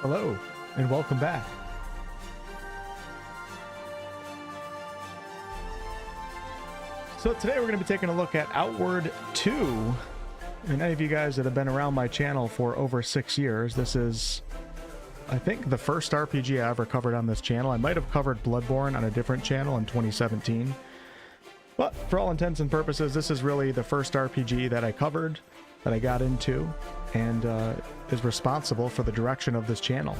Hello, and welcome back. So today we're going to be taking a look at Outward 2. And any of you guys that have been around my channel for over 6 years, this is, I think, the first RPG I ever covered on this channel. I might have covered Bloodborne on a different channel in 2017. But for all intents and purposes, this is really the first RPG that I covered, that I got into, and is responsible for the direction of this channel.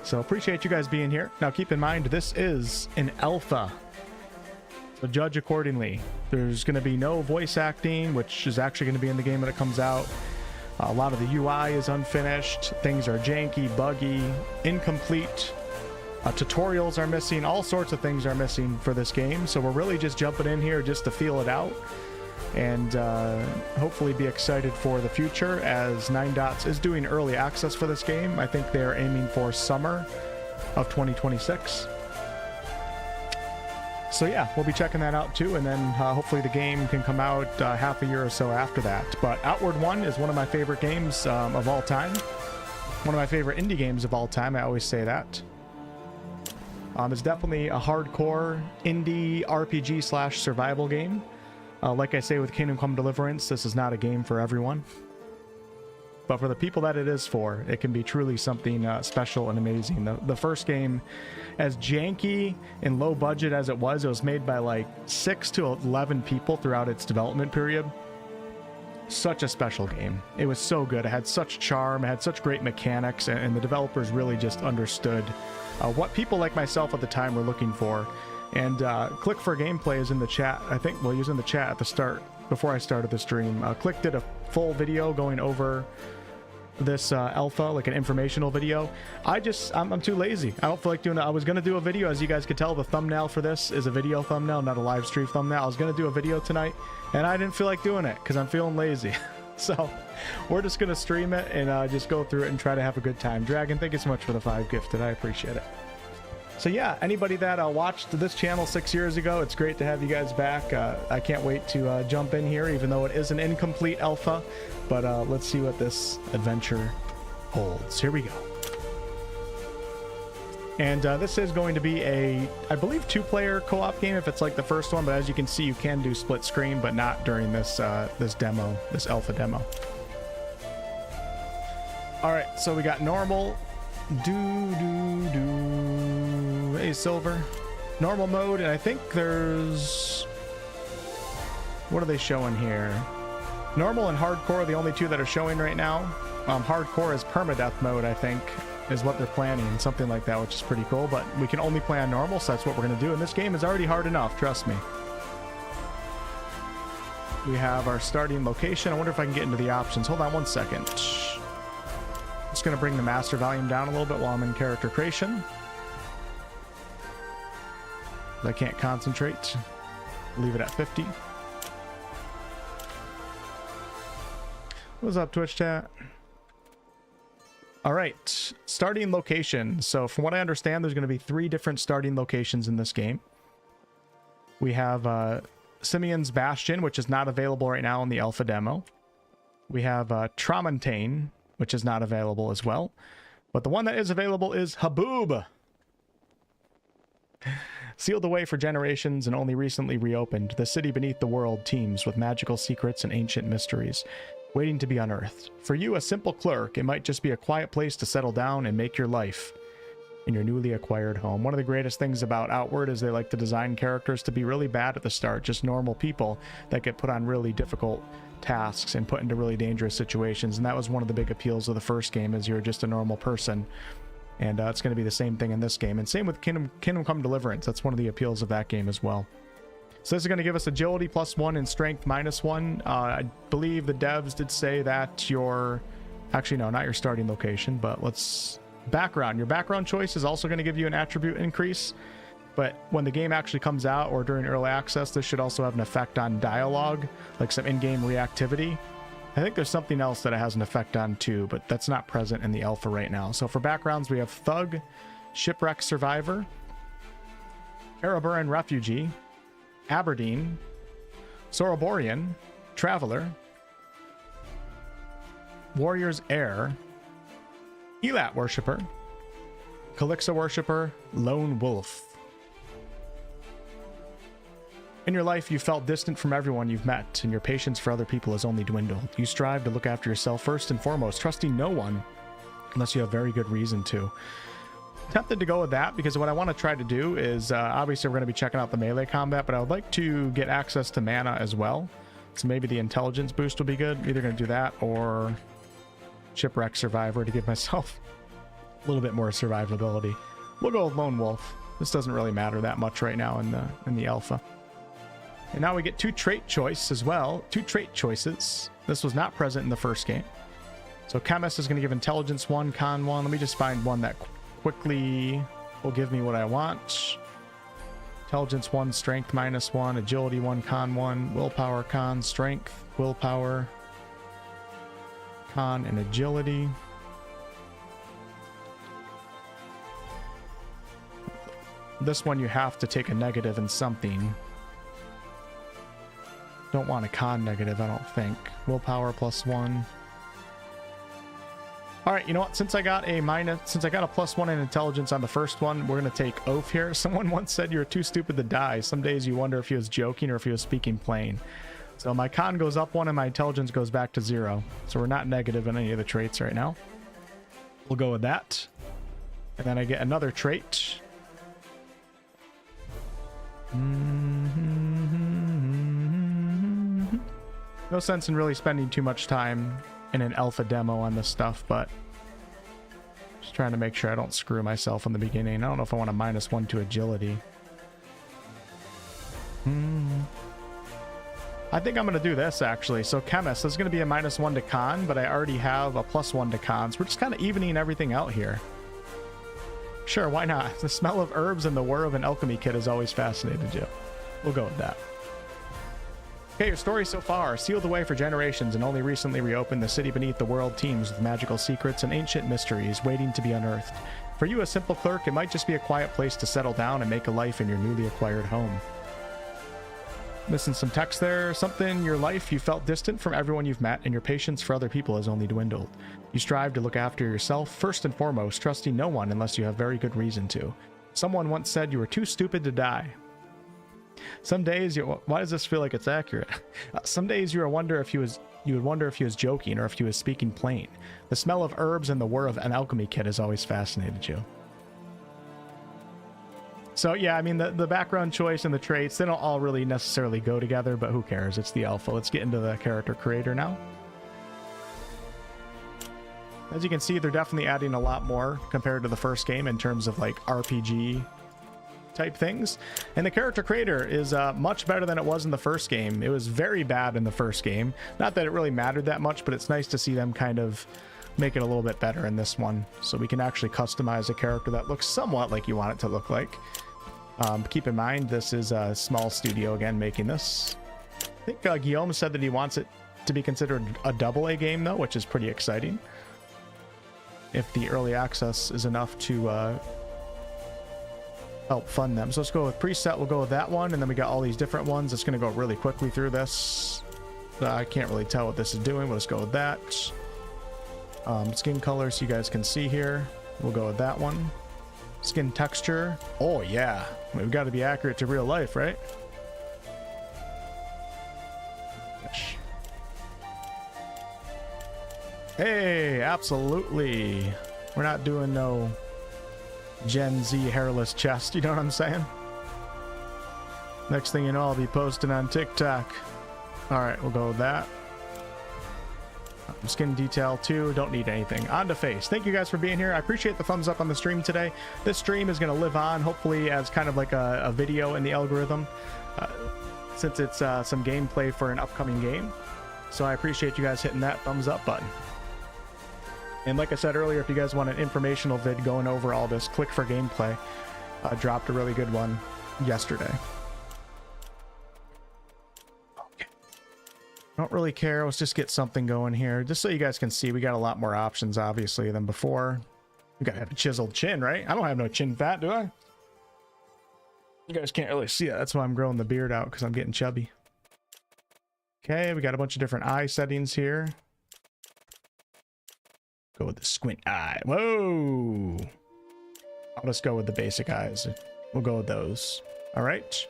So appreciate you guys being here. Now keep in mind, this is an alpha, so judge accordingly. There's going to be no voice acting, which is actually going to be in the game when it comes out. A lot of the UI is unfinished. Things are janky, buggy, incomplete. Tutorials are missing. All sorts of things are missing for this game. So we're really just jumping in here just to feel it out and hopefully be excited for the future, as 9 Dots is doing early access for this game. I think they're aiming for summer of 2026. So yeah, we'll be checking that out too, and then hopefully the game can come out half a year or so after that. But Outward 1 is one of my favorite games of all time. One of my favorite indie games of all time, I always say that. It's definitely a hardcore indie RPG / survival game. Like I say with Kingdom Come Deliverance, this is not a game for everyone. But for the people that it is for, it can be truly something special and amazing. The first game, as janky and low budget as it was made by like 6 to 11 people throughout its development period. Such a special game. It was so good. It had such charm, it had such great mechanics, and the developers really just understood what people like myself at the time were looking for. And Click for Gameplay is in the chat. I think, well, he was in the chat at the start, before I started the stream. Click did a full video going over this alpha, like an informational video. I'm too lazy. I don't feel like doing it. I was going to do a video, as you guys could tell. The thumbnail for this is a video thumbnail, not a live stream thumbnail. I was going to do a video tonight, and I didn't feel like doing it because I'm feeling lazy. So we're just going to stream it and just go through it and try to have a good time. Dragon, thank you so much for the 5 gifted. I appreciate it. So yeah, anybody that watched this channel 6 years ago, it's great to have you guys back. I can't wait to jump in here, even though it is an incomplete alpha. But let's see what this adventure holds. Here we go. And this is going to be a, I believe, 2-player co-op game if it's like the first one. But as you can see, you can do split screen, but not during this this demo, this alpha demo. All right, so we got normal. Hey, Silver. Normal mode, and I think there's... What are they showing here? Normal and hardcore are the only 2 that are showing right now. Hardcore is permadeath mode, I think, is what they're planning, something like that, which is pretty cool. But we can only play on normal, so that's what we're going to do. And this game is already hard enough, trust me. We have our starting location. I wonder if I can get into the options. Hold on one second. Just going to bring the master volume down a little bit while I'm in character creation. I can't concentrate. Leave it at 50. What's up, Twitch chat? All right, starting location. So from what I understand, there's going to be 3 different starting locations in this game. We have Simeon's Bastion, which is not available right now in the alpha demo. We have Tramontane, which is not available as well. But the one that is available is Haboob. Sealed away for generations and only recently reopened, the city beneath the world teems with magical secrets and ancient mysteries, waiting to be unearthed. For you, a simple clerk, it might just be a quiet place to settle down and make your life in your newly acquired home. One of the greatest things about Outward is they like to design characters to be really bad at the start, just normal people that get put on really difficult tasks and put into really dangerous situations. And that was one of the big appeals of the first game, is you're just a normal person. And it's going to be the same thing in this game. And same with Kingdom Come Deliverance. That's one of the appeals of that game as well. So this is going to give us agility +1 and strength -1. I believe the devs did say that your... Actually, no, not your starting location, but let's... Background. Your background choice is also going to give you an attribute increase. But when the game actually comes out or during early access, this should also have an effect on dialogue, like some in-game reactivity. I think there's something else that it has an effect on too, but that's not present in the alpha right now. So for backgrounds, we have Thug, Shipwreck Survivor, Ereburn Refugee, Aberdeen, Soroborian, Traveler, Warrior's Heir, Elat Worshipper, Calixa Worshipper, Lone Wolf. In your life, you felt distant from everyone you've met, and your patience for other people has only dwindled. You strive to look after yourself first and foremost, trusting no one unless you have very good reason to. Tempted to go with that because what I want to try to do is, obviously we're going to be checking out the melee combat, but I would like to get access to mana as well. So maybe the intelligence boost will be good. Either going to do that or Shipwreck Survivor to give myself a little bit more survivability. We'll go with Lone Wolf. This doesn't really matter that much right now in the alpha. And now we get 2 trait choice as well. 2 trait choices. This was not present in the first game. So Chemist is going to give Intelligence 1, Con 1. Let me just find one that quickly will give me what I want. Intelligence 1, Strength -1, Agility 1, Con 1, Willpower, Con, Strength, Willpower, Con, and Agility. This one you have to take a negative in something. Don't want a con negative, I don't think. Willpower +1. All right, you know what? Since I got a +1 in intelligence on the first one, we're gonna take Oath here. Someone once said you were too stupid to die. Some days you wonder if he was joking or if he was speaking plain. So my con goes up 1 and my intelligence goes back to 0. So we're not negative in any of the traits right now. We'll go with that. And then I get another trait. No sense in really spending too much time in an alpha demo on this stuff, but just trying to make sure I don't screw myself in the beginning. I don't know if I want a -1 to agility. I think I'm going to do this actually. So Chemist, there's going to be a -1 to con, but I already have a +1 to con. So we're just kind of evening everything out here. Sure, why not? The smell of herbs and the whir of an alchemy kit has always fascinated you. We'll go with that. Okay, your story so far. Sealed away for generations and only recently reopened, the city beneath the world teems with magical secrets and ancient mysteries waiting to be unearthed. For you, a simple clerk, it might just be a quiet place to settle down and make a life in your newly acquired home. Missing some text there. Something in your life, you felt distant from everyone you've met, and your patience for other people has only dwindled. You strive to look after yourself first and foremost, trusting no one unless you have very good reason to. Someone once said you were too stupid to die. Some days, why does this feel like it's accurate? Some days you would wonder if he was joking or if he was speaking plain. The smell of herbs and the whir of an alchemy kit has always fascinated you. So yeah, I mean, the background choice and the traits, they don't all really necessarily go together, but who cares? It's the alpha. Let's get into the character creator now. As you can see, they're definitely adding a lot more compared to the first game in terms of like RPG type things, and the character creator is much better than it was in the first game. It was very bad in the first game. Not that it really mattered that much, but it's nice to see them kind of make it a little bit better in this one, so we can actually customize a character that looks somewhat like you want it to look like. Keep in mind, this is a small studio again making this. I think Guillaume said that he wants it to be considered a AA game though, which is pretty exciting. If the early access is enough to help fund them. So let's go with preset. We'll go with that one, and then we got all these different ones. It's going to go really quickly through this. I can't really tell what this is doing. We'll just go with that. Skin color, so you guys can see here. We'll go with that one. Skin texture. Oh yeah, we've got to be accurate to real life, right? Hey, absolutely. We're not doing no Gen Z hairless chest, you know what I'm saying? Next thing you know, I'll be posting on TikTok. All right, we'll go with that. Skin detail too, don't need anything. On to face. Thank you guys for being here. I appreciate the thumbs up on the stream today. This stream is going to live on, hopefully as kind of like a video in the algorithm, since it's some gameplay for an upcoming game. So I appreciate you guys hitting that thumbs up button. And like I said earlier, if you guys want an informational vid going over all this, click for gameplay. Dropped a really good one yesterday. Okay. Don't really care. Let's just get something going here. Just so you guys can see, we got a lot more options, obviously, than before. We gotta have a chiseled chin, right? I don't have no chin fat, do I? You guys can't really see it. That's why I'm growing the beard out, because I'm getting chubby. Okay, we got a bunch of different eye settings here. Go with the squint eye. Whoa! I'll just go with the basic eyes. We'll go with those. All right.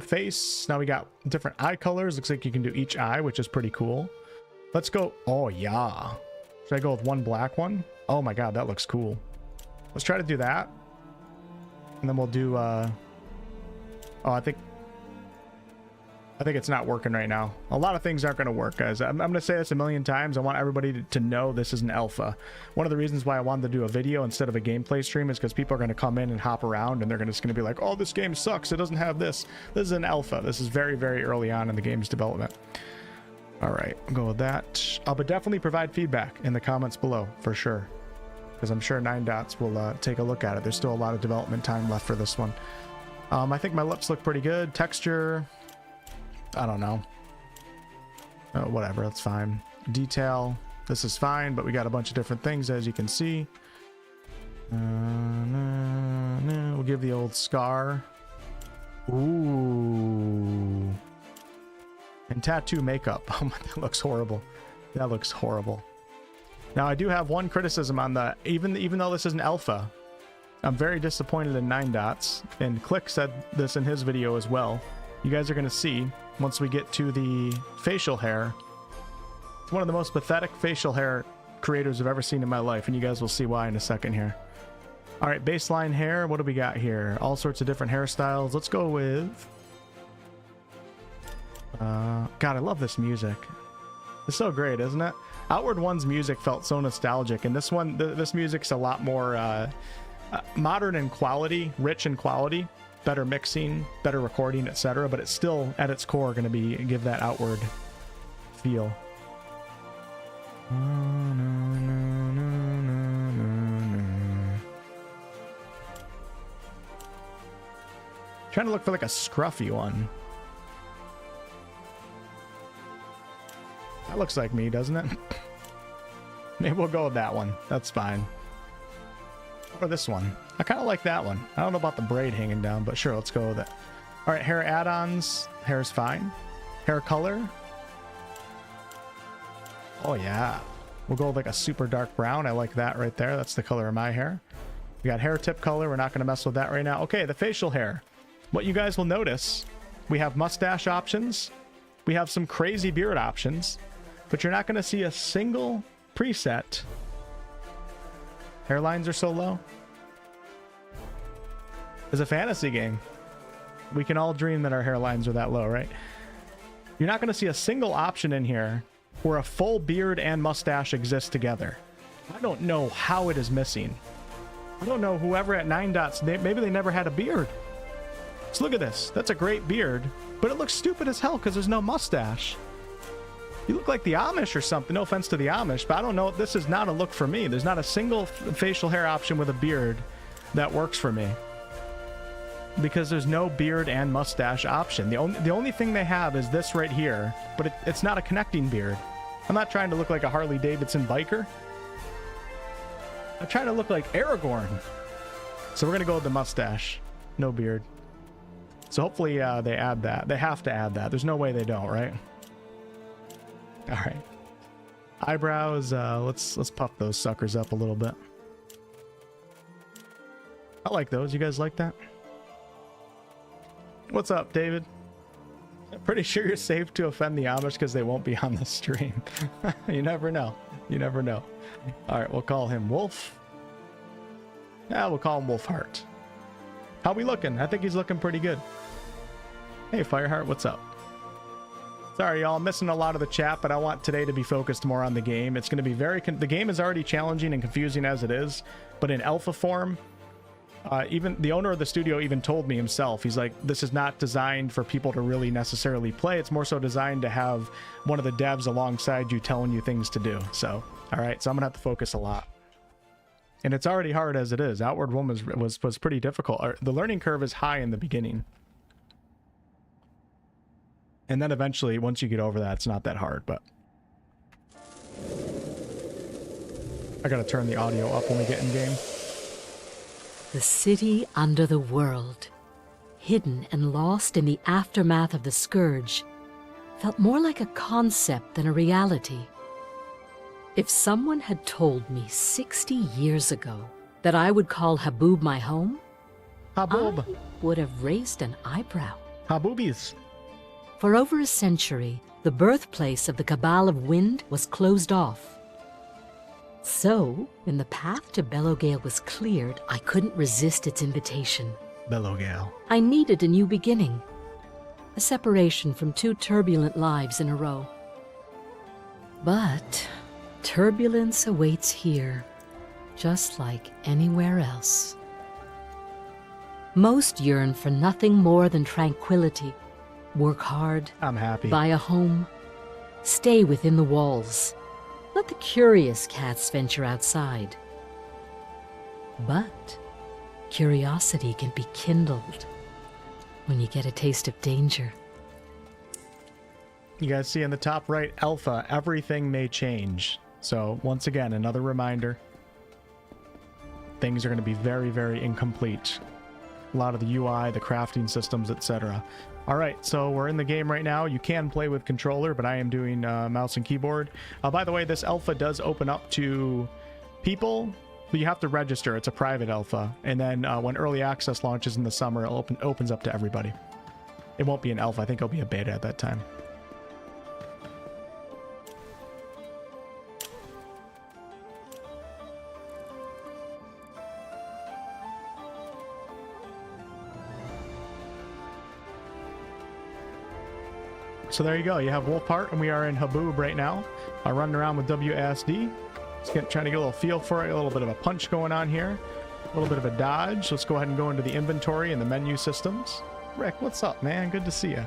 Face. Now we got different eye colors. Looks like you can do each eye, which is pretty cool. Let's go. Oh, yeah. Should I go with one black one? Oh my god, that looks cool. Let's try to do that. And then we'll do, oh, I think it's not working right now. A lot of things aren't going to work, guys. I'm going to say this a million times. I want everybody to know this is an alpha. One of the reasons why I wanted to do a video instead of a gameplay stream is because people are going to come in and hop around and they're just going to be like, oh, this game sucks. It doesn't have this. This is an alpha. This is very, very early on in the game's development. All right, I'll go with that. But definitely provide feedback in the comments below for sure, because I'm sure 9dots will take a look at it. There's still a lot of development time left for this one. I think my lips look pretty good. Texture, I don't know. Whatever, that's fine. Detail, this is fine, but we got a bunch of different things, as you can see. We'll give the old scar. Ooh. And tattoo makeup. Oh my, that looks horrible. That looks horrible. Now, I do have one criticism on the, even though this is an alpha, I'm very disappointed in 9dots, and Click said this in his video as well. You guys are going to see, once we get to the facial hair, it's one of the most pathetic facial hair creators I've ever seen in my life, and you guys will see why in a second here. All right, baseline hair, what do we got here? All sorts of different hairstyles. Let's go with... God, I love this music. It's so great, isn't it? Outward One's music felt so nostalgic, and this one, this music's a lot more modern in quality, rich in quality, better mixing, better recording, etc. But it's still, at its core, going to give that Outward feel. Trying to look for like a scruffy one. That looks like me, doesn't it? Maybe we'll go with that one. That's fine. Or this one. I kind of like that one. I don't know about the braid hanging down, but sure, let's go with it. All right, hair add-ons. Hair's fine. Hair color. Oh, yeah. We'll go with like a super dark brown. I like that right there. That's the color of my hair. We got hair tip color. We're not going to mess with that right now. Okay, the facial hair. What you guys will notice, we have mustache options. We have some crazy beard options. But you're not going to see a single preset. Hairlines are so low. It's a fantasy game. We can all dream that our hairlines are that low, right? You're not going to see a single option in here where a full beard and mustache exist together. I don't know how it is missing. I don't know, whoever at 9dots, maybe they never had a beard. So look at this. That's a great beard, but it looks stupid as hell because there's no mustache. You look like the Amish or something. No offense to the Amish, but I don't know. This is not a look for me. There's not a single facial hair option with a beard that works for me, because there's no beard and mustache option. The only thing they have is this right here, but it's not a connecting beard. I'm not trying to look like a Harley Davidson biker. I'm trying to look like Aragorn. So we're going to go with the mustache. No beard. So hopefully they add that. They have to add that. There's no way they don't, right? All right. Eyebrows, let's puff those suckers up a little bit. I like those. You guys like that? What's up, David? I'm pretty sure you're safe to offend the Amish because they won't be on the stream. You never know. You never know. All right, we'll call him Wolf. Yeah, we'll call him Wolfheart. How we looking? I think he's looking pretty good. Hey, Fireheart, what's up? Sorry, y'all, I'm missing a lot of the chat, but I want today to be focused more on the game. It's going to be the game is already challenging and confusing as it is, but in alpha form, even the owner of the studio even told me himself, he's like, this is not designed for people to really necessarily play. It's more so designed to have one of the devs alongside you telling you things to do. So, all right, so I'm going to have to focus a lot. And it's already hard as it is. Outward One was pretty difficult. The learning curve is high in the beginning. And then eventually, once you get over that, it's not that hard, but... I gotta turn the audio up when we get in game. The city under the world, hidden and lost in the aftermath of the scourge, felt more like a concept than a reality. If someone had told me 60 years ago that I would call Haboob my home, Haboob. I would have raised an eyebrow. Haboobies. For over a century, the birthplace of the Cabal of Wind was closed off. So, when the path to Bellowgale was cleared, I couldn't resist its invitation. Bellowgale. I needed a new beginning. A separation from 2 turbulent lives in a row. But turbulence awaits here, just like anywhere else. Most yearn for nothing more than tranquility. Work hard. I'm happy. Buy a home. Stay within the walls. Let the curious cats venture outside. But curiosity can be kindled when you get a taste of danger. You guys see in the top right, Alpha, everything may change. So once again, another reminder. Things are going to be very, very incomplete. A lot of the UI, the crafting systems, etc. All right, so we're in the game right now. You can play with controller, but I am doing mouse and keyboard. By the way, this alpha does open up to people, but you have to register. It's a private alpha. And then when early access launches in the summer, it opens up to everybody. It won't be an alpha. I think it'll be a beta at that time. So there you go. You have Wolfheart, and we are in Haboob right now. Running around with WASD. Just trying to get a little feel for it. A little bit of a punch going on here. A little bit of a dodge. Let's go ahead and go into the inventory and the menu systems. Rick, what's up, man? Good to see you.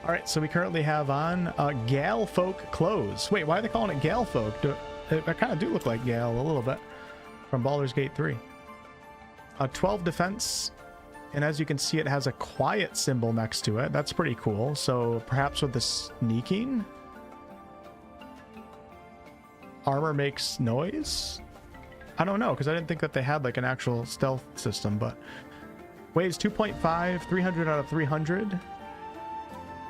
All right, so we currently have on Galfolk clothes. Wait, why are they calling it Galfolk? They kind of do look like Gal a little bit from Baldur's Gate 3. 12 defense. And as you can see, it has a quiet symbol next to it. That's pretty cool. So perhaps with the sneaking, armor makes noise? I don't know, because I didn't think that they had like an actual stealth system, but weighs 2.5, 300 out of 300.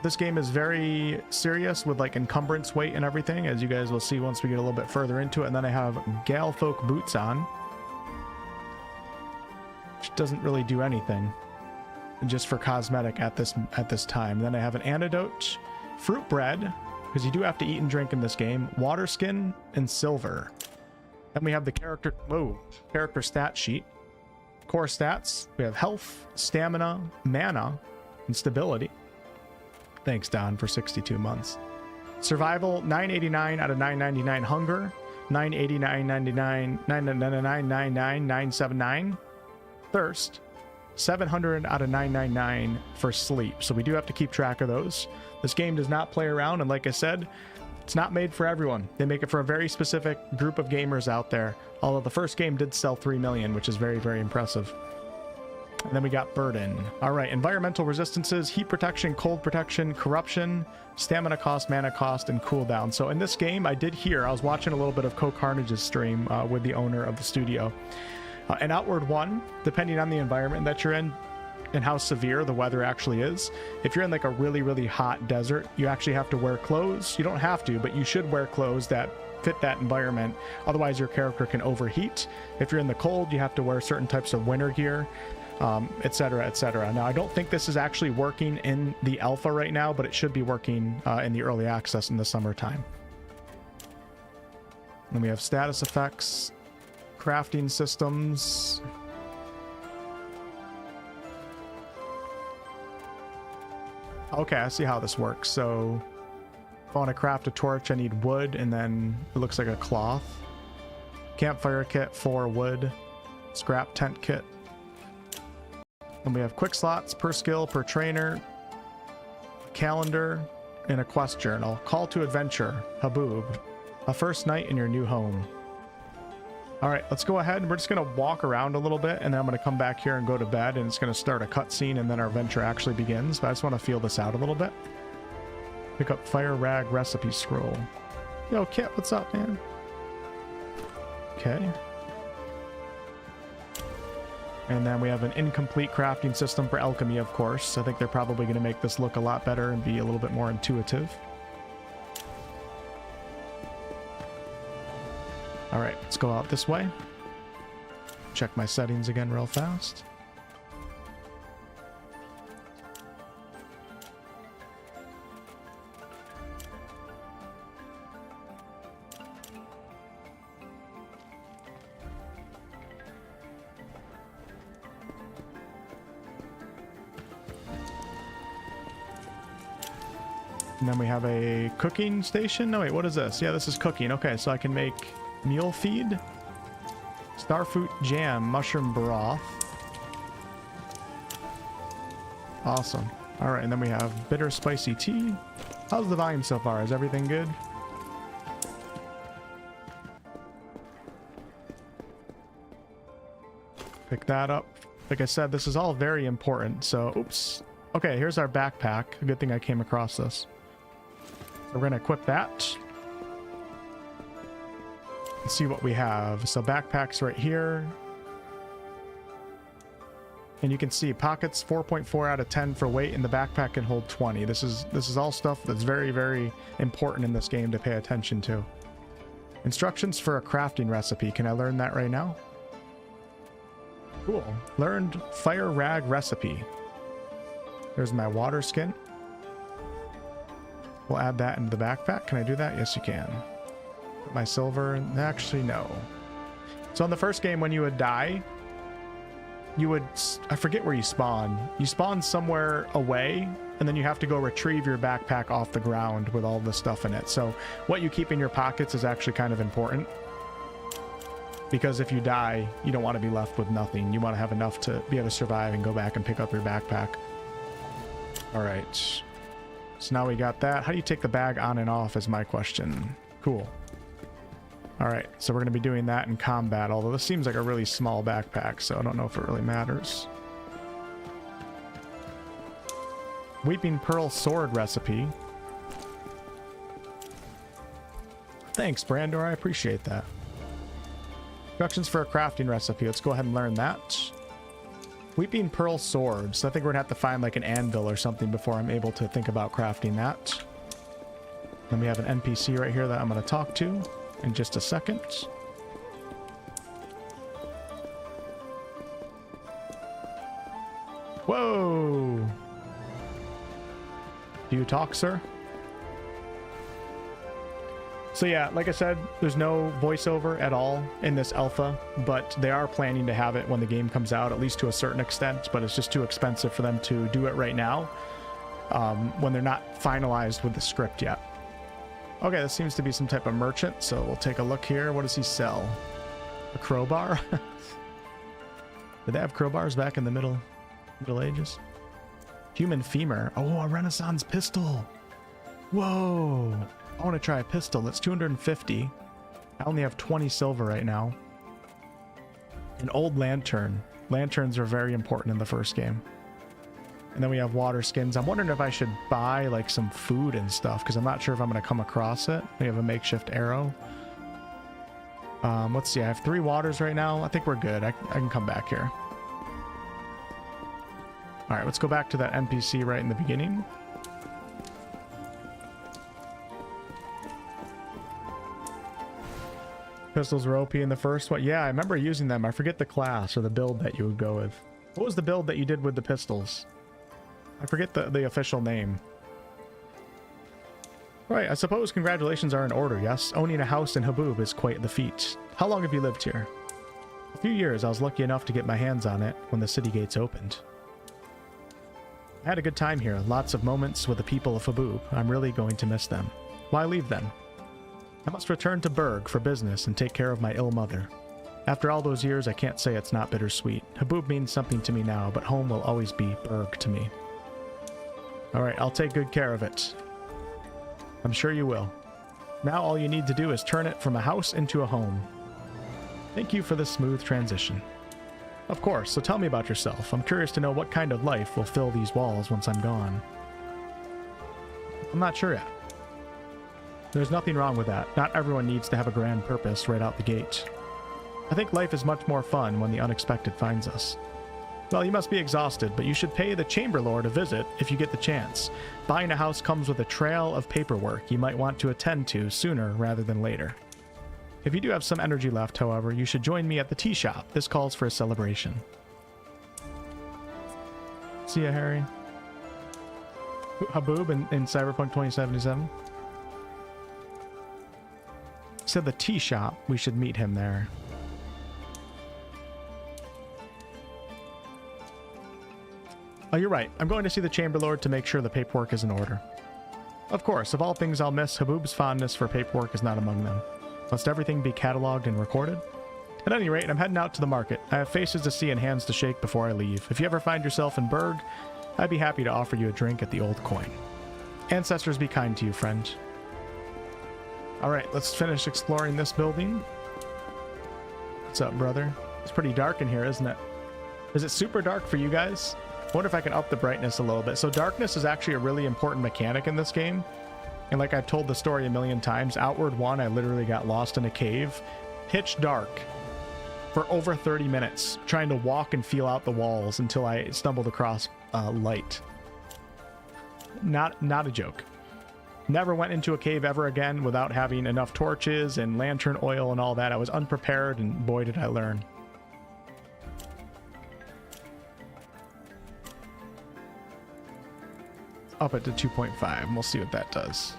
This game is very serious with like encumbrance weight and everything, as you guys will see once we get a little bit further into it. And then I have Galfolk boots on, which doesn't really do anything, just for cosmetic at this time. Then I have an antidote, fruit bread, because you do have to eat and drink in this game, water skin, and silver. Then we have the character stat sheet. Core stats, we have health, stamina, mana, and stability. Thanks, Don, for 62 months. Survival, 989 out of 999. Hunger, 989.99, 979. Thirst, 700 out of 999 for sleep. So we do have to keep track of those. This game does not play around, and like I said, it's not made for everyone. They make it for a very specific group of gamers out there, although the first game did sell 3 million, which is very, very impressive. And then we got burden. All right, environmental resistances, heat protection, cold protection, corruption, stamina cost, mana cost, and cooldown. So in this game, I was watching a little bit of Carnage's stream with the owner of the studio. And Outward 1, depending on the environment that you're in and how severe the weather actually is, if you're in like a really, really hot desert, you actually have to wear clothes. You don't have to, but you should wear clothes that fit that environment. Otherwise, your character can overheat. If you're in the cold, you have to wear certain types of winter gear, etc., etc. Now, I don't think this is actually working in the alpha right now, but it should be working in the early access in the summertime. And we have status effects, crafting systems. Okay, I see how this works. So if I want to craft a torch, I need wood, and then it looks like a cloth. Campfire kit, 4 wood. Scrap tent kit. And we have quick slots per skill, per trainer, calendar, and a quest journal. Call to adventure, Haboob. A first night in your new home. All right, let's go ahead. We're just going to walk around a little bit, and then I'm going to come back here and go to bed, and it's going to start a cutscene, and then our adventure actually begins. But I just want to feel this out a little bit. Pick up fire rag recipe scroll. Yo, Kit, what's up, man? Okay. And then we have an incomplete crafting system for alchemy, of course. I think they're probably going to make this look a lot better and be a little bit more intuitive. All right, let's go out this way. Check my settings again real fast. And then we have a cooking station. No, wait, what is this? Yeah, this is cooking. Okay, so I can make meal feed, starfruit jam, mushroom broth. Awesome. All right, and then we have bitter spicy tea. How's the volume so far? Is everything good? Pick that up. Like I said, this is all very important. So, oops. Okay, here's our backpack. A good thing I came across this. So we're going to equip that. Let's see what we have. So backpack's right here. And you can see pockets 4.4 out of 10 for weight, and the backpack can hold 20. This is all stuff that's very, very important in this game to pay attention to. Instructions for a crafting recipe. Can I learn that right now? Cool. Learned fire rag recipe. There's my water skin. We'll add that into the backpack. Can I do that? Yes, you can. Put my silver in. Actually, no. So in the first game, when you would die, you would... I forget where you spawn. You spawn somewhere away, and then you have to go retrieve your backpack off the ground with all the stuff in it. So what you keep in your pockets is actually kind of important. Because if you die, you don't want to be left with nothing. You want to have enough to be able to survive and go back and pick up your backpack. All right. So now we got that. How do you take the bag on and off is my question. Cool. All right. So we're going to be doing that in combat, although this seems like a really small backpack, so I don't know if it really matters. Weeping Pearl sword recipe. Thanks, Brandor. I appreciate that. Instructions for a crafting recipe. Let's go ahead and learn that. Weeping Pearl swords. I think we're gonna have to find like an anvil or something before I'm able to think about crafting that. Then we have an NPC right here that I'm gonna talk to in just a second. Whoa! Do you talk, sir? So yeah, like I said, there's no voiceover at all in this alpha, but they are planning to have it when the game comes out, at least to a certain extent, but it's just too expensive for them to do it right now when they're not finalized with the script yet. Okay, this seems to be some type of merchant, so we'll take a look here. What does he sell? A crowbar? Did they have crowbars back in the Middle Ages? Human femur. Oh, a Renaissance pistol. Whoa. I want to try a pistol. That's 250. I only have 20 silver right now. An old lantern. Lanterns are very important in the first game. And then we have water skins. I'm wondering if I should buy like some food and stuff, because I'm not sure if I'm going to come across it. We have a makeshift arrow. Let's see. I have 3 waters right now. I think we're good. I can come back here. All right, let's go back to that NPC right in the beginning. Pistols were OP in the first one. Yeah, I remember using them. I forget the class or the build that you would go with. What was the build that you did with the pistols? I forget the official name. Right, I suppose congratulations are in order, yes? Owning a house in Haboob is quite the feat. How long have you lived here? A few years. I was lucky enough to get my hands on it when the city gates opened. I had a good time here. Lots of moments with the people of Haboob. I'm really going to miss them. Why leave then? I must return to Berg for business and take care of my ill mother. After all those years, I can't say it's not bittersweet. Haboob means something to me now, but home will always be Berg to me. Alright, I'll take good care of it. I'm sure you will. Now all you need to do is turn it from a house into a home. Thank you for this smooth transition. Of course, so tell me about yourself. I'm curious to know what kind of life will fill these walls once I'm gone. I'm not sure yet. There's nothing wrong with that. Not everyone needs to have a grand purpose right out the gate. I think life is much more fun when the unexpected finds us. Well, you must be exhausted, but you should pay the Chamber Lord a visit if you get the chance. Buying a house comes with a trail of paperwork you might want to attend to sooner rather than later. If you do have some energy left, however, you should join me at the tea shop. This calls for a celebration. See ya, Harry. Haboob in Cyberpunk 2077. Said the tea shop. We should meet him there. Oh, you're right. I'm going to see the Chamberlord to make sure the paperwork is in order. Of course, of all things I'll miss, Haboob's fondness for paperwork is not among them. Must everything be cataloged and recorded? At any rate, I'm heading out to the market. I have faces to see and hands to shake before I leave. If you ever find yourself in Berg, I'd be happy to offer you a drink at the Old Coin. Ancestors be kind to you, friend. Alright, let's finish exploring this building. What's up, brother? It's pretty dark in here, isn't it? Is it super dark for you guys? I wonder if I can up the brightness a little bit. So darkness is actually a really important mechanic in this game. And like I've told the story a million times, Outward 1, I literally got lost in a cave, pitch dark, for over 30 minutes, trying to walk and feel out the walls until I stumbled across light. Not a joke. Never went into a cave ever again without having enough torches and lantern oil and all that. I was unprepared, and boy did I learn. Up it to 2.5, and we'll see what that does.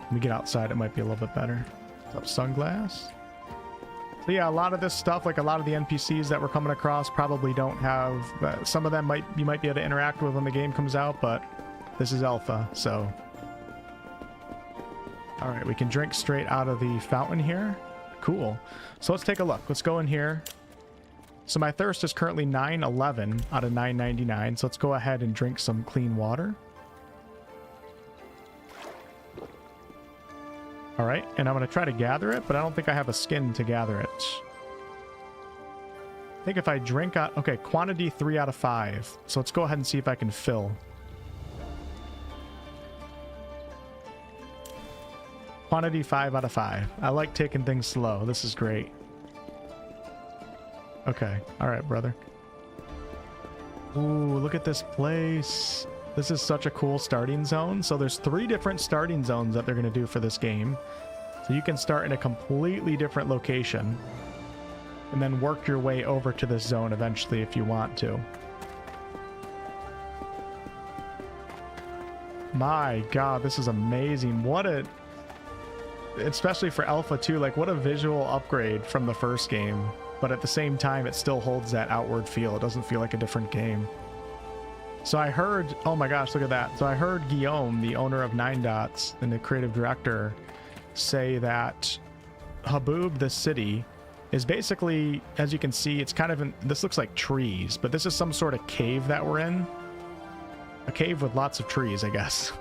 When we get outside, it might be a little bit better. What's up, Sunglass? So yeah, a lot of this stuff, like a lot of the NPCs that we're coming across, probably don't have... some of them you might be able to interact with when the game comes out, but this is alpha, so... Alright, we can drink straight out of the fountain here. Cool. So let's take a look. Let's go in here. So my thirst is currently 911 out of 999, so let's go ahead and drink some clean water. All right, and I'm going to try to gather it, but I don't think I have a skin to gather it. I think if I drink out... Okay, quantity 3 out of 5. So let's go ahead and see if I can fill. Quantity 5 out of 5. I like taking things slow. This is great. Okay. All right, brother. Ooh, look at this place. This is such a cool starting zone. So there's 3 different starting zones that they're going to do for this game. So you can start in a completely different location and then work your way over to this zone eventually if you want to. My God, this is amazing. What a... Especially for Alpha 2, like what a visual upgrade from the first game. But at the same time, it still holds that outward feel. It doesn't feel like a different game. So I heard, oh my gosh, look at that. So I heard Guillaume, the owner of Nine Dots and the creative director, say that Haboob, the city, is basically, as you can see, it's kind of in, this looks like trees, but this is some sort of cave that we're in. A cave with lots of trees, I guess.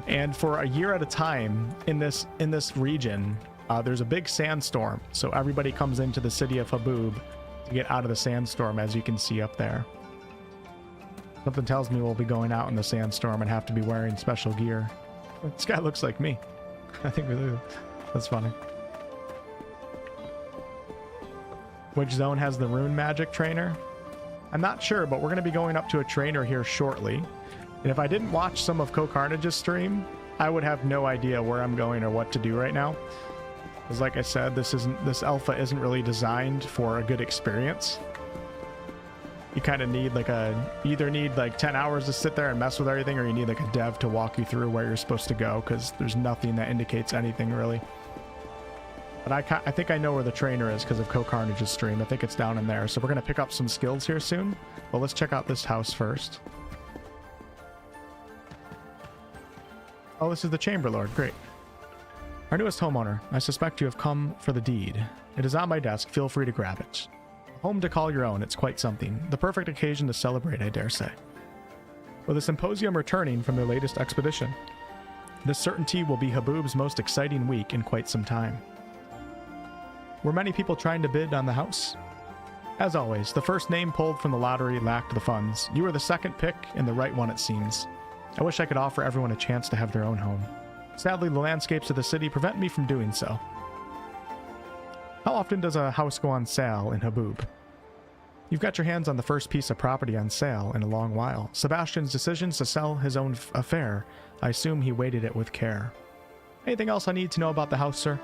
And for a year at a time in this region, there's a big sandstorm. So everybody comes into the city of Haboob to get out of the sandstorm, as you can see up there. Something tells me we'll be going out in the sandstorm and have to be wearing special gear. This guy looks like me. I think we do. That's funny. Which zone has the rune magic trainer? I'm not sure, but we're going to be going up to a trainer here shortly. And if I didn't watch some of CoCarnage's stream, I would have no idea where I'm going or what to do right now. Because like I said, this alpha isn't really designed for a good experience. You kind of need like you either need like 10 hours to sit there and mess with everything, or you need like a dev to walk you through where you're supposed to go, because there's nothing that indicates anything really. But I think I know where the trainer is because of CoCarnage's stream. I think it's down in there. So we're going to pick up some skills here soon. Well, let's check out this house first. Oh, this is the Chamberlord. Great. Our newest homeowner. I suspect you have come for the deed. It is on my desk. Feel free to grab it. A home to call your own. It's quite something. The perfect occasion to celebrate, I dare say. With a symposium returning from their latest expedition, this certainty will be Haboob's most exciting week in quite some time. Were many people trying to bid on the house? As always, the first name pulled from the lottery lacked the funds. You were the second pick and the right one, it seems. I wish I could offer everyone a chance to have their own home. Sadly, the landscapes of the city prevent me from doing so. How often does a house go on sale in Haboob? You've got your hands on the first piece of property on sale in a long while. Sebastian's decisions to sell his own affair. I assume he weighted it with care. Anything else I need to know about the house, sir?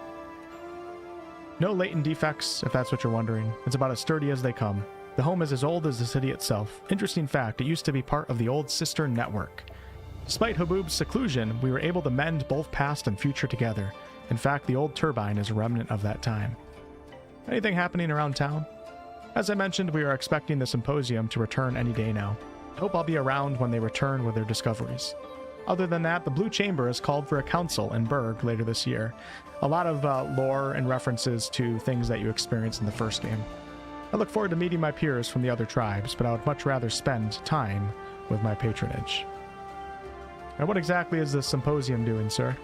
No latent defects, if that's what you're wondering. It's about as sturdy as they come. The home is as old as the city itself. Interesting fact, it used to be part of the old cistern network. Despite Haboob's seclusion, we were able to mend both past and future together. In fact, the old turbine is a remnant of that time. Anything happening around town? As I mentioned, we are expecting the symposium to return any day now. I hope I'll be around when they return with their discoveries. Other than that, the Blue Chamber has called for a council in Berg later this year. A lot of lore and references to things that you experienced in the first game. I look forward to meeting my peers from the other tribes, but I would much rather spend time with my patronage. Now, what exactly is this symposium doing, sir?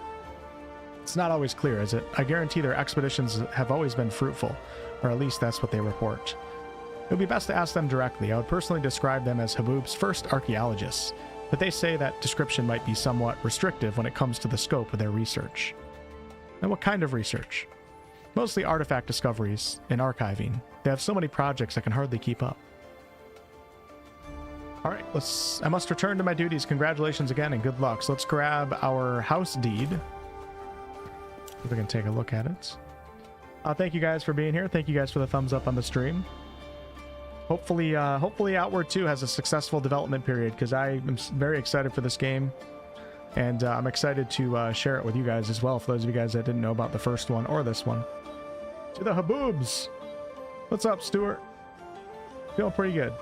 It's not always clear, is it? I guarantee their expeditions have always been fruitful, or at least that's what they report. It would be best to ask them directly. I would personally describe them as Haboob's first archaeologists, but they say that description might be somewhat restrictive when it comes to the scope of their research. And what kind of research? Mostly artifact discoveries and archiving. They have so many projects I can hardly keep up. Alright, I must return to my duties. Congratulations again and good luck. So let's grab our house deed. If we can take a look at it. Thank you guys for being here. Thank you guys for the thumbs up on the stream. Hopefully Outward 2 has a successful development period, because I am very excited for this game. And I'm excited to share it with you guys as well, for those of you guys that didn't know about the first one or this one. To the Haboobs! What's up, Stuart? Feeling pretty good.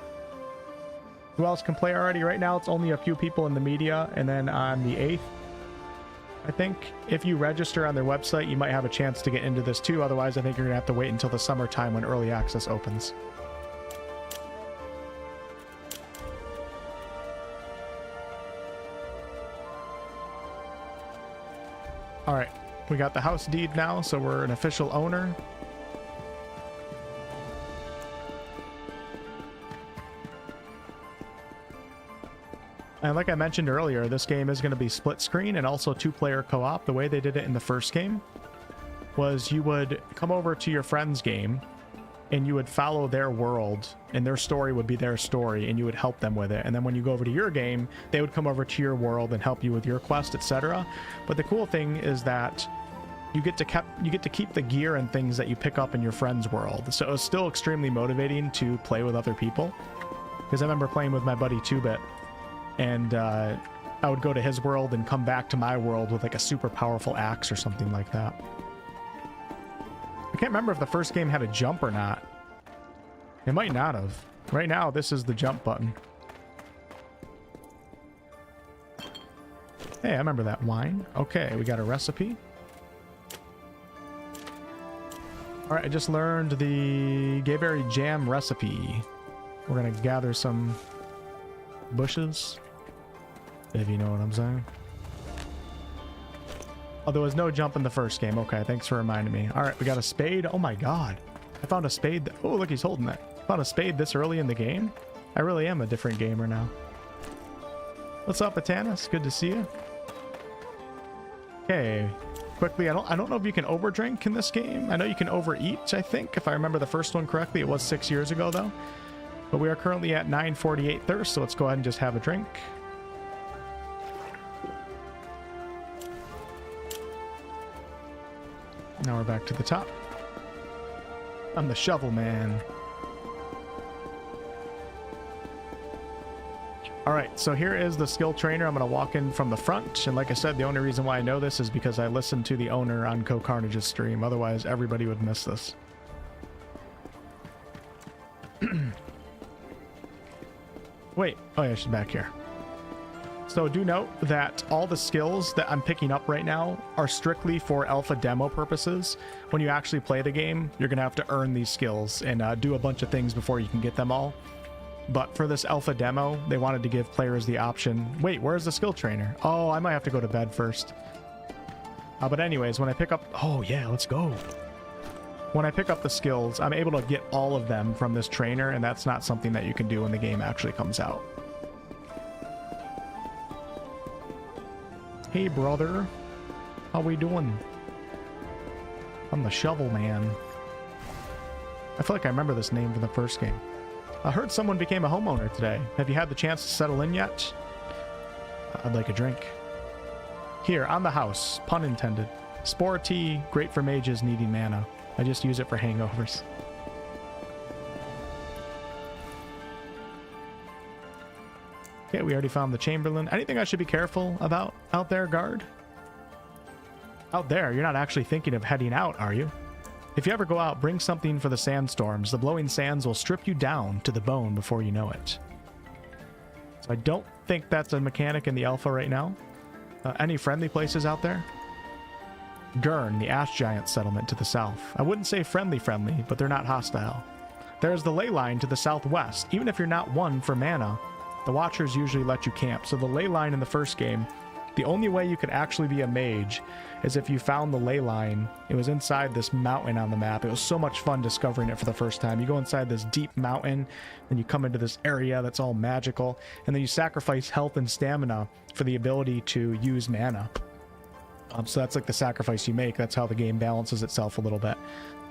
Who else can play already? Right now, it's only a few people in the media, and then on the 8th, I think, if you register on their website, you might have a chance to get into this too. Otherwise, I think you're going to have to wait until the summertime when early access opens. Alright, we got the house deed now, so we're an official owner. And like I mentioned earlier, this game is going to be split screen and also 2-player co-op. The way they did it in the first game was you would come over to your friend's game and you would follow their world, and their story would be their story, and you would help them with it. And then when you go over to your game, they would come over to your world and help you with your quest, etc. But the cool thing is that you get to keep the gear and things that you pick up in your friend's world. So it was still extremely motivating to play with other people, because I remember playing with my buddy 2-Bit, and I would go to his world and come back to my world with like a super powerful axe or something like that. I can't remember if the first game had a jump or not. It might not have. Right now, this is the jump button. Hey, I remember that wine. Okay, we got a recipe. Alright, I just learned the gayberry jam recipe. We're gonna gather some bushes, if you know what I'm saying. Oh, there was no jump in the first game. Okay, thanks for reminding me. All right, we got a spade. Oh my god. I found a spade. Oh, look, he's holding that. I found a spade this early in the game. I really am a different gamer now. What's up, Atanas? Good to see you. Okay, quickly, I don't know if you can overdrink in this game. I know you can overeat, I think, if I remember the first one correctly. It was 6 years ago, though. But we are currently at 9:48 thirst, so let's go ahead and just have a drink. Now we're back to the top. I'm the shovel man. Alright, so here is the skill trainer. I'm going to walk in from the front, and like I said, the only reason why I know this is because I listened to the owner on Co-Carnage's stream. Otherwise, everybody would miss this. Wait, oh yeah, she's back here. So do note that all the skills that I'm picking up right now are strictly for alpha demo purposes. When you actually play the game, you're going to have to earn these skills and do a bunch of things before you can get them all. But for this alpha demo, they wanted to give players the option. Wait, where's the skill trainer? Oh, I might have to go to bed first. But anyways, when I pick up... Oh yeah, let's go. When I pick up the skills, I'm able to get all of them from this trainer, and that's not something that you can do when the game actually comes out. Hey, brother. How we doing? I'm the shovel man. I feel like I remember this name from the first game. I heard someone became a homeowner today. Have you had the chance to settle in yet? I'd like a drink. Here, on the house. Pun intended. Spore tea, great for mages needing mana. I just use it for hangovers. Okay, we already found the Chamberlain. Anything I should be careful about out there, guard? Out there, you're not actually thinking of heading out, are you? If you ever go out, bring something for the sandstorms. The blowing sands will strip you down to the bone before you know it. So I don't think that's a mechanic in the alpha right now. Any friendly places out there? Gurn, the ash giant settlement to the south. I wouldn't say friendly, but they're not hostile. There's the ley line to the southwest. Even if you're not one for mana, the Watchers usually let you camp. So the ley line in the first game, the only way you could actually be a mage is if you found the ley line. It was inside this mountain on the map. It was so much fun discovering it for the first time. You go inside this deep mountain, then you come into this area that's all magical, and then you sacrifice health and stamina for the ability to use mana. So that's like the sacrifice you make. That's how the game balances itself a little bit.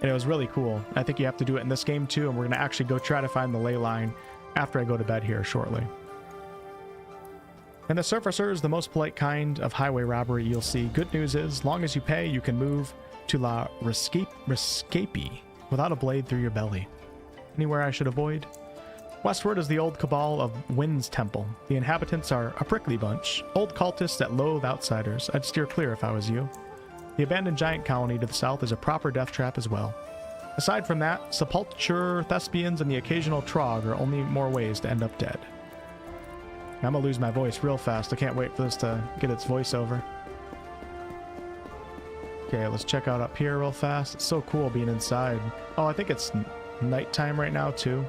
And it was really cool. I think you have to do it in this game too, and we're going to actually go try to find the ley line after I go to bed here shortly. And the Surfacers, the most polite kind of highway robbery you'll see. Good news is, long as you pay, you can move to La Rescape without a blade through your belly. Anywhere I should avoid? Westward is the old cabal of Wind's Temple. The inhabitants are a prickly bunch, old cultists that loathe outsiders. I'd steer clear if I was you. The abandoned giant colony to the south is a proper death trap as well. Aside from that, sepulture, thespians, and the occasional trog are only more ways to end up dead. I'm gonna lose my voice real fast. I can't wait for this to get its voiceover. Okay, let's check out up here real fast. It's so cool being inside. Oh, I think it's nighttime right now too.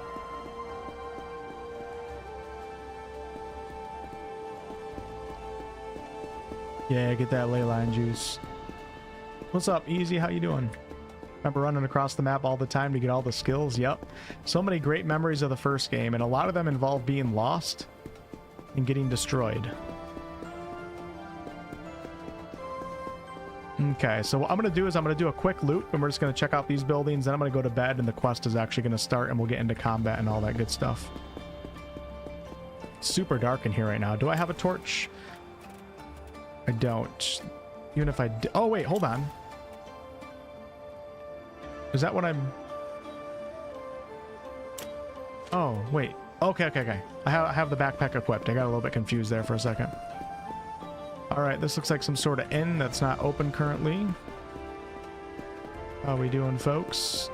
Yeah, get that ley line juice. What's up, Easy? How you doing? Remember running across the map all the time to get all the skills? Yep. So many great memories of the first game, and a lot of them involve being lost and getting destroyed. Okay, so what I'm going to do is I'm going to do a quick loot, and we're just going to check out these buildings, then I'm going to go to bed, and the quest is actually going to start, and we'll get into combat and all that good stuff. It's super dark in here right now. Do I have a torch? I don't. Even if I did... Oh, wait, hold on. Is that what I'm... Oh, wait. Okay. I have the backpack equipped. I got a little bit confused there for a second. Alright, this looks like some sort of inn that's not open currently. How are we doing, folks?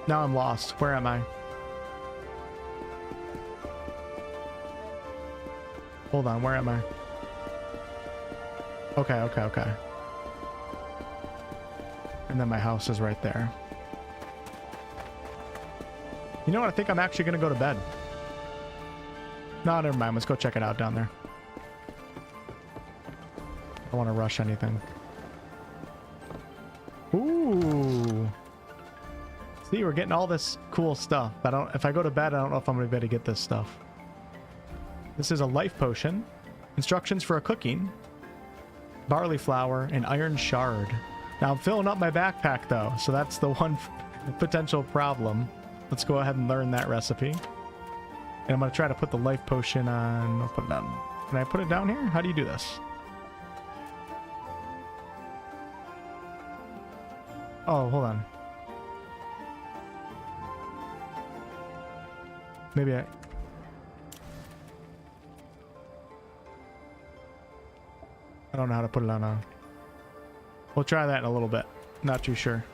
Now I'm lost. Where am I? Hold on, where am I? Okay. And then my house is right there. You know what? I think I'm actually going to go to bed. No, never mind. Let's go check it out down there. I don't want to rush anything. Ooh. See, we're getting all this cool stuff. If I go to bed, I don't know if I'm going to be able to get this stuff. This is a life potion. Instructions for a cooking. Barley flour and iron shard. Now I'm filling up my backpack though, so that's the one potential problem. Let's go ahead and learn that recipe. And I'm going to try to put the life potion on. I'll put it down. Can I put it down here? How do you do this? Oh, hold on. Maybe I don't know how to put it on a... We'll try that in a little bit. Not too sure.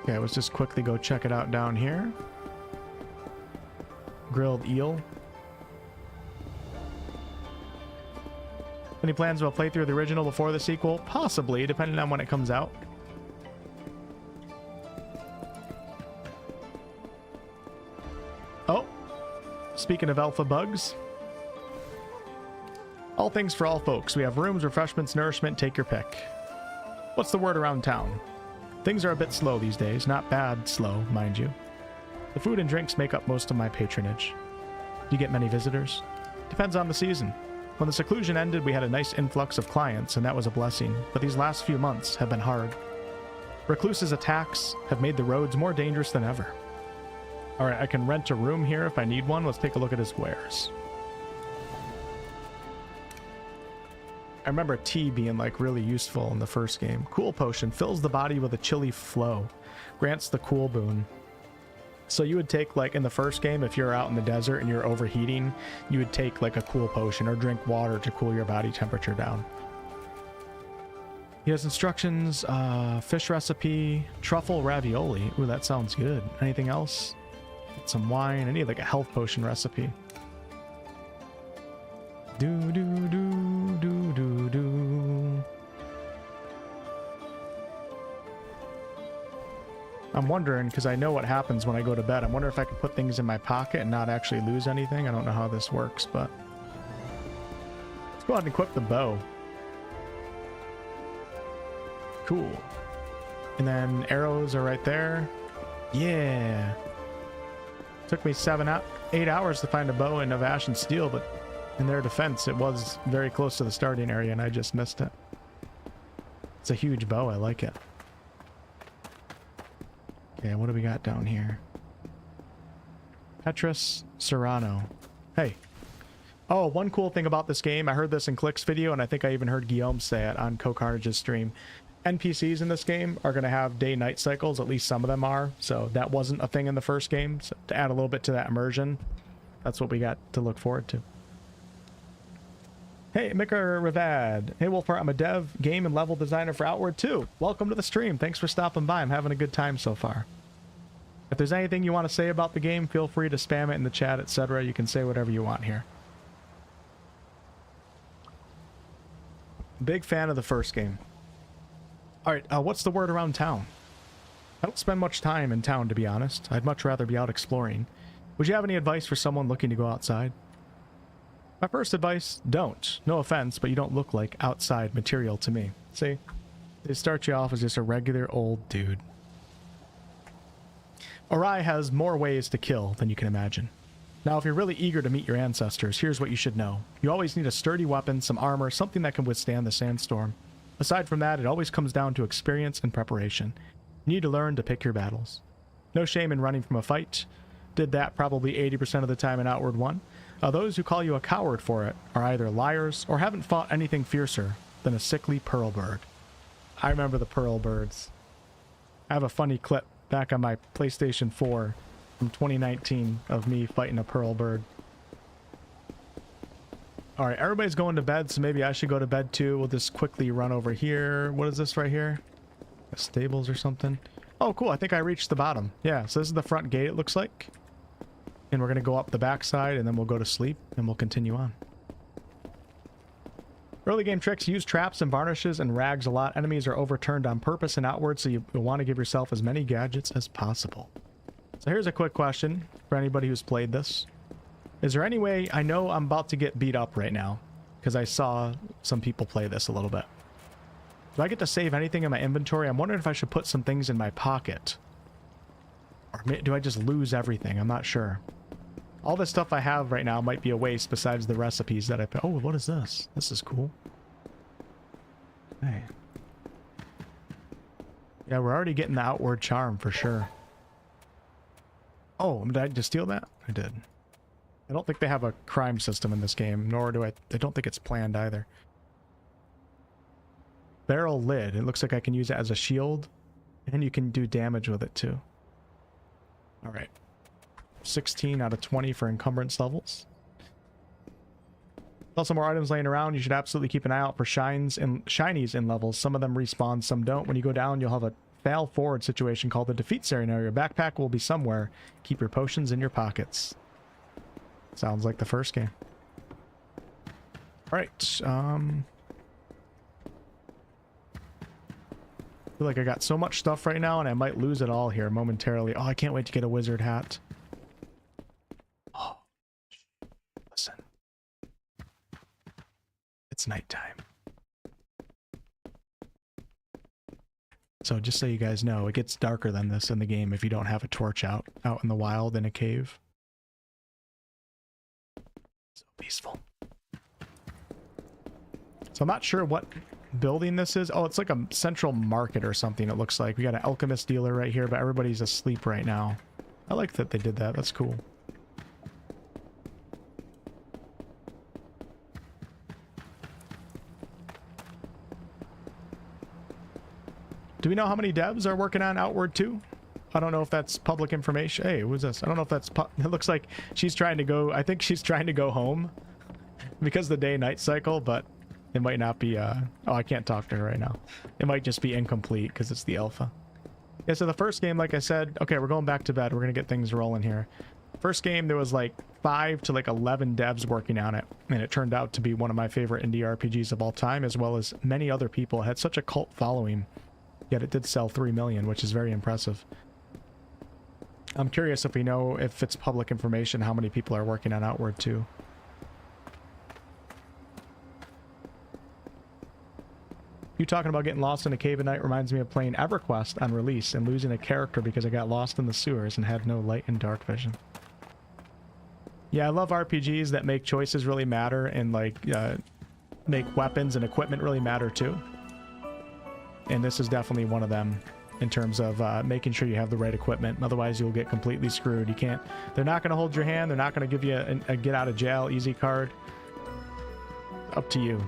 Okay, let's just quickly go check it out down here. Grilled eel. Any plans to play through the original before the sequel? Possibly, depending on when it comes out. Oh, speaking of alpha bugs. All things for all folks. We have rooms, refreshments, nourishment, take your pick. What's the word around town? Things are a bit slow these days. Not bad slow, mind you. The food and drinks make up most of my patronage. Do you get many visitors? Depends on the season. When the seclusion ended, we had a nice influx of clients, and that was a blessing. But these last few months have been hard. Recluses' attacks have made the roads more dangerous than ever. Alright, I can rent a room here if I need one. Let's take a look at his wares. I remember tea being like really useful in the first game. Cool potion fills the body with a chilly flow, grants the cool boon. So you would take, like in the first game, if you're out in the desert and you're overheating, you would take like a cool potion or drink water to cool your body temperature down. He has instructions, fish recipe, truffle ravioli. Ooh, that sounds good. Anything else? Get some wine. I need like a health potion recipe. Do do do do do do. I'm wondering, because I know what happens when I go to bed. I'm wondering if I could put things in my pocket and not actually lose anything. I don't know how this works, but let's go ahead and equip the bow. Cool. And then arrows are right there. Yeah. Took me 8 hours to find a bow in Navash and Steel, but in their defense, it was very close to the starting area and I just missed it. It's a huge bow. I like it. Okay, what do we got down here? Petrus Serrano. Hey. Oh, one cool thing about this game, I heard this in Click's video, and I think I even heard Guillaume say it on CoCarnage's stream. NPCs in this game are going to have day-night cycles, at least some of them are, so that wasn't a thing in the first game. So to add a little bit to that immersion, that's what we got to look forward to. Hey, Micker Ravad. Hey, Wolfheart, I'm a dev, game, and level designer for Outward 2. Welcome to the stream. Thanks for stopping by. I'm having a good time so far. If there's anything you want to say about the game, feel free to spam it in the chat, etc. You can say whatever you want here. Big fan of the first game. Alright, what's the word around town? I don't spend much time in town, to be honest. I'd much rather be out exploring. Would you have any advice for someone looking to go outside? My first advice, don't. No offense, but you don't look like outside material to me. See? They start you off as just a regular old dude. Orai has more ways to kill than you can imagine. Now, if you're really eager to meet your ancestors, here's what you should know. You always need a sturdy weapon, some armor, something that can withstand the sandstorm. Aside from that, it always comes down to experience and preparation. You need to learn to pick your battles. No shame in running from a fight. Did that probably 80% of the time in Outward 1. Those who call you a coward for it are either liars or haven't fought anything fiercer than a sickly pearl bird. I remember the pearl birds. I have a funny clip back on my PlayStation 4 from 2019 of me fighting a pearl bird. Alright, everybody's going to bed, so maybe I should go to bed too. We'll just quickly run over here. What is this right here? Stables or something? Oh, cool. I think I reached the bottom. Yeah, so this is the front gate, it looks like. And we're going to go up the backside, and then we'll go to sleep, and we'll continue on. Early game tricks, use traps and varnishes and rags a lot. Enemies are overturned on purpose and outward, so you'll want to give yourself as many gadgets as possible. So here's a quick question for anybody who's played this. Is there any way, I know I'm about to get beat up right now, because I saw some people play this a little bit. Do I get to save anything in my inventory? I'm wondering if I should put some things in my pocket. Or do I just lose everything? I'm not sure. All the stuff I have right now might be a waste besides the recipes that I put. Oh, what is this? This is cool. Hey. Yeah, we're already getting the outward charm for sure. Oh, did I just steal that? I did. I don't think they have a crime system in this game, nor do I don't think it's planned either. Barrel lid. It looks like I can use it as a shield, and you can do damage with it too. Alright. 16 out of 20 for encumbrance levels. Also more items laying around. You should absolutely keep an eye out for shinies in levels. Some of them respawn, some don't. When you go down, you'll have a fail forward situation called the defeat scenario. Your backpack will be somewhere. Keep your potions in your pockets. Sounds like the first game. Alright, I feel like I got so much stuff right now, and I might lose it all here momentarily. Oh, I can't wait to get a wizard hat. Oh, listen. It's nighttime. So just so you guys know, it gets darker than this in the game if you don't have a torch out in the wild in a cave. So peaceful. So I'm not sure what building this is. Oh, it's like a central market or something, it looks like. We got an alchemist dealer right here, but everybody's asleep right now. I like that they did that. That's cool. Do we know how many devs are working on Outward 2? I don't know if that's public information. Hey, who's this? I don't know if that's... It looks like she's trying to go... I think she's trying to go home because of the day-night cycle, but it might not be... Oh, I can't talk to her right now. It might just be incomplete because it's the alpha. Yeah, so the first game, like I said... Okay, we're going back to bed. We're going to get things rolling here. First game, there was like 5 to like 11 devs working on it, and it turned out to be one of my favorite indie RPGs of all time, as well as many other people. It had such a cult following, yet it did sell 3 million, which is very impressive. I'm curious if we know, if it's public information, how many people are working on Outward 2. You talking about getting lost in a cave at night reminds me of playing EverQuest on release and losing a character because I got lost in the sewers and had no light and dark vision. Yeah, I love RPGs that make choices really matter and like make weapons and equipment really matter too. And this is definitely one of them in terms of making sure you have the right equipment. Otherwise, you'll get completely screwed. You can't... They're not going to hold your hand. They're not going to give you a get out of jail easy card. Up to you.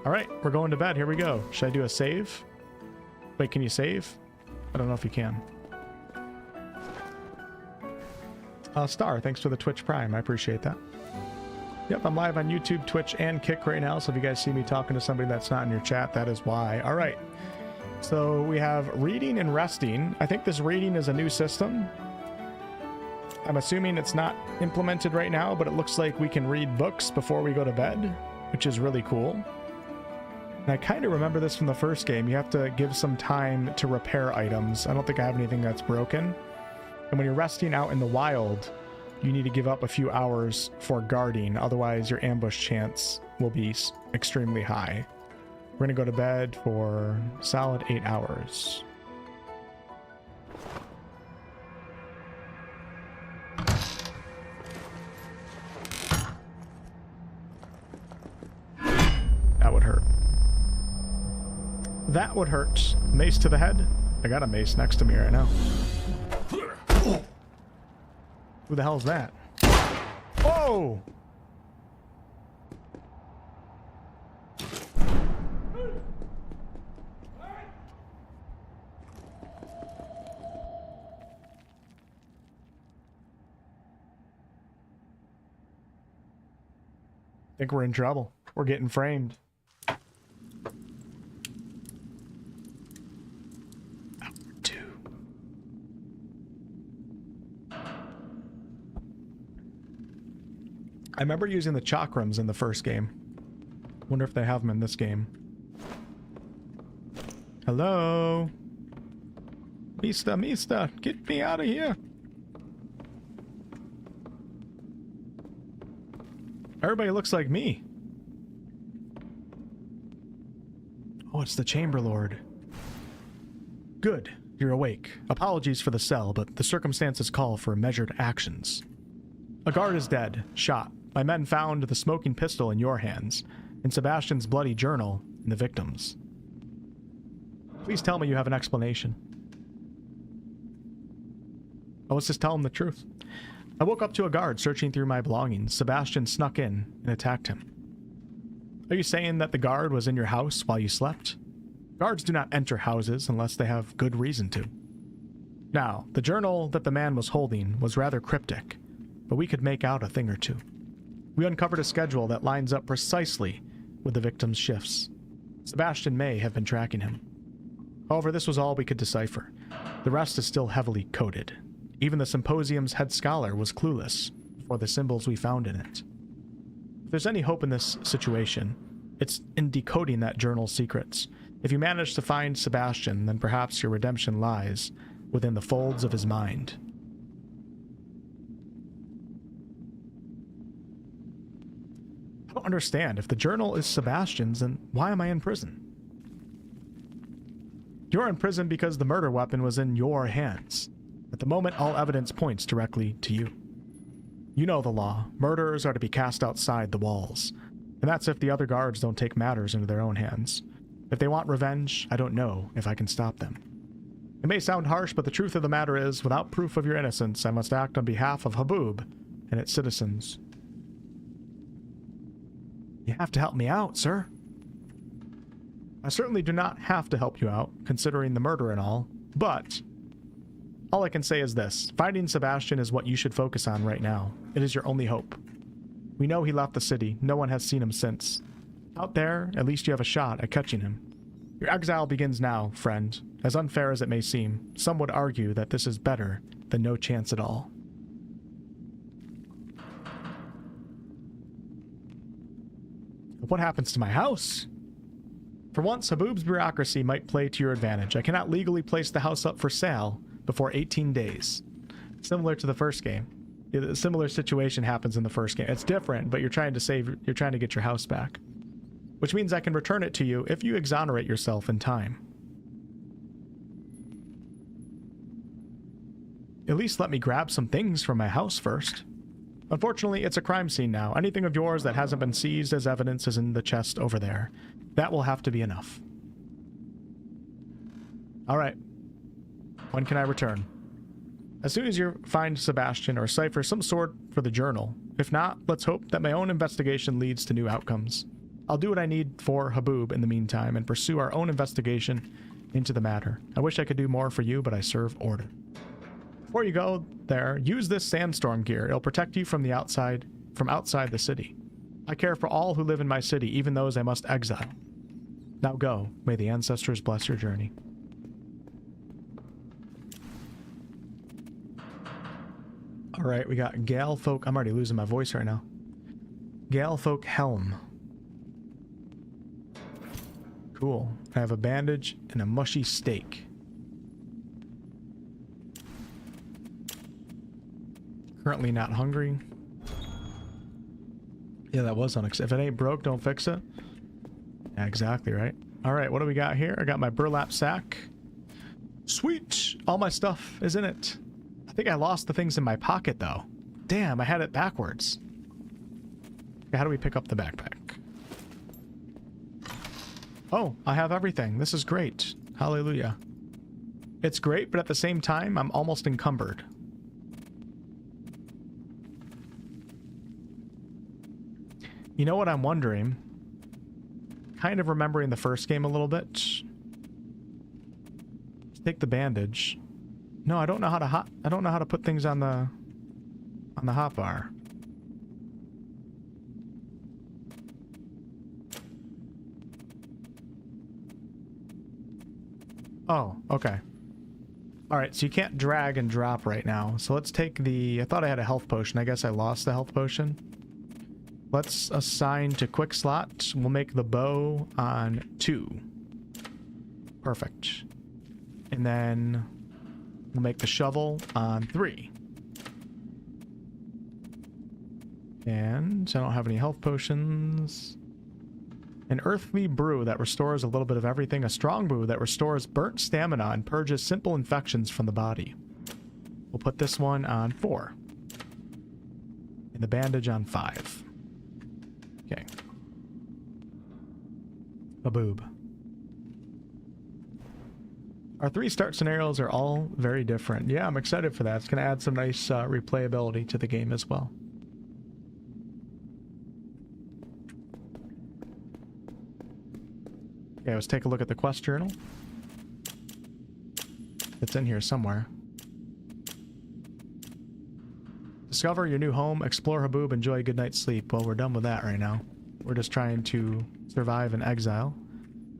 All right, we're going to bed. Here we go. Should I do a save? Wait, can you save? I don't know if you can. Star, thanks for the Twitch Prime. I appreciate that. Yep, I'm live on YouTube, Twitch, and Kick right now. So if you guys see me talking to somebody that's not in your chat, that is why. All right. So we have reading and resting. I think this reading is a new system. I'm assuming it's not implemented right now, but it looks like we can read books before we go to bed, which is really cool. And I kind of remember this from the first game. You have to give some time to repair items. I don't think I have anything that's broken. And when you're resting out in the wild, you need to give up a few hours for guarding. Otherwise, your ambush chance will be extremely high. We're going to go to bed for solid 8 hours. That would hurt. That would hurt. Mace to the head. I got a mace next to me right now. Who the hell is that? Oh! I think we're in trouble. We're getting framed. I remember using the chakrams in the first game. Wonder if they have them in this game. Hello? Mista, get me out of here. Everybody looks like me. Oh, it's the Chamber Lord. Good, you're awake. Apologies for the cell, but the circumstances call for measured actions. A guard is dead, shot. My men found the smoking pistol in your hands, and Sebastian's bloody journal in the victim's. Please tell me you have an explanation. Oh, let's just tell him the truth. I woke up to a guard searching through my belongings. Sebastian snuck in and attacked him. Are you saying that the guard was in your house while you slept? Guards do not enter houses unless they have good reason to. Now, the journal that the man was holding was rather cryptic, but we could make out a thing or two. We uncovered a schedule that lines up precisely with the victim's shifts. Sebastian may have been tracking him. However, this was all we could decipher. The rest is still heavily coded. Even the symposium's head scholar was clueless for the symbols we found in it. If there's any hope in this situation, it's in decoding that journal's secrets. If you manage to find Sebastian, then perhaps your redemption lies within the folds of his mind. I don't understand. If the journal is Sebastian's, then why am I in prison? You're in prison because the murder weapon was in your hands. At the moment, all evidence points directly to you. You know the law. Murderers are to be cast outside the walls. And that's if the other guards don't take matters into their own hands. If they want revenge, I don't know if I can stop them. It may sound harsh, but the truth of the matter is, without proof of your innocence, I must act on behalf of Haboob and its citizens. You have to help me out, sir. I certainly do not have to help you out, considering the murder and all, but all I can say is this. Finding Sebastian is what you should focus on right now. It is your only hope. We know he left the city. No one has seen him since. Out there, at least you have a shot at catching him. Your exile begins now, friend. As unfair as it may seem, some would argue that this is better than no chance at all. What happens to my house? For once, Haboob's bureaucracy might play to your advantage. I cannot legally place the house up for sale before 18 days. Similar to the first game. A similar situation happens in the first game. It's different, but you're trying to get your house back. Which means I can return it to you if you exonerate yourself in time. At least let me grab some things from my house first. Unfortunately, it's a crime scene now. Anything of yours that hasn't been seized as evidence is in the chest over there. That will have to be enough. Alright. When can I return? As soon as you find Sebastian or cipher some sort for the journal. If not, let's hope that my own investigation leads to new outcomes. I'll do what I need for Haboob in the meantime and pursue our own investigation into the matter. I wish I could do more for you, but I serve order. Before you go there, use this sandstorm gear. It'll protect you from outside the city. I care for all who live in my city, even those I must exile. Now go. May the ancestors bless your journey. Alright, we got Galfolk. I'm already losing my voice right now. Galfolk Helm. Cool. I have a bandage and a mushy steak. Currently not hungry. Yeah, that was unacceptable. If it ain't broke, don't fix it. Yeah, exactly, right? Alright, what do we got here? I got my burlap sack. Sweet! All my stuff is in it. I think I lost the things in my pocket, though. Damn, I had it backwards. Okay, how do we pick up the backpack? Oh, I have everything. This is great. Hallelujah. It's great, but at the same time, I'm almost encumbered. You know what I'm wondering? Kind of remembering the first game a little bit. Let's take the bandage. No, I don't know how to put things on the hotbar. Oh, okay. Alright, so you can't drag and drop right now. So let's take the... I thought I had a health potion. I guess I lost the health potion. Let's assign to quick slot. We'll make the bow on 2. Perfect. And then we'll make the shovel on 3. And I don't have any health potions. An earthly brew that restores a little bit of everything. A strong brew that restores burnt stamina and purges simple infections from the body. We'll put this one on 4. And the bandage on 5. Okay. Haboob. Our 3 start scenarios are all very different. Yeah, I'm excited for that. It's going to add some nice replayability to the game as well. Okay, let's take a look at the quest journal. It's in here somewhere. Discover your new home, explore Haboob, enjoy a good night's sleep. Well, we're done with that right now. We're just trying to survive in exile.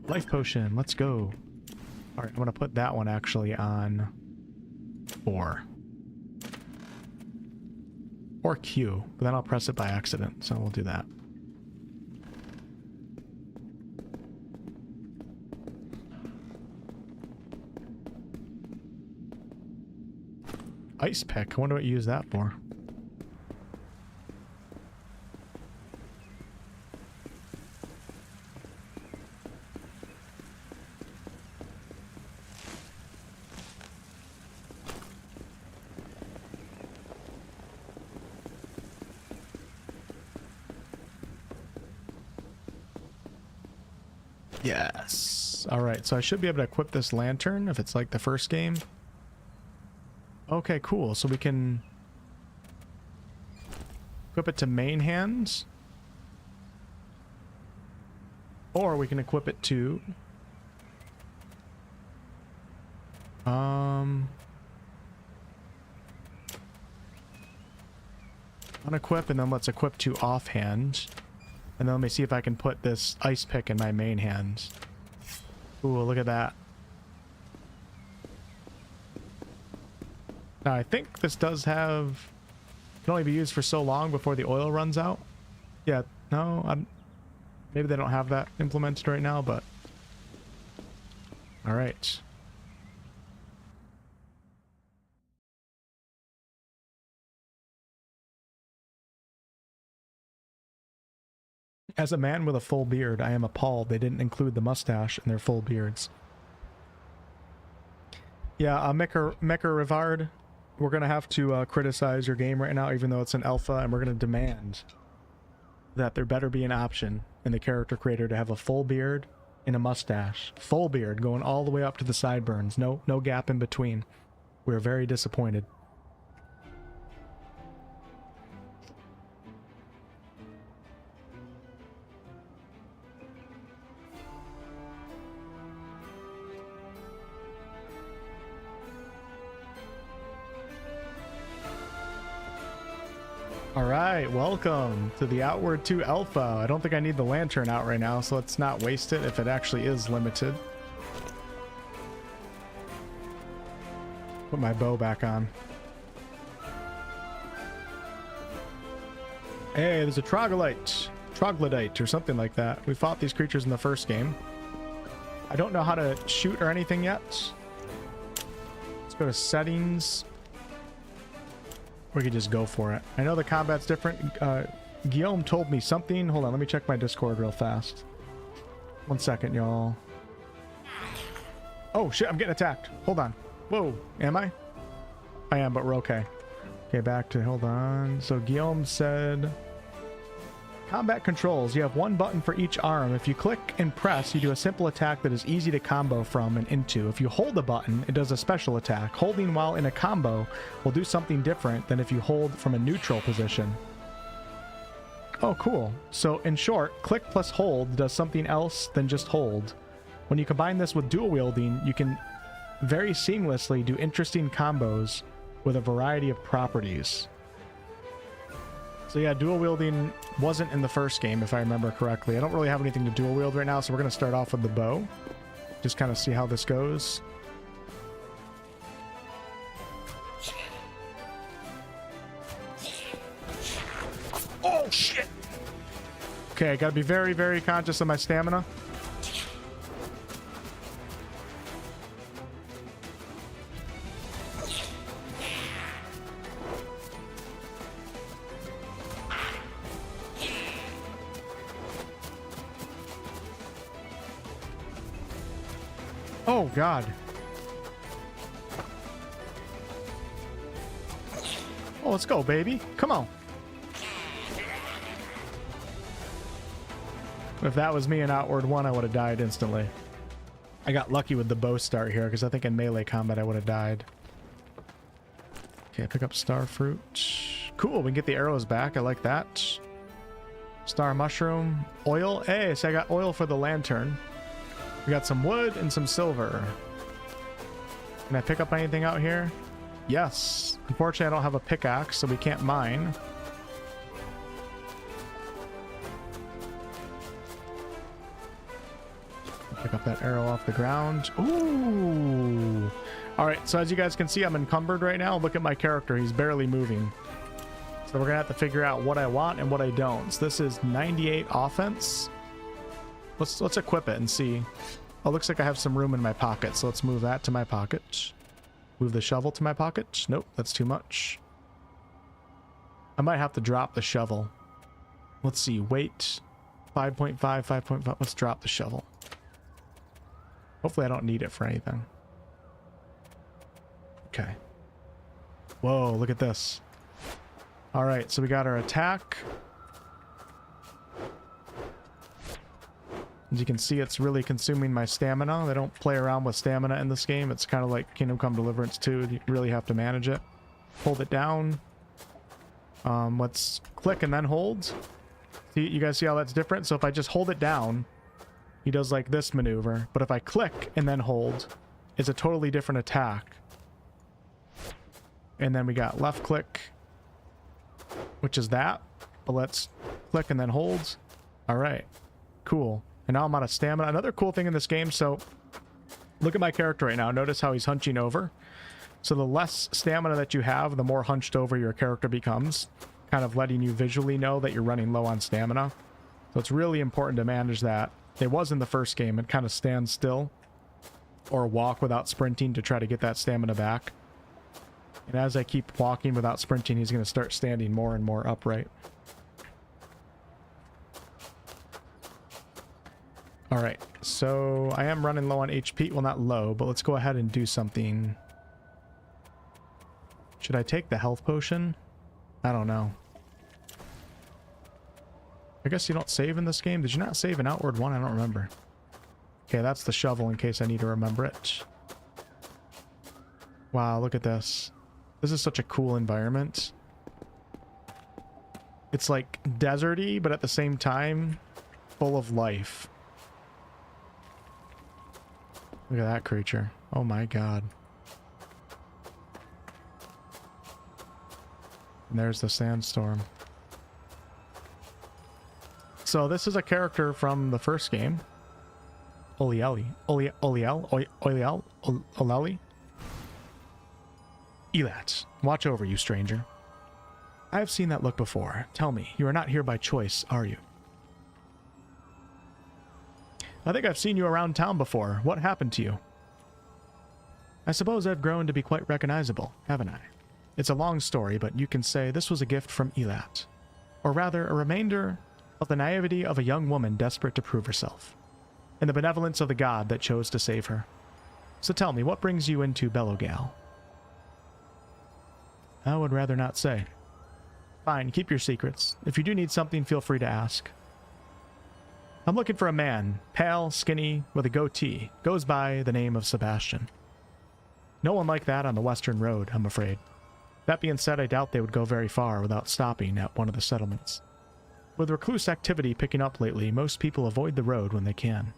Life potion, let's go. Alright, I'm going to put that one actually on 4. Or Q, but then I'll press it by accident, so we'll do that. Ice pick, I wonder what you use that for. Yes. Alright, so I should be able to equip this lantern if it's like the first game. Okay, cool. So we can equip it to main hands. Or we can equip it to Unequip, and then let's equip to offhand. And then let me see if I can put this ice pick in my main hand. Ooh, look at that. Now, I think this does have... can only be used for so long before the oil runs out. Yeah, no, maybe they don't have that implemented right now, but... Alright. As a man with a full beard, I am appalled they didn't include the mustache in their full beards. Yeah, Mecha Rivard, we're going to have to criticize your game right now, even though it's an alpha, and we're going to demand that there better be an option in the character creator to have a full beard and a mustache. Full beard, going all the way up to the sideburns. No gap in between. We're very disappointed. Alright, welcome to the Outward 2 Alpha. I don't think I need the lantern out right now, so let's not waste it if it actually is limited. Put my bow back on. Hey, there's a troglodyte or something like that. We fought these creatures in the first game. I don't know how to shoot or anything yet. Let's go to settings. We could just go for it. I know the combat's different. Guillaume told me something. Hold on, let me check my Discord real fast. 1 second, y'all. Oh shit, I'm getting attacked. Hold on. Whoa, am I? I am, but we're okay. Okay, back to, hold on. So Guillaume said... combat controls. You have one button for each arm. If you click and press, you do a simple attack that is easy to combo from and into. If you hold the button, it does a special attack. Holding while in a combo will do something different than if you hold from a neutral position. Oh, cool. So in short, click plus hold does something else than just hold. When you combine this with dual wielding, you can very seamlessly do interesting combos with a variety of properties. So yeah, dual wielding wasn't in the first game, if I remember correctly. I don't really have anything to dual wield right now, so we're going to start off with the bow. Just kind of see how this goes. Oh, shit! Okay, I got to be very, very conscious of my stamina. Oh, God. Oh, let's go, baby. Come on. If that was me in Outward 1, I would have died instantly. I got lucky with the bow start here, because I think in melee combat I would have died. Okay, pick up star fruit. Cool, we can get the arrows back. I like that. Star mushroom. Oil. Hey, so I got oil for the lantern. We got some wood and some silver. Can I pick up anything out here? Yes. Unfortunately, I don't have a pickaxe, so we can't mine. Pick up that arrow off the ground. Ooh. All right, so as you guys can see, I'm encumbered right now. Look at my character. He's barely moving. So we're going to have to figure out what I want and what I don't. So this is 98 offense. Let's equip it and see. Oh, looks like I have some room in my pocket, so let's move that to my pocket. Move the shovel to my pocket. Nope, that's too much. I might have to drop the shovel. Let's see, weight 5.5, 5.5. Let's drop the shovel. Hopefully I don't need it for anything. Okay. Whoa, look at this. All right, so we got our attack. As you can see, it's really consuming my stamina. They don't play around with stamina in this game. It's kind of like Kingdom Come Deliverance 2. You really have to manage it. Hold it down. Let's click and then hold. See, you guys see how that's different? So if I just hold it down, he does like this maneuver. But if I click and then hold, is a totally different attack. And then we got left click, which is that. But let's click and then hold. All right, cool. And now I'm out of stamina. Another cool thing in this game, so look at my character right now. Notice how he's hunching over. So the less stamina that you have, the more hunched over your character becomes, kind of letting you visually know that you're running low on stamina. So it's really important to manage that. It was in the first game, and kind of stand still or walk without sprinting to try to get that stamina back. And as I keep walking without sprinting, he's going to start standing more and more upright. All right, so I am running low on HP. Well, not low, but let's go ahead and do something. Should I take the health potion? I don't know. I guess you don't save in this game. Did you not save in Outward 1? I don't remember. Okay, that's the shovel in case I need to remember it. Wow, look at this. This is such a cool environment. It's like deserty, but at the same time, full of life. Look at that creature. Oh my god. And there's the sandstorm. So this is a character from the first game. Olieli. Elat, watch over you, stranger. I have seen that look before. Tell me, you are not here by choice, are you? I think I've seen you around town before. What happened to you? I suppose I've grown to be quite recognizable, haven't I? It's a long story, but you can say this was a gift from Elat. Or rather, a remainder of the naivety of a young woman desperate to prove herself, and the benevolence of the god that chose to save her. So tell me, what brings you into Belogale? I would rather not say. Fine, keep your secrets. If you do need something, feel free to ask. I'm looking for a man, pale, skinny, with a goatee, goes by the name of Sebastian. No one like that on the Western Road, I'm afraid. That being said, I doubt they would go very far without stopping at one of the settlements. With recluse activity picking up lately, most people avoid the road when they can.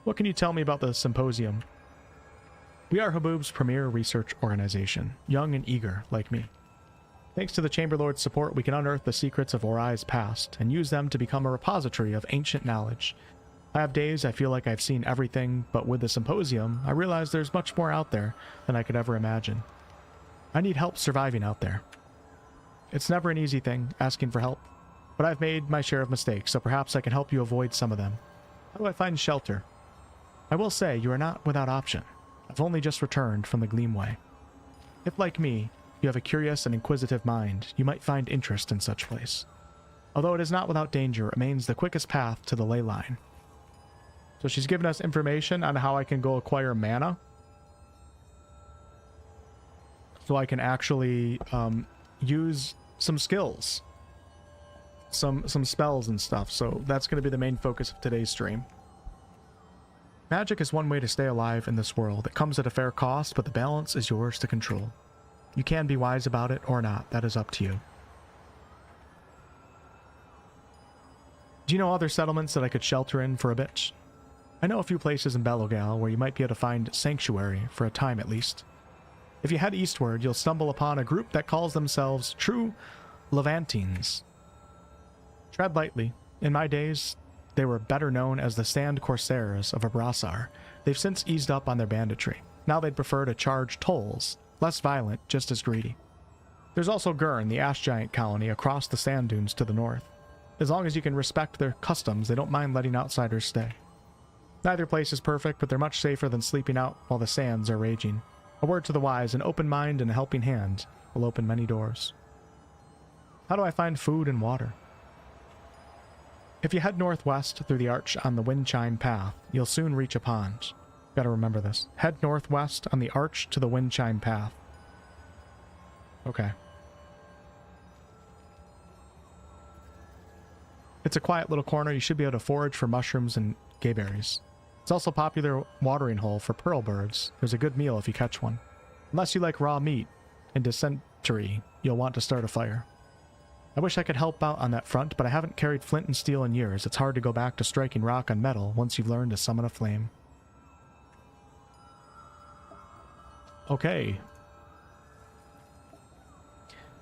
What can you tell me about the symposium? We are Haboob's premier research organization, young and eager, like me. Thanks to the Chamberlord's support, we can unearth the secrets of Orai's past and use them to become a repository of ancient knowledge. I have days I feel like I've seen everything, but with the symposium, I realize there's much more out there than I could ever imagine. I need help surviving out there. It's never an easy thing, asking for help, but I've made my share of mistakes, so perhaps I can help you avoid some of them. How do I find shelter? I will say, you are not without option. I've only just returned from the Gleamway. If, like me, you have a curious and inquisitive mind, you might find interest in such place. Although it is not without danger, it remains the quickest path to the ley line. So she's given us information on how I can go acquire mana. So I can actually use some skills. Some spells and stuff. So that's going to be the main focus of today's stream. Magic is one way to stay alive in this world. It comes at a fair cost, but the balance is yours to control. You can be wise about it or not. That is up to you. Do you know other settlements that I could shelter in for a bit? I know a few places in Belogale where you might be able to find sanctuary, for a time at least. If you head eastward, you'll stumble upon a group that calls themselves true Levantines. Tread lightly. In my days, they were better known as the Sand Corsairs of Abrassar. They've since eased up on their banditry. Now they'd prefer to charge tolls. Less violent, just as greedy. There's also Gurn, the ash giant colony across the sand dunes to the north. As long as you can respect their customs, they don't mind letting outsiders stay. Neither place is perfect, but they're much safer than sleeping out while the sands are raging. A word to the wise, an open mind and a helping hand will open many doors. How do I find food and water? If you head northwest through the arch on the wind chime path, you'll soon reach a pond. Gotta remember this. Head northwest on the arch to the wind chime path. Okay. It's a quiet little corner. You should be able to forage for mushrooms and gayberries. It's also a popular watering hole for pearl birds. There's a good meal if you catch one. Unless you like raw meat and dysentery, you'll want to start a fire. I wish I could help out on that front, but I haven't carried flint and steel in years. It's hard to go back to striking rock on metal once you've learned to summon a flame. Okay.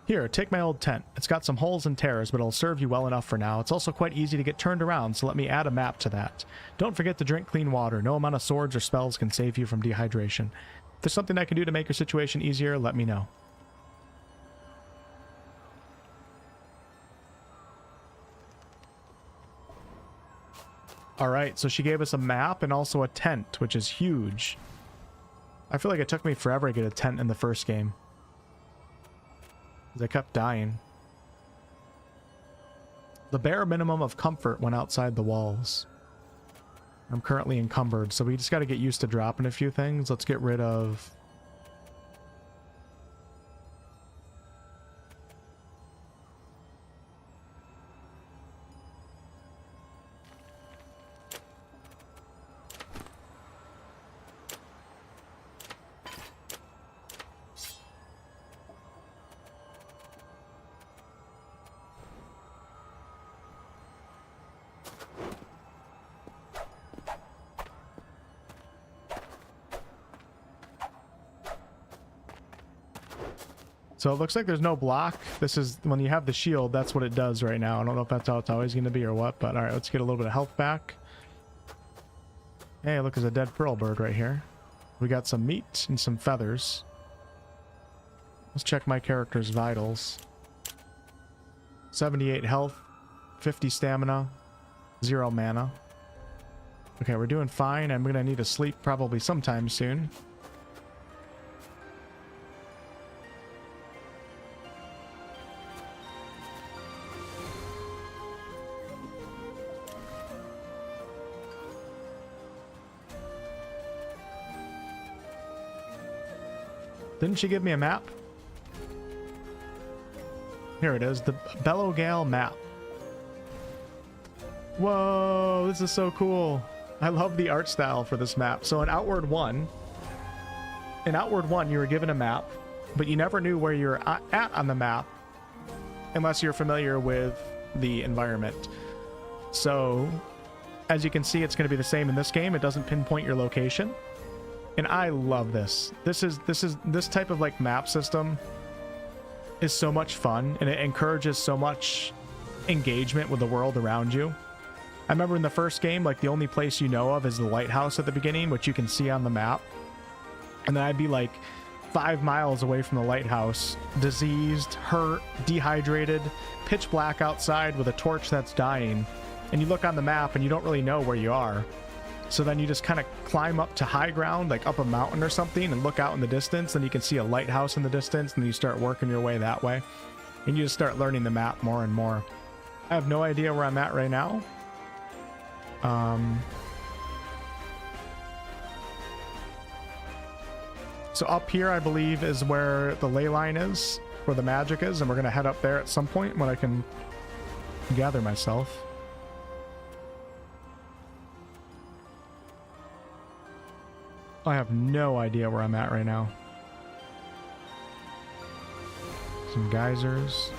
Here, take my old tent. It's got some holes and tears, but it'll serve you well enough for now. It's also quite easy to get turned around, so let me add a map to that. Don't forget to drink clean water. No amount of swords or spells can save you from dehydration. If there's something I can do to make your situation easier, let me know. Alright, so she gave us a map and also a tent, which is huge. I feel like it took me forever to get a tent in the first game. I kept dying. The bare minimum of comfort when outside the walls. I'm currently encumbered, so we just got to get used to dropping a few things. Let's get rid of... So it looks like there's no block. This is when you have the shield, that's what it does right now. I don't know if that's how it's always going to be or what, but all right, let's get a little bit of health back. Hey, look, there's a dead pearl bird right here. We got some meat and some feathers. Let's check my character's vitals. 78 health, 50 stamina, 0 mana. Okay, we're doing fine. I'm going to need to sleep probably sometime soon. Didn't she give me a map? Here it is, the Bellowgale map. Whoa, this is so cool. I love the art style for this map. So in Outward 1, you were given a map, but you never knew where you were at on the map unless you're familiar with the environment. So as you can see, it's going to be the same in this game. It doesn't pinpoint your location. And I love this. This type of like map system is so much fun, and it encourages so much engagement with the world around you. I remember in the first game, like the only place you know of is the lighthouse at the beginning, which you can see on the map. And then I'd be like 5 miles away from the lighthouse, diseased, hurt, dehydrated, pitch black outside with a torch that's dying. And you look on the map and you don't really know where you are. So then you just kind of climb up to high ground, like up a mountain or something, and look out in the distance, and you can see a lighthouse in the distance, and you start working your way that way. And you just start learning the map more and more. I have no idea where I'm at right now. So up here, I believe, is where the ley line is, where the magic is, and we're going to head up there at some point when I can gather myself. I have no idea where I'm at right now. Some geysers.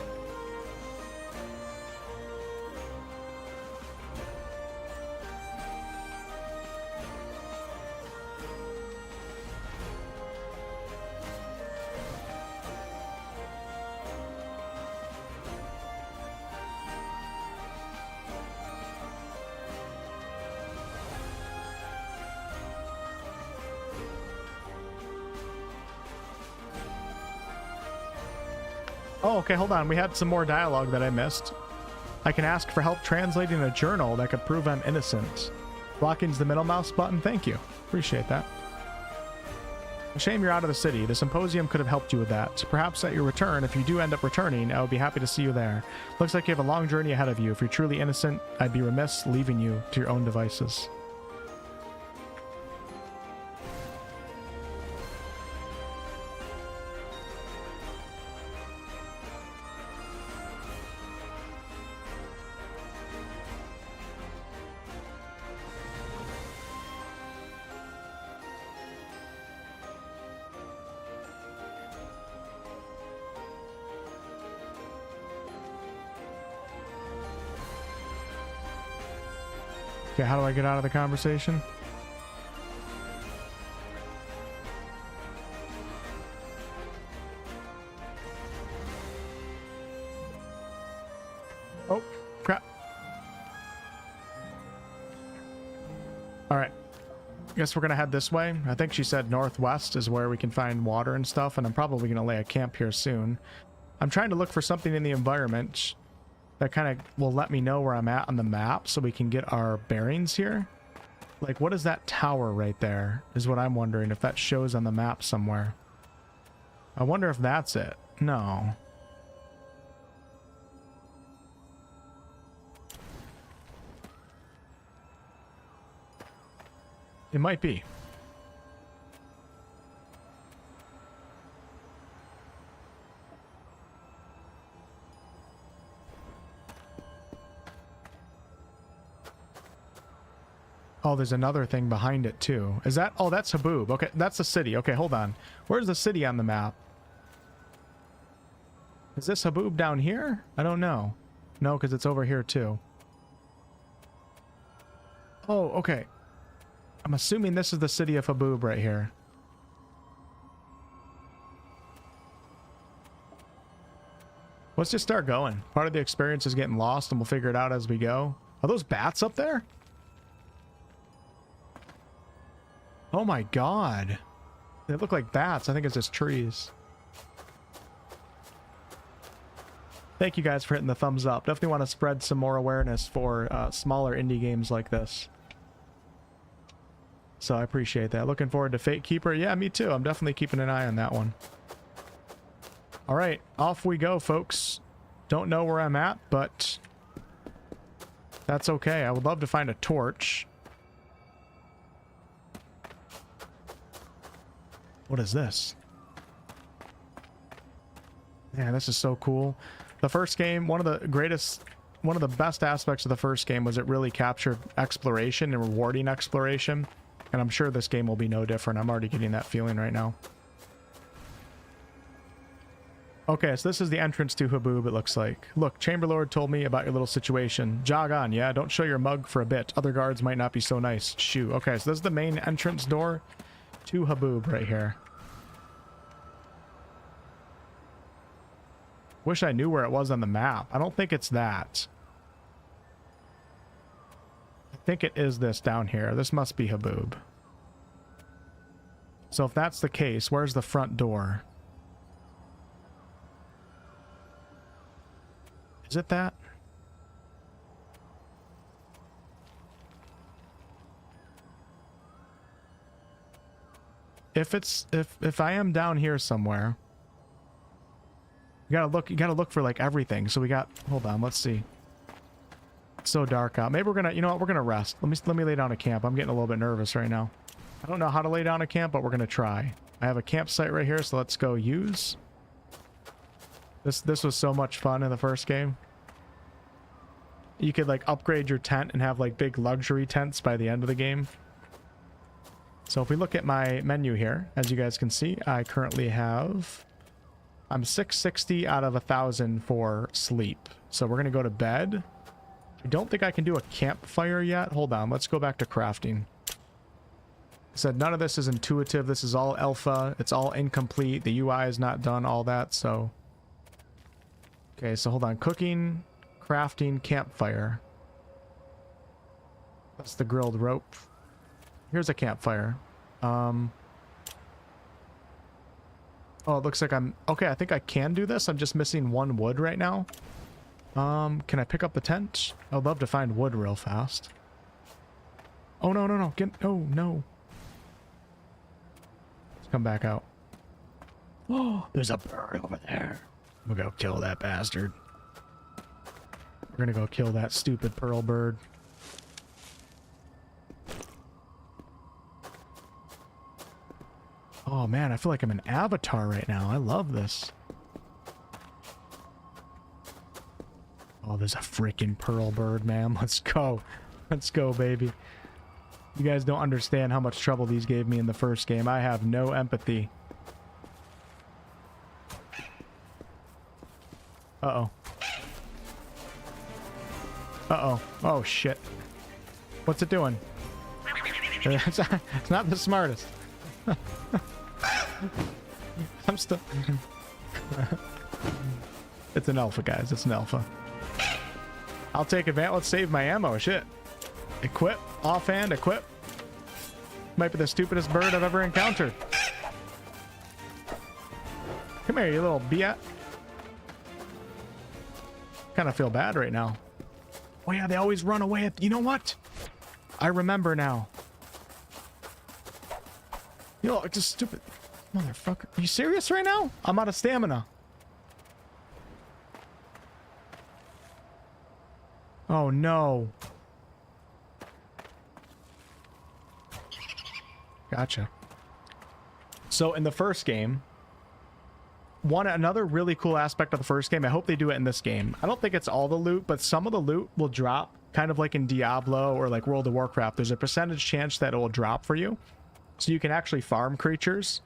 Oh, okay, hold on. We had some more dialogue that I missed. I can ask for help translating a journal that could prove I'm innocent. Blocking's the middle mouse button. Thank you. Appreciate that. A shame you're out of the city. The symposium could have helped you with that. Perhaps at your return, if you do end up returning, I would be happy to see you there. Looks like you have a long journey ahead of you. If you're truly innocent, I'd be remiss leaving you to your own devices. Okay, how do I get out of the conversation? Oh, crap. All right. Guess we're going to head this way. I think she said northwest is where we can find water and stuff, and I'm probably going to lay a camp here soon. I'm trying to look for something in the environment that kind of will let me know where I'm at on the map so we can get our bearings here. Like, what is that tower right there is what I'm wondering, if that shows on the map somewhere. I wonder if that's it. No. It might be. Oh, there's another thing behind it too. Is that? Oh, that's Haboob. Okay, that's the city. Okay, hold on. Where's the city on the map? Is this Haboob down here? I don't know. No, because it's over here too. Oh, okay. I'm assuming this is the city of Haboob right here. Let's just start going. Part of the experience is getting lost, and we'll figure it out as we go. Are those bats up there? Oh my god. They look like bats. I think it's just trees. Thank you guys for hitting the thumbs up. Definitely want to spread some more awareness for smaller indie games like this. So I appreciate that. Looking forward to Fate Keeper. Yeah, me too. I'm definitely keeping an eye on that one. All right, off we go, folks. Don't know where I'm at, but that's okay. I would love to find a torch. What is this? Man, this is so cool. The first game, one of the best aspects of the first game was it really captured exploration and rewarding exploration. And I'm sure this game will be no different. I'm already getting that feeling right now. Okay, so this is the entrance to Haboob, it looks like. Look, Chamberlord told me about your little situation. Jog on, yeah? Don't show your mug for a bit. Other guards might not be so nice. Shoo. Okay, so this is the main entrance door to Haboob right here. Wish I knew where it was on the map. I don't think it's that. I think it is this down here. This must be Haboob. So if that's the case, where's the front door? Is it that? If I am down here somewhere, you gotta look for like everything. So we got, hold on, let's see. It's so dark out. Maybe we're gonna, you know what, we're gonna rest. Let me lay down a camp. I'm getting a little bit nervous right now. I don't know how to lay down a camp, but we're gonna try. I have a campsite right here, so let's go use. This was so much fun in the first game. You could like upgrade your tent and have like big luxury tents by the end of the game. So if we look at my menu here, as you guys can see, I currently have, I'm 660 out of 1,000 for sleep. So we're gonna go to bed. I don't think I can do a campfire yet. Hold on, let's go back to crafting. I said none of this is intuitive. This is all alpha. It's all incomplete. The UI is not done, all that, so. Okay, so hold on. Cooking, crafting, campfire. That's the grilled rope. Here's a campfire. Oh, it looks like I'm... Okay, I think I can do this. I'm just missing one wood right now. Can I pick up the tent? I'd love to find wood real fast. Oh, no, no, no. Oh, no. Let's come back out. Oh, there's a bird over there. We'll go kill that bastard. We're gonna go kill that stupid pearl bird. Oh man, I feel like I'm an avatar right now. I love this. Oh, there's a freaking pearl bird, man. Let's go. Let's go, baby. You guys don't understand how much trouble these gave me in the first game. I have no empathy. Uh-oh. Uh-oh. Oh, shit. What's it doing? It's not the smartest. I'm still... It's an alpha, guys. It's an alpha. I'll take advantage. Let's save my ammo. Shit. Equip. Offhand. Equip. Might be the stupidest bird I've ever encountered. Come here, you little biat. Kind of feel bad right now. Oh yeah, they always run away. You know what? I remember now. You know, just stupid motherfucker. Are you serious right now? I'm out of stamina. Oh no. Gotcha. So in the first game, another really cool aspect of the first game, I hope they do it in this game. I don't think it's all the loot, but some of the loot will drop, kind of like in Diablo or like World of Warcraft. There's a percentage chance that it will drop for you. So you can actually farm creatures.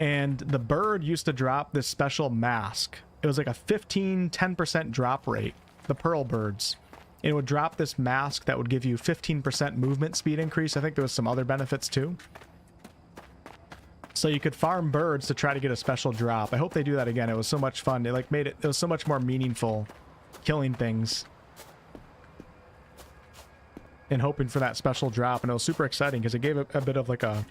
And the bird used to drop this special mask. It was like a 10% drop rate, the pearl birds. It would drop this mask that would give you 15% movement speed increase. I think there was some other benefits too. So you could farm birds to try to get a special drop. I hope they do that again. It was so much fun. It like made it was so much more meaningful killing things and hoping for that special drop. And it was super exciting because it gave a bit of like a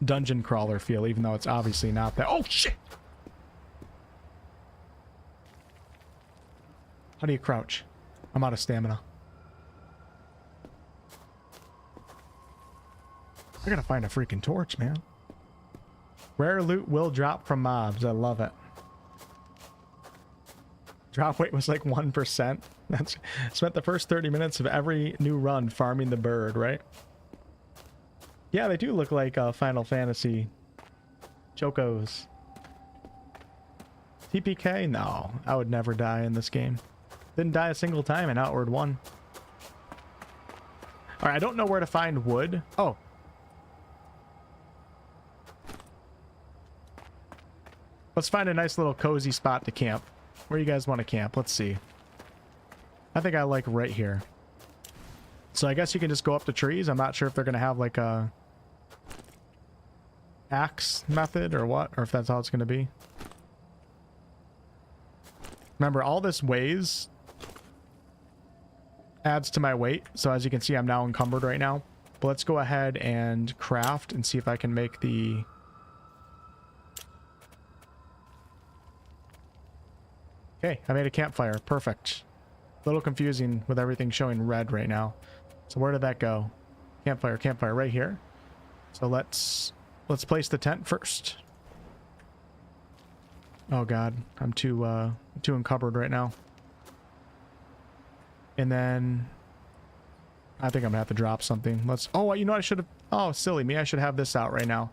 dungeon crawler feel, even though it's obviously not that. Oh shit! How do you crouch? I'm out of stamina. I gotta find a freaking torch, man. Rare loot will drop from mobs. I love it. Drop weight was like 1%. That's spent the first 30 minutes of every new run farming the bird, right? Yeah, they do look like Final Fantasy Chocos. TPK? No, I would never die in this game. Didn't die a single time in Outward 1. Alright, I don't know where to find wood. Oh. Let's find a nice little cozy spot to camp. Where you guys want to camp? Let's see. I think I like right here. So I guess you can just go up the trees. I'm not sure if they're going to have like a axe method or what, or if that's how it's going to be. Remember, all this weighs adds to my weight. So as you can see, I'm now encumbered right now. But let's go ahead and craft and see if I can make the... Okay, I made a campfire. Perfect. A little confusing with everything showing red right now. So where did that go? Campfire right here. So let's place the tent first. Oh god, I'm too encumbered right now. And then I think I'm gonna have to drop something. Oh, you know what I should have... Oh, silly me. I should have this out right now.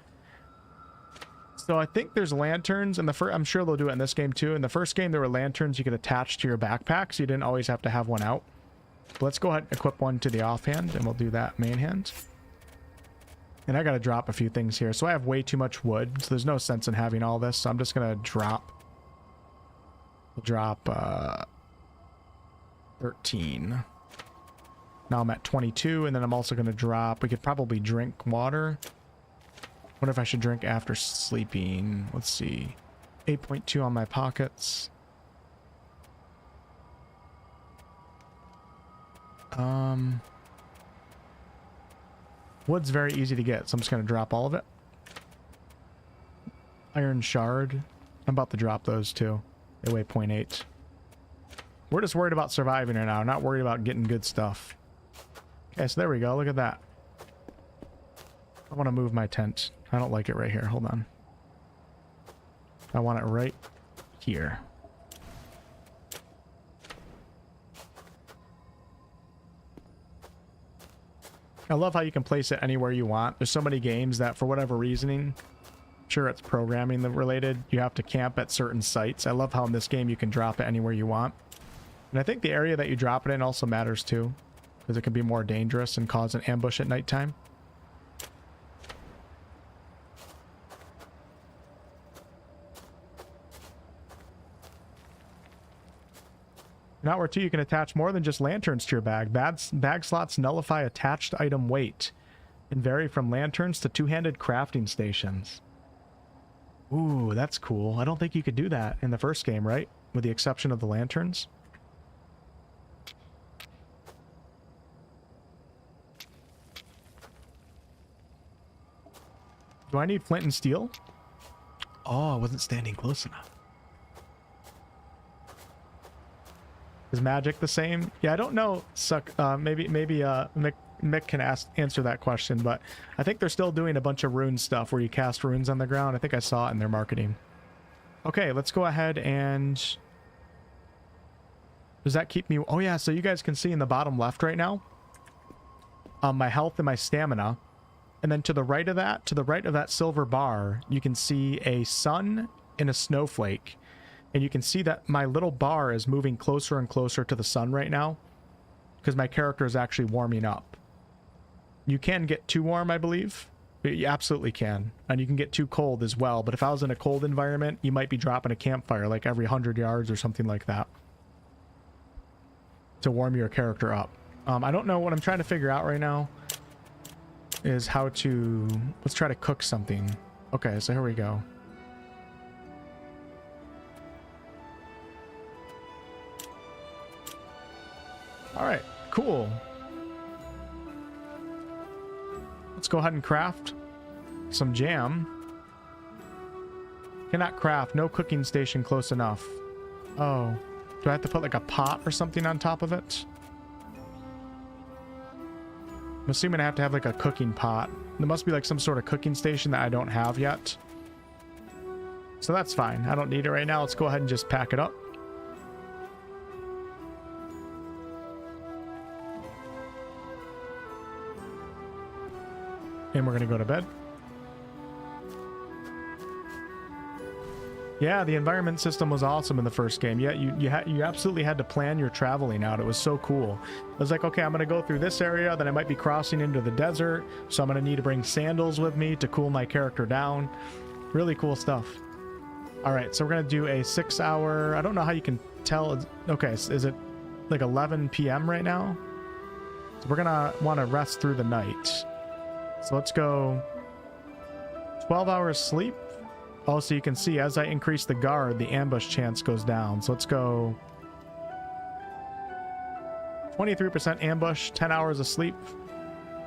So I think there's lanterns in the first... I'm sure they'll do it in this game too. In the first game, there were lanterns you could attach to your backpack, so you didn't always have to have one out. But let's go ahead and equip one to the offhand, and we'll do that main hand. And I gotta drop a few things here. So I have way too much wood, so there's no sense in having all this. So I'm just gonna drop... We'll drop... 13. Now I'm at 22, and then I'm also going to drop... We could probably drink water. Wonder if I should drink after sleeping. Let's see. 8.2 on my pockets. Wood's very easy to get, so I'm just going to drop all of it. Iron shard. I'm about to drop those too. They weigh 0.8. We're just worried about surviving right now, not worried about getting good stuff. Okay, so there we go. Look at that. I want to move my tent. I don't like it right here. Hold on. I want it right here. I love how you can place it anywhere you want. There's so many games that for whatever reasoning, sure it's programming related, you have to camp at certain sites. I love how in this game you can drop it anywhere you want. And I think the area that you drop it in also matters too, because it can be more dangerous and cause an ambush at nighttime. In Outward 2, you can attach more than just lanterns to your bag. Bag slots nullify attached item weight and vary from lanterns to two-handed crafting stations. Ooh, that's cool. I don't think you could do that in the first game, right? With the exception of the lanterns. Do I need flint and steel? Oh, I wasn't standing close enough. Is magic the same? Yeah, I don't know. Maybe Mick can answer that question, but I think they're still doing a bunch of rune stuff where you cast runes on the ground. I think I saw it in their marketing. Okay, let's go ahead and... Does that keep me... Oh yeah, so you guys can see in the bottom left right now, my health and my stamina. And then to the right of that silver bar, you can see a sun and a snowflake. And you can see that my little bar is moving closer and closer to the sun right now, because my character is actually warming up. You can get too warm, I believe. You absolutely can. And you can get too cold as well. But if I was in a cold environment, you might be dropping a campfire like every 100 yards or something like that to warm your character up. I don't know what I'm trying to figure out right now is how to... Let's try to cook something. Okay, so here we go. All right, cool. Let's go ahead and craft some jam. Cannot craft. No cooking station close enough. Oh, do I have to put like a pot or something on top of it? I'm assuming I have to have like a cooking pot. There must be like some sort of cooking station that I don't have yet. So that's fine. I don't need it right now. Let's go ahead and just pack it up. And we're going to go to bed. Yeah, the environment system was awesome in the first game. Yeah, you absolutely had to plan your traveling out. It was so cool. It was like, okay, I'm going to go through this area, then I might be crossing into the desert, so I'm going to need to bring sandals with me to cool my character down. Really cool stuff. All right, so we're going to do a 6-hour... I don't know how you can tell. Okay, is it like 11 p.m. right now? So we're going to want to rest through the night. So let's go 12 hours sleep. Also, you can see as I increase the guard, the ambush chance goes down. So let's go 23% ambush, 10 hours of sleep.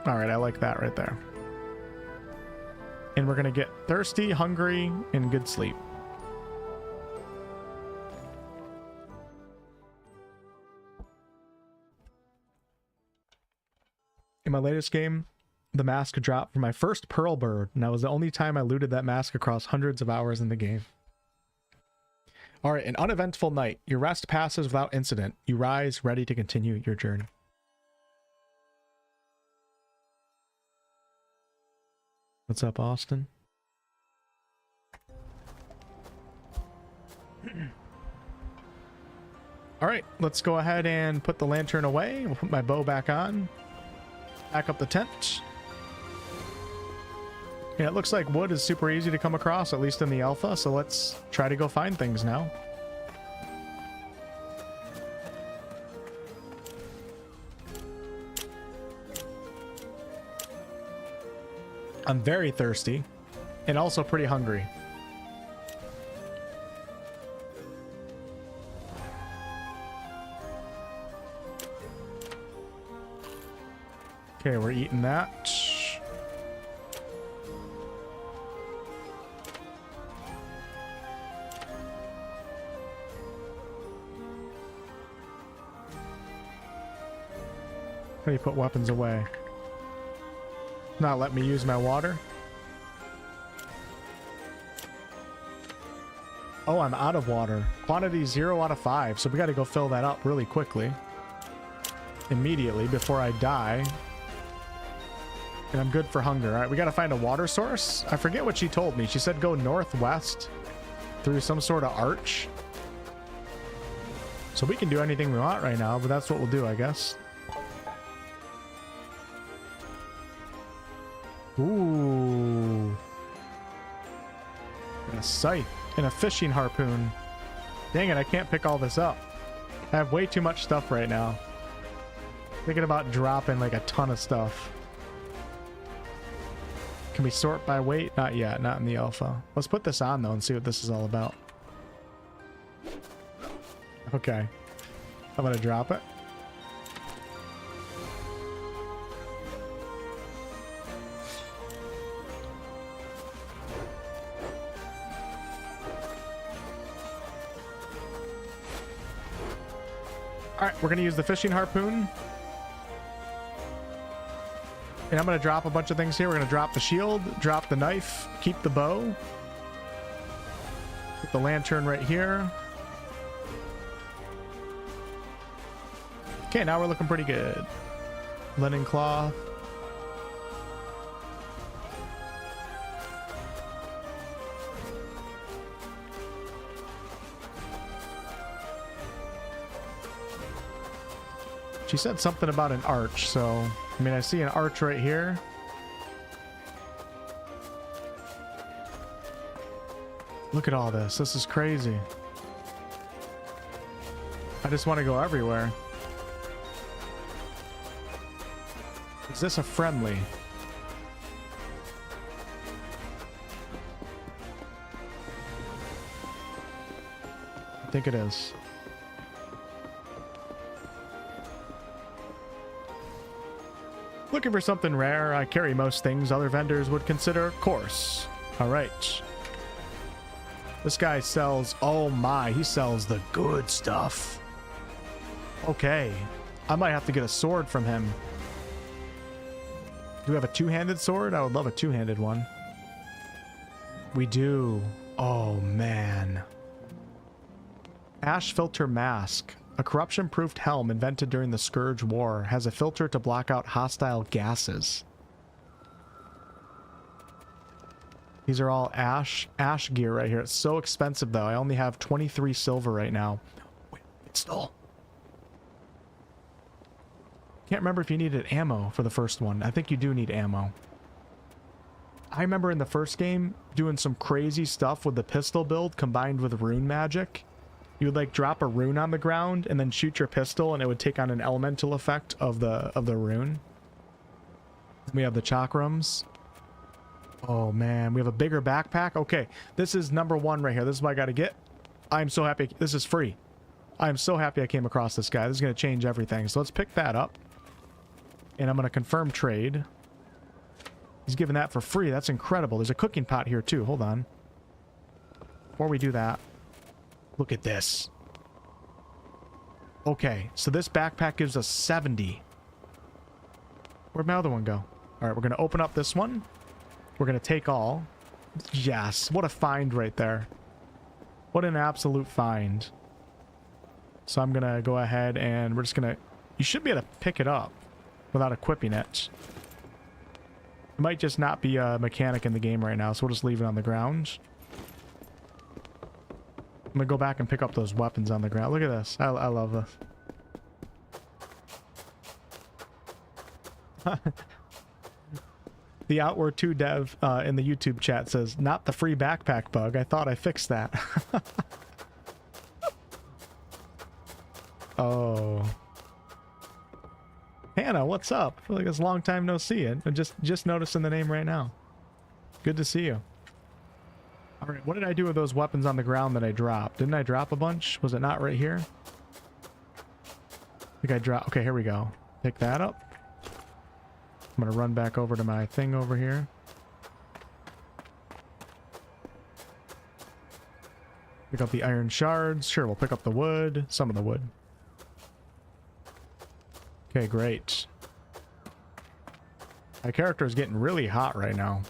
All right, I like that right there. And we're going to get thirsty, hungry, and good sleep. In my latest game, the mask dropped for my first pearl bird, and that was the only time I looted that mask across hundreds of hours in the game. Alright, an uneventful night. Your rest passes without incident. You rise, ready to continue your journey. What's up, Austin? Alright, let's go ahead and put the lantern away. We'll put my bow back on. Back up the tent. Yeah, it looks like wood is super easy to come across, at least in the alpha, so let's try to go find things now. I'm very thirsty, and also pretty hungry. Okay, we're eating that. How do you put weapons away? Not let me use my water. Oh, I'm out of water. Quantity 0 out of 5, so we got to go fill that up really quickly. Immediately before I die. And I'm good for hunger. All right, we got to find a water source. I forget what she told me. She said go northwest through some sort of arch. So we can do anything we want right now, but that's what we'll do, I guess. Ooh. And a scythe and a fishing harpoon. Dang it, I can't pick all this up. I have way too much stuff right now. Thinking about dropping like a ton of stuff. Can we sort by weight? Not yet, not in the alpha. Let's put this on though and see what this is all about. Okay. I'm gonna drop it. All right, we're going to use the fishing harpoon. And I'm going to drop a bunch of things here. We're going to drop the shield, drop the knife, keep the bow. Put the lantern right here. Okay, now we're looking pretty good. Linen cloth. She said something about an arch, so I mean, I see an arch right here. Look at all this. This is crazy. I just want to go everywhere. Is this a friendly? I think it is. Looking for something rare. I carry most things other vendors would consider coarse. All right. This guy sells, oh my, he sells the good stuff. Okay. I might have to get a sword from him. Do we have a two-handed sword? I would love a two-handed one. We do. Oh man. Ash filter mask. A corruption-proofed helm invented during the Scourge War has a filter to block out hostile gases. These are all ash gear right here. It's so expensive though. I only have 23 silver right now. Wait, it's stole. Can't remember if you needed ammo for the first one. I think you do need ammo. I remember in the first game doing some crazy stuff with the pistol build combined with rune magic. You would like drop a rune on the ground and then shoot your pistol and it would take on an elemental effect of the rune. We have the chakrams. Oh man, we have a bigger backpack. Okay, this is number one right here. This is what I got to get. I'm so happy. This is free. I'm so happy I came across this guy. This is going to change everything. So let's pick that up. And I'm going to confirm trade. He's giving that for free. That's incredible. There's a cooking pot here too. Hold on. Before we do that, look at this. Okay, so this backpack gives us 70. Where'd my other one go? All right, we're going to open up this one. We're going to take all. Yes, what a find right there. What an absolute find. So I'm going to go ahead and we're just going to... You should be able to pick it up without equipping it. It might just not be a mechanic in the game right now, so we'll just leave it on the ground. I'm gonna go back and pick up those weapons on the ground. Look at this. I love this. The Outward 2 dev in the YouTube chat says, not the free backpack bug. I thought I fixed that. Oh. Hannah, what's up? I feel like it's a long time no see it. I'm just noticing the name right now. Good to see you. All right, what did I do with those weapons on the ground that I dropped? Didn't I drop a bunch? Was it not right here? I think I dropped... Okay, here we go. Pick that up. I'm gonna run back over to my thing over here. Pick up the iron shards. Sure, we'll pick up the wood. Some of the wood. Okay, great. My character is getting really hot right now.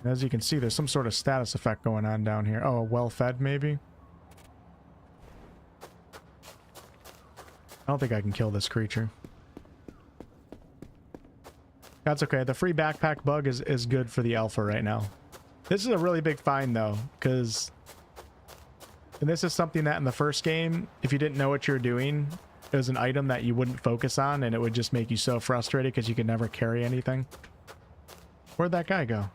As you can see, there's some sort of status effect going on down here. Oh, well-fed, maybe? I don't think I can kill this creature. That's okay. The free backpack bug is good for the alpha right now. This is a really big find, though, because... And this is something that in the first game, if you didn't know what you were doing, it was an item that you wouldn't focus on, and it would just make you so frustrated because you could never carry anything. Where'd that guy go?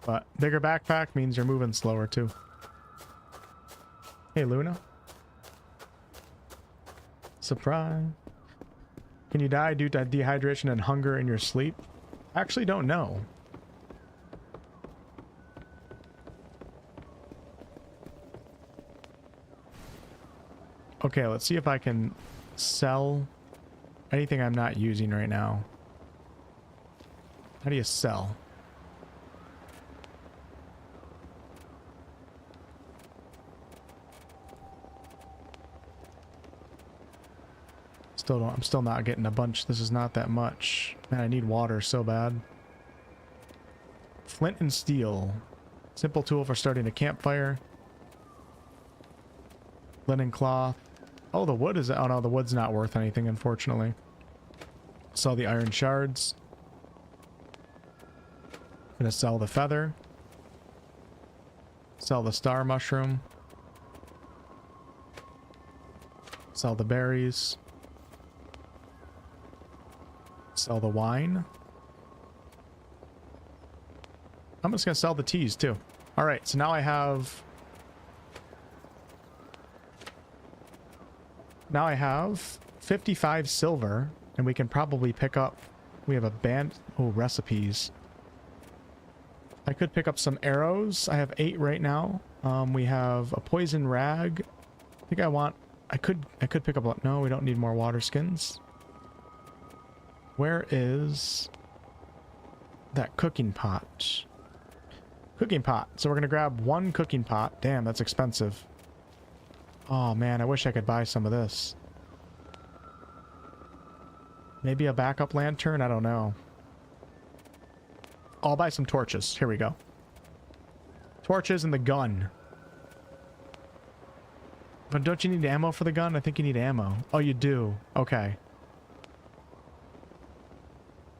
But bigger backpack means you're moving slower too. Hey, Luna. Surprise. Can you die due to dehydration and hunger in your sleep? I actually don't know. Okay, let's see if I can sell anything I'm not using right now. How do you sell? I'm still not getting a bunch. This is not that much. Man, I need water so bad. Flint and steel. Simple tool for starting a campfire. Linen cloth. Oh, the wood is... Oh no, the wood's not worth anything, unfortunately. Sell the iron shards. Gonna sell the feather. Sell the star mushroom. Sell the berries. Sell the wine. I'm just gonna sell the teas too. All right, so now I have 55 silver, and we can probably pick up. We have a band. Oh, recipes. I could pick up some arrows. I have 8 right now. We have a poison rag. I think I want. I could pick up. No, we don't need more water skins. Where is that cooking pot? Cooking pot. So we're going to grab 1 cooking pot. Damn, that's expensive. Oh man, I wish I could buy some of this. Maybe a backup lantern? I don't know. I'll buy some torches. Here we go. Torches and the gun. But don't you need ammo for the gun? I think you need ammo. Oh, you do. Okay.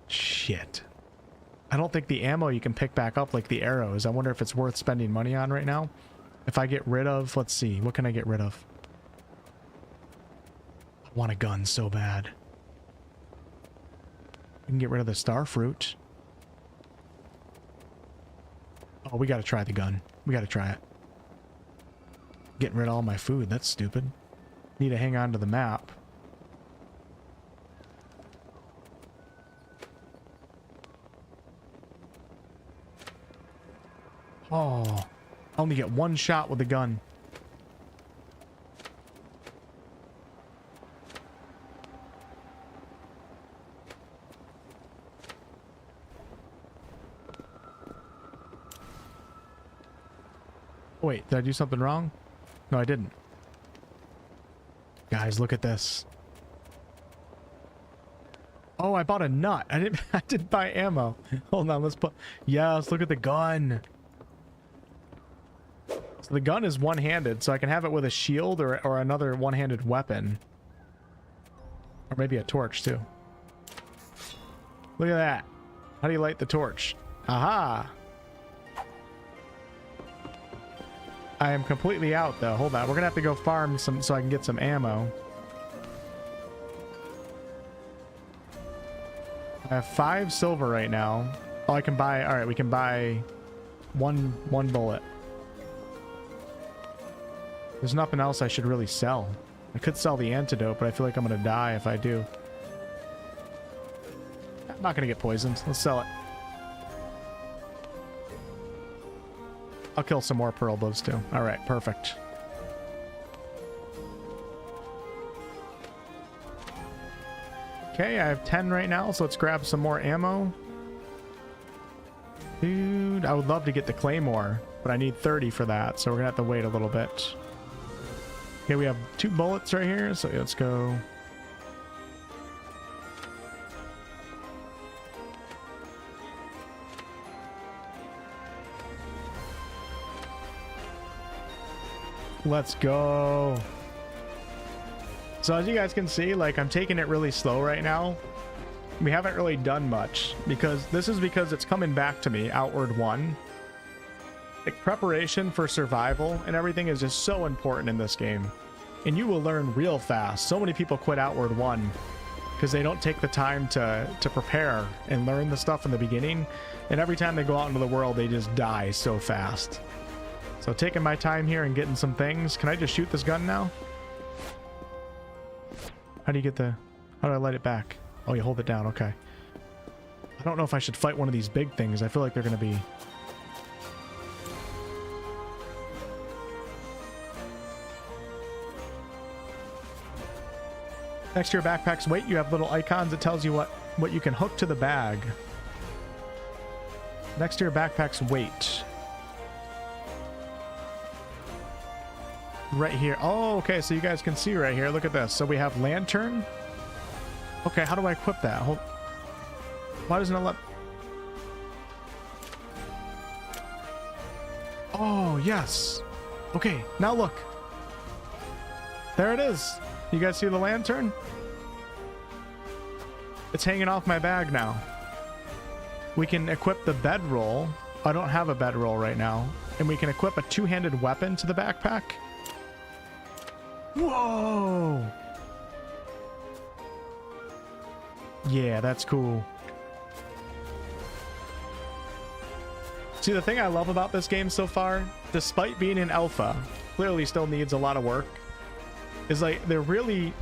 Shit. I don't think the ammo you can pick back up like the arrows. I wonder if it's worth spending money on right now. If I get rid of... Let's see. What can I get rid of? I want a gun so bad. We can get rid of the star fruit. Oh, we gotta try the gun. We gotta try it. Getting rid of all my food. That's stupid. Need to hang on to the map. Oh, I only get 1 shot with the gun. Wait, did I do something wrong? No, I didn't. Guys, look at this. Oh, I bought a nut. I didn't buy ammo. Hold on, let's put... Yeah, let's look at the gun. So the gun is one-handed, so I can have it with a shield or another one-handed weapon. Or maybe a torch, too. Look at that. How do you light the torch? Aha! I am completely out, though. Hold on. We're gonna have to go farm some so I can get some ammo. I have 5 silver right now. Oh, I can buy... Alright, we can buy one bullet. There's nothing else I should really sell. I could sell the antidote, but I feel like I'm gonna die if I do. I'm not gonna get poisoned. Let's sell it. I'll kill some more pearl bugs too. Alright, perfect. Okay, I have 10 right now, so let's grab some more ammo. Dude, I would love to get the claymore, but I need 30 for that, so we're gonna have to wait a little bit. Okay, we have 2 bullets right here, so let's go. Let's go. So as you guys can see, like, I'm taking it really slow right now. We haven't really done much because it's coming back to me, Outward 1. Like, preparation for survival and everything is just so important in this game. And you will learn real fast. So many people quit Outward 1 because they don't take the time to prepare and learn the stuff in the beginning. And every time they go out into the world, they just die so fast. So taking my time here and getting some things. Can I just shoot this gun now? How do you get the... How do I light it back? Oh, you hold it down. Okay. I don't know if I should fight one of these big things. I feel like they're going to be... Next to your backpack's weight, you have little icons that tells you what you can hook to the bag. Next to your backpack's weight. Right here. Oh, okay, so you guys can see right here. Look at this. So we have lantern. Okay, how do I equip that? Hold. Why doesn't it let... Oh, yes. Okay, now look. There it is. You guys see the lantern? It's hanging off my bag now. We can equip the bedroll. I don't have a bedroll right now. And we can equip a two-handed weapon to the backpack. Whoa! Yeah, that's cool. See, the thing I love about this game so far, despite being in alpha, clearly still needs a lot of work, is like they're really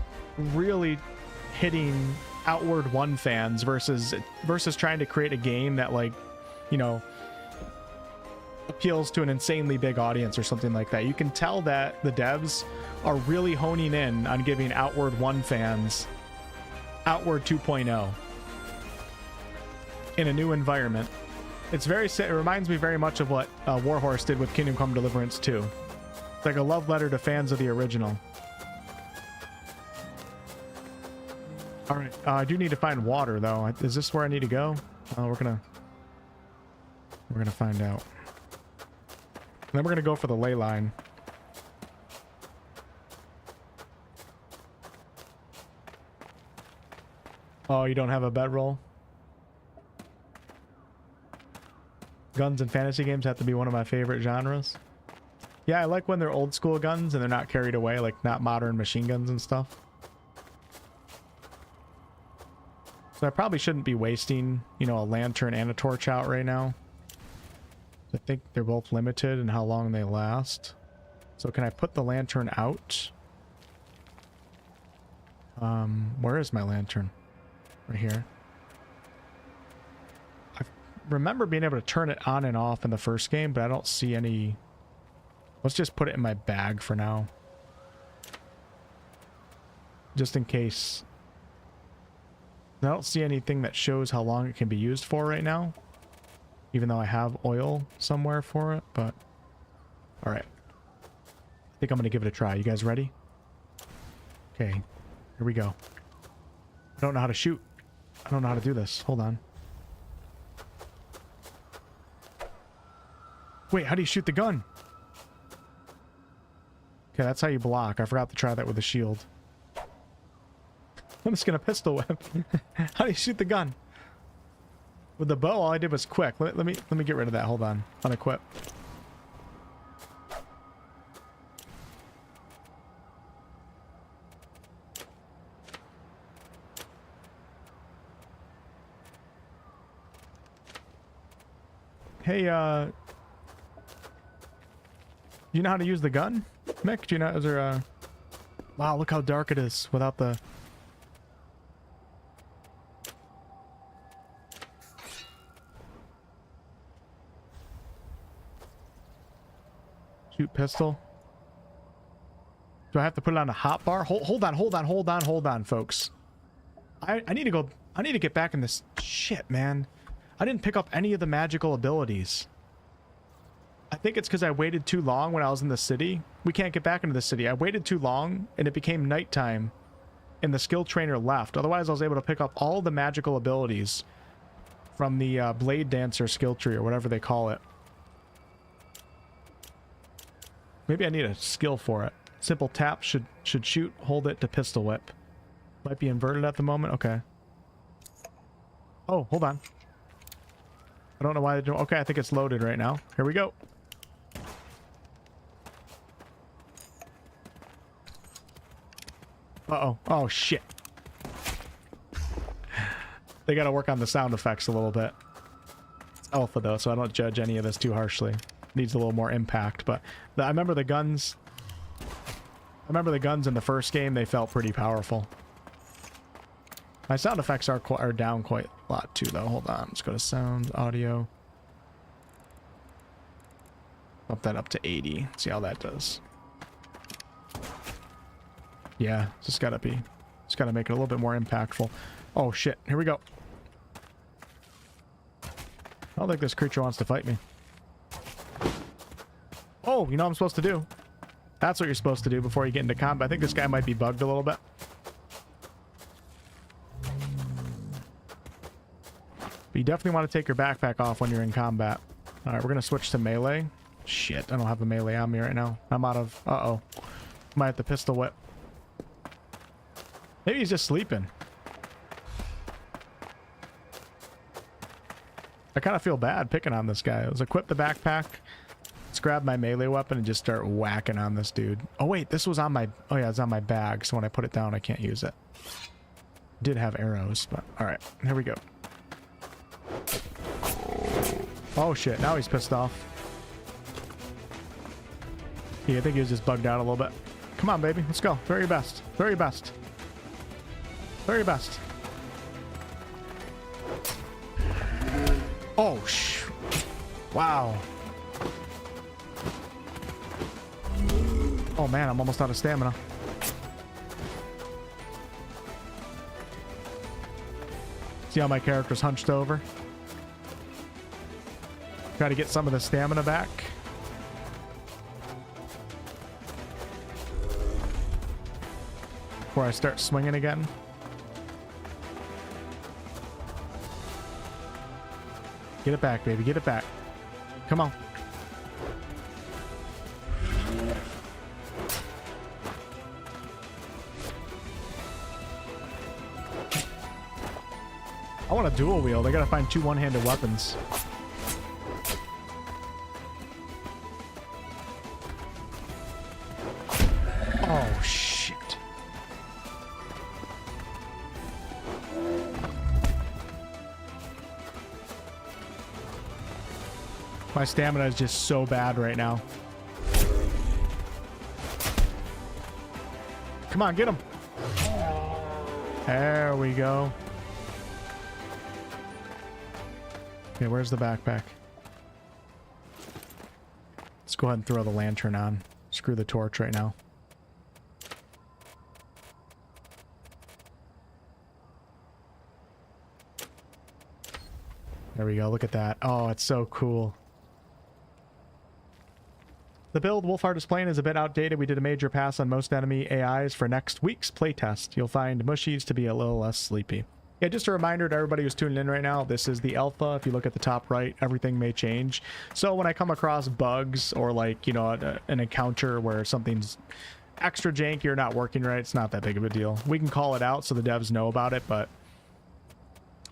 hitting Outward 1 fans versus trying to create a game that, like, you know, appeals to an insanely big audience or something like that. You can tell that the devs are really honing in on giving Outward 1 fans Outward 2.0 in a new environment. It's very, it reminds me very much of what Warhorse did with Kingdom Come Deliverance 2. It's like a love letter to fans of the original. All right, I do need to find water though. Is this where I need to go? We're gonna find out. And then we're gonna go for the ley line. Oh, you don't have a bedroll? Guns and fantasy games have to be one of my favorite genres. Yeah, I like when they're old school guns and they're not carried away, like not modern machine guns and stuff. So I probably shouldn't be wasting, you know, a lantern and a torch out right now. I think they're both limited in how long they last. So can I put the lantern out? Where is my lantern? Right here. I remember being able to turn it on and off in the first game, but I don't see any. Let's just put it in my bag for now. Just in case. I don't see anything that shows how long it can be used for right now. Even though I have oil somewhere for it, but... Alright. I think I'm going to give it a try. You guys ready? Okay. Here we go. I don't know how to shoot. I don't know how to do this. Hold on. Wait, how do you shoot the gun? Okay, that's how you block. I forgot to try that with a shield. I'm just gonna pistol whip. How do you shoot the gun? With the bow, all I did was quick. Let me get rid of that. Hold on. Unequip. Hey, you know how to use the gun, Mick? Do you know? Is there a... Wow, look how dark it is without the... Shoot pistol. Do I have to put it on a hot bar? Hold on, folks. I need to go. I need to get back in this shit, man. I didn't pick up any of the magical abilities. I think it's because I waited too long when I was in the city. We can't get back into the city. I waited too long, and it became nighttime, and the skill trainer left. Otherwise, I was able to pick up all the magical abilities from the Blade Dancer skill tree, or whatever they call it. Maybe I need a skill for it. Simple tap should shoot, hold it to pistol whip. Might be inverted at the moment. Okay. Oh, hold on. I don't know why they don't. Okay, I think it's loaded right now. Here we go. Uh-oh. Oh, shit. They gotta work on the sound effects a little bit. It's alpha, though, so I don't judge any of this too harshly. Needs a little more impact, but I remember the guns. I remember the guns in the first game. They felt pretty powerful. My sound effects are down quite a lot too, though. Hold on, let's go to sound, audio. Bump that up to 80. See how that does. Yeah, just gotta make it a little bit more impactful. Oh shit! Here we go. don't think this creature wants to fight me. Oh, you know what I'm supposed to do? That's what you're supposed to do before you get into combat. I think this guy might be bugged a little bit. But you definitely want to take your backpack off when you're in combat. Alright, we're going to switch to melee. Shit, I don't have a melee on me right now. I'm out of... Uh-oh. Might have to pistol whip. Maybe he's just sleeping. I kind of feel bad picking on this guy. Let's equip the backpack. Let's grab my melee weapon and just start whacking on this dude. Oh, wait, this was on my... Oh, yeah, it's on my bag, so when I put it down, I can't use it. Did have arrows, but... Alright, here we go. Oh, shit, now he's pissed off. Yeah, I think he was just bugged out a little bit. Come on, baby, let's go. Very best. Very best. Very best. Oh, wow. Oh, man, I'm almost out of stamina. See how my character's hunched over? Try to get some of the stamina back. Before I start swinging again. Get it back, baby. Get it back. Come on. I want a dual wield. I gotta find 2 one-handed weapons. Oh, shit. My stamina is just so bad right now. Come on, get him. There we go. Okay, where's the backpack? Let's go ahead and throw the lantern on. Screw the torch right now. There we go. Look at that. Oh, it's so cool. The build Wolfheart is playing is a bit outdated. We did a major pass on most enemy AIs for next week's playtest. You'll find mushies to be a little less sleepy. Yeah, just a reminder to everybody who's tuning in right now, this is the alpha. If you look at the top right, everything may change. So when I come across bugs or like, you know, an encounter where something's extra janky or not working right, it's not that big of a deal. We can call it out so the devs know about it, but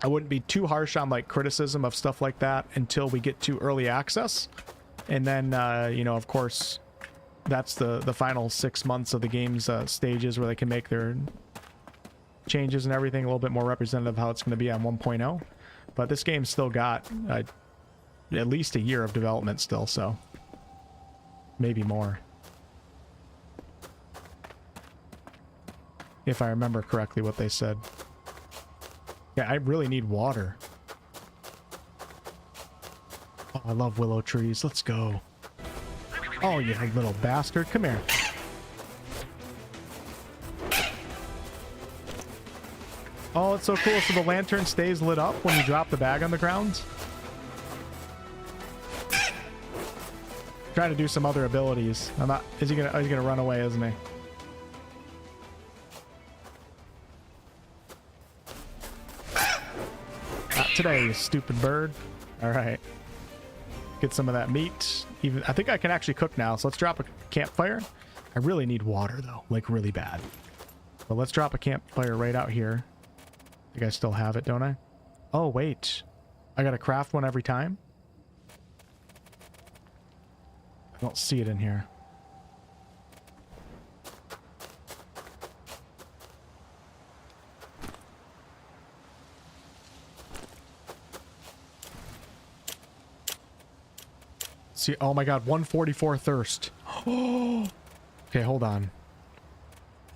I wouldn't be too harsh on like criticism of stuff like that until we get to early access. And then, you know, of course, that's the final 6 months of the game's stages where they can make their changes and everything a little bit more representative of how it's going to be on 1.0. But this game's still got at least a year of development still, so maybe more. If I remember correctly what they said. Yeah, I really need water. Oh, I love willow trees. Let's go. Oh, you little bastard. Come here. Oh, it's so cool. So the lantern stays lit up when you drop the bag on the ground. Trying to do some other abilities. I'm not. Is he gonna run away, isn't he? Not today, you stupid bird. All right. Get some of that meat. Even I think I can actually cook now. So let's drop a campfire. I really need water though, like really bad. But let's drop a campfire right out here. I think I still have it, don't I? Oh, wait. I gotta craft one every time? I don't see it in here. See, oh my god, 144 thirst. Oh! Okay, hold on. Is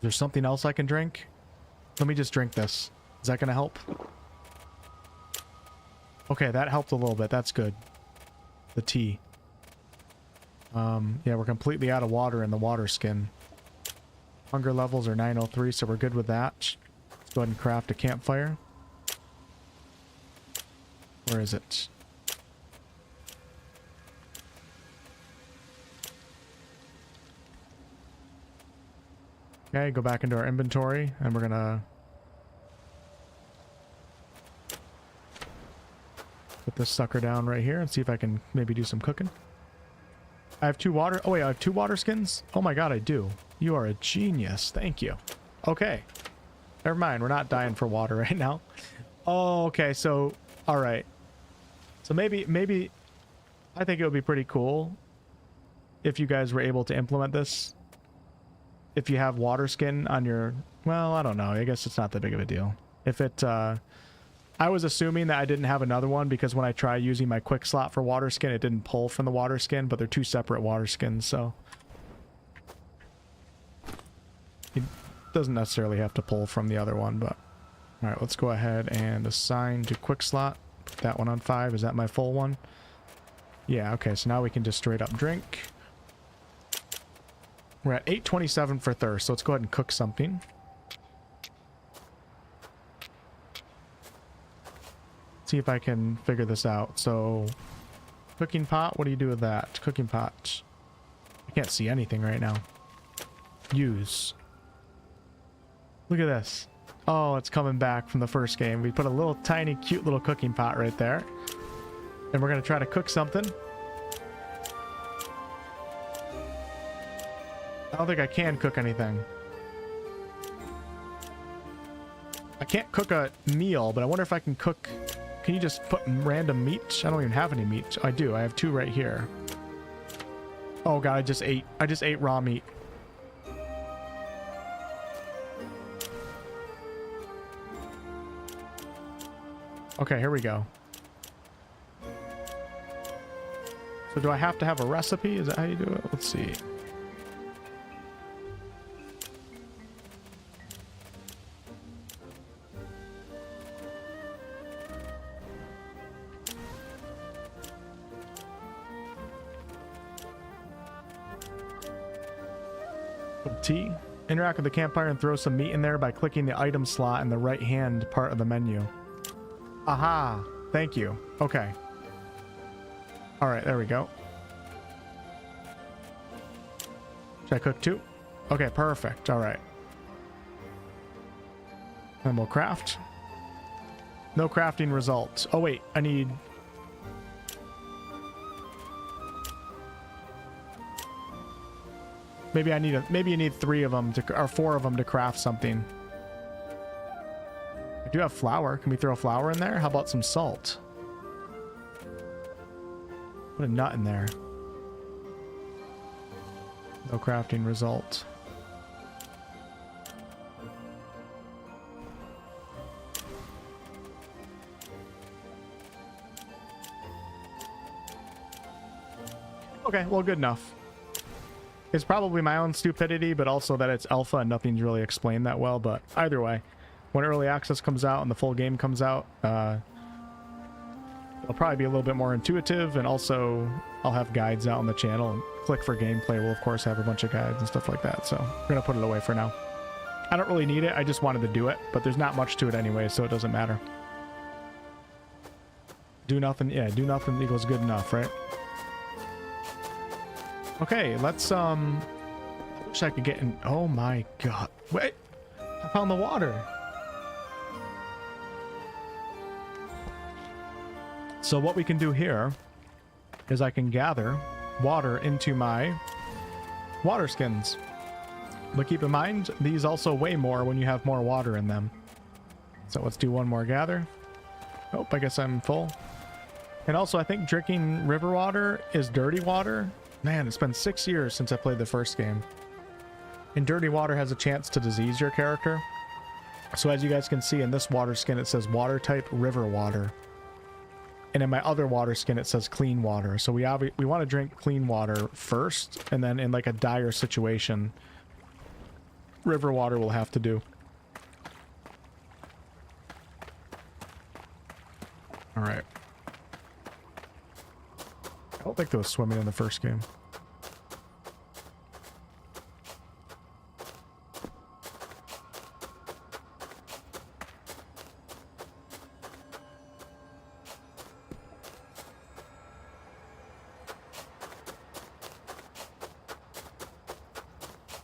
there something else I can drink? Let me just drink this. Is that going to help? Okay, that helped a little bit. That's good. The tea. Yeah, we're completely out of water in the water skin. Hunger levels are 903, so we're good with that. Let's go ahead and craft a campfire. Where is it? Okay, go back into our inventory, and we're gonna put this sucker down right here and see if I can maybe do some cooking. I have 2 water. Oh wait, I have 2 water skins? Oh my god, I do. You are a genius. Thank you. Okay. Never mind, we're not dying for water right now. Oh, okay, so all right. So maybe I think it would be pretty cool if you guys were able to implement this. If you have water skin on your, well, I don't know. I guess it's not that big of a deal. If it, I was assuming that I didn't have another one because when I tried using my quick slot for water skin, it didn't pull from the water skin, but they're 2 separate water skins, so it doesn't necessarily have to pull from the other one, but all right, let's go ahead and assign to quick slot. Put that one on 5. Is that my full one? Yeah, okay, so now we can just straight up drink. We're at 827 for thirst, so let's go ahead and cook something. See if I can figure this out. So, cooking pot, what do you do with that? Cooking pot. I can't see anything right now. Use. Look at this. Oh, it's coming back from the first game. We put a little tiny cute little cooking pot right there. And we're going to try to cook something. I don't think I can cook anything. I can't cook a meal, but I wonder if I can cook... Can you just put random meat? I don't even have any meat. I do. I have 2 right here. Oh god, I just ate raw meat. Okay, here we go. So do I have to have a recipe? Is that how you do it? Let's see. T. Interact with the campfire and throw some meat in there by clicking the item slot in the right hand part of the menu. Aha! Thank you. Okay. Alright, there we go. Should I cook 2? Okay, perfect. Alright. Then we'll craft. No crafting results. Oh wait, I need... Maybe I need maybe you need 3 of them to, or 4 of them to craft something. I do have flour. Can we throw flour in there? How about some salt? Put a nut in there. No crafting result. Okay, well, good enough. It's probably my own stupidity, but also that it's alpha and nothing's really explained that well. But either way, when early access comes out and the full game comes out, it'll probably be a little bit more intuitive, and also I'll have guides out on the channel. And click for gameplay will of course have a bunch of guides and stuff like that. So we're gonna put it away for now. I don't really need it. I just wanted to do it, but there's not much to it anyway, so it doesn't matter. Do nothing. Yeah, do nothing equals good enough, right? Okay, let's, I wish I could get in. Oh my god. Wait! I found the water! So what we can do here is I can gather water into my water skins. But keep in mind, these also weigh more when you have more water in them. So let's do one more gather. Oh, I guess I'm full. And also, I think drinking river water is dirty water. Man, it's been 6 years since I played the first game. And dirty water has a chance to disease your character. So as you guys can see in this water skin, it says water type river water. And in my other water skin, it says clean water. So we want to drink clean water first, and then in like a dire situation, river water will have to do. All right. I don't think there was swimming in the first game.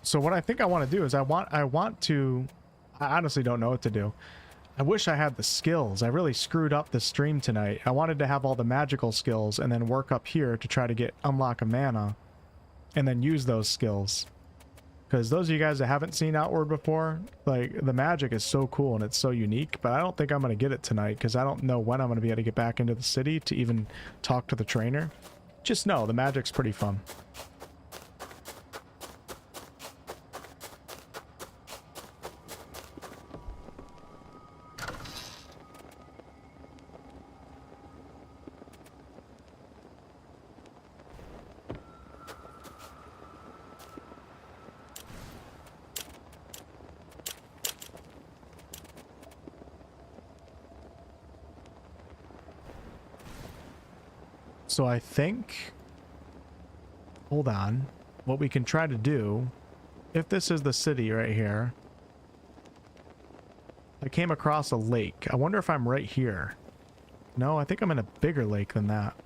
So what I think I want to do is I honestly don't know what to do. I wish I had the skills. I really screwed up the stream tonight. I wanted to have all the magical skills and then work up here to try to unlock a mana and then use those skills. Because those of you guys that haven't seen Outward before, like, the magic is so cool and it's so unique, but I don't think I'm going to get it tonight because I don't know when I'm going to be able to get back into the city to even talk to the trainer. Just know the magic's pretty fun. So I think, hold on, what we can try to do, if this is the city right here, I came across a lake. I wonder if I'm right here. No, I think I'm in a bigger lake than that.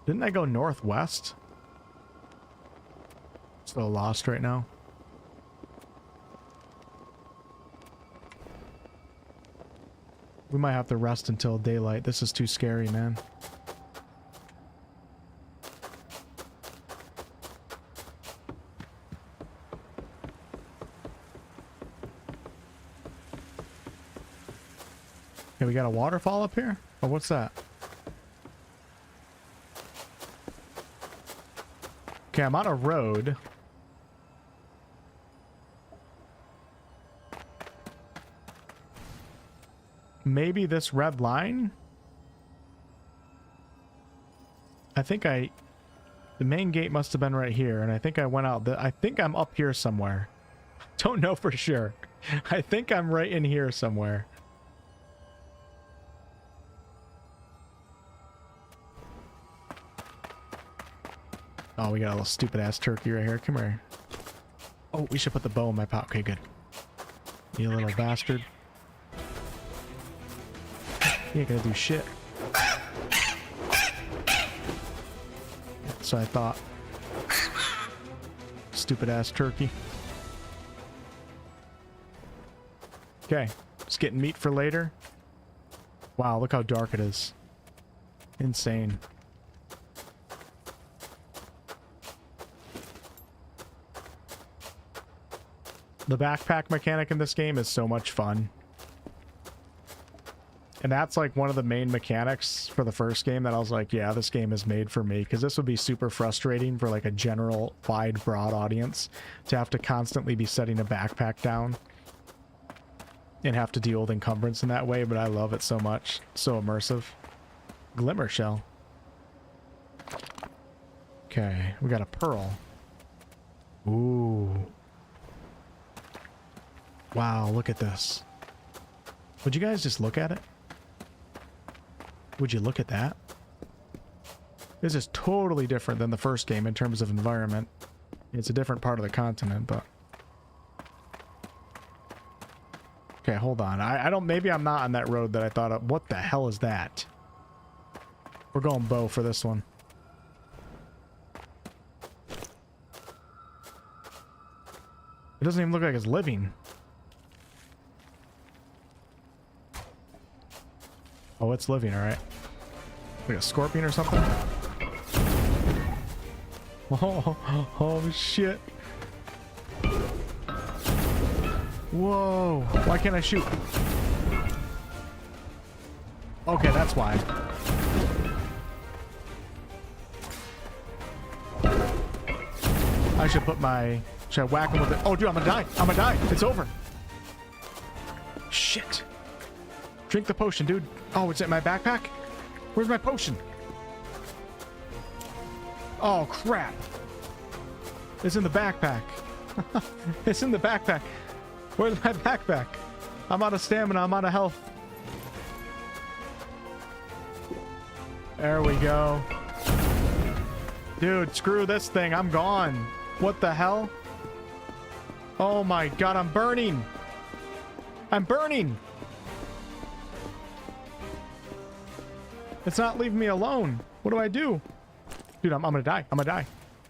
Didn't I go northwest? So lost right now. We might have to rest until daylight. This is too scary, man. Okay, we got a waterfall up here? Oh, what's that? Okay, I'm on a road. Maybe this red line? I think the main gate must have been right here, and I think I went out. I think I'm up here somewhere. Don't know for sure. I think I'm right in here somewhere. Oh, we got a little stupid ass turkey right here. Come here. Oh, we should put the bow in my pot. Okay, good. You little bastard. You ain't gonna do shit. So I thought. Stupid ass turkey. Okay, just getting meat for later. Wow, look how dark it is. Insane. The backpack mechanic in this game is so much fun. And that's like one of the main mechanics for the first game that I was like, yeah, this game is made for me. Because this would be super frustrating for like a general, wide, broad audience to have to constantly be setting a backpack down and have to deal with encumbrance in that way. But I love it so much. So immersive. Glimmer shell. Okay, we got a pearl. Ooh. Wow, look at this. Would you guys just look at it? Would you look at that? This is totally different than the first game in terms of environment. It's a different part of the continent, but... Okay, hold on. I don't... Maybe I'm not on that road that I thought of. What the hell is that? We're going bow for this one. It doesn't even look like it's living. Oh, it's living, alright. Like a scorpion or something? Oh, shit. Whoa. Why can't I shoot? Okay, that's why. I should put my... Should I whack him with it? Oh, dude, I'm gonna die. I'm gonna die. It's over. Shit. Drink the potion, dude. Oh, it's in my backpack? Where's my potion? Oh, crap. It's in the backpack. It's in the backpack. Where's my backpack? I'm out of stamina. I'm out of health. There we go. Dude, screw this thing. I'm gone. What the hell? Oh my god, I'm burning. I'm burning. It's not leaving me alone. What do I do? Dude, I'm gonna die. I'm gonna die.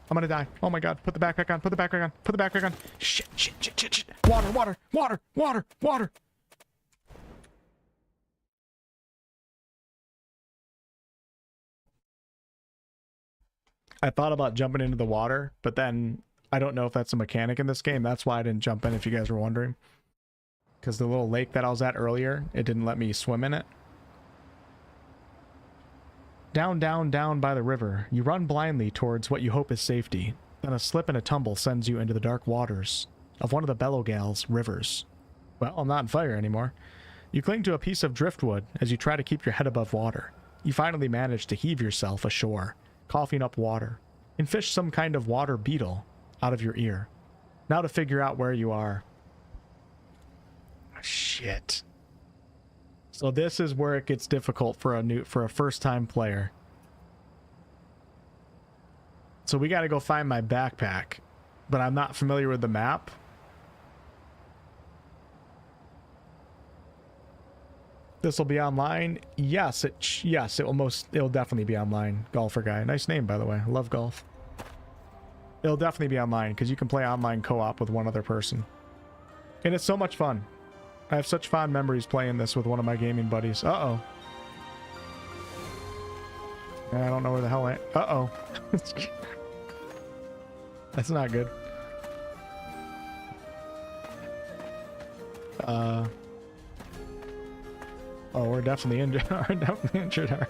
I'm gonna die. Oh my god. Put the backpack on. Put the backpack on. Put the backpack on. Shit, shit, shit, shit, shit. Water, water, water, water, water. I thought about jumping into the water, but then I don't know if that's a mechanic in this game. That's why I didn't jump in, if you guys were wondering. Because the little lake that I was at earlier, it didn't let me swim in it. Down, down, down by the river, you run blindly towards what you hope is safety. Then a slip and a tumble sends you into the dark waters of one of the Bellowgale's rivers. Well, I'm not on fire anymore. You cling to a piece of driftwood as you try to keep your head above water. You finally manage to heave yourself ashore, coughing up water, and fish some kind of water beetle out of your ear. Now to figure out where you are. Shit. So this is where it gets difficult for a first-time player. So we got to go find my backpack, but I'm not familiar with the map. This will be online. Yes, it'll definitely be online. Golfer guy, nice name by the way. I love golf. It'll definitely be online because you can play online co-op with one other person, and it's so much fun. I have such fond memories playing this with one of my gaming buddies. Uh-oh. I don't know where the hell I... Uh-oh. That's not good. Oh, we're definitely injured. We're definitely injured.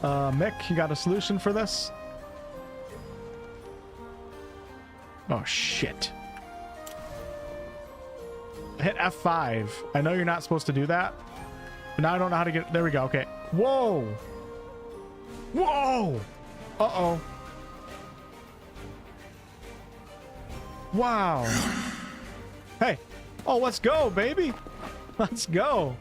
Mick, you got a solution for this? Oh, shit. I hit F5. I know you're not supposed to do that, but now I don't know how to get... There we go. Okay. Whoa! Whoa! Uh-oh. Wow. Hey. Oh, let's go, baby. Let's go.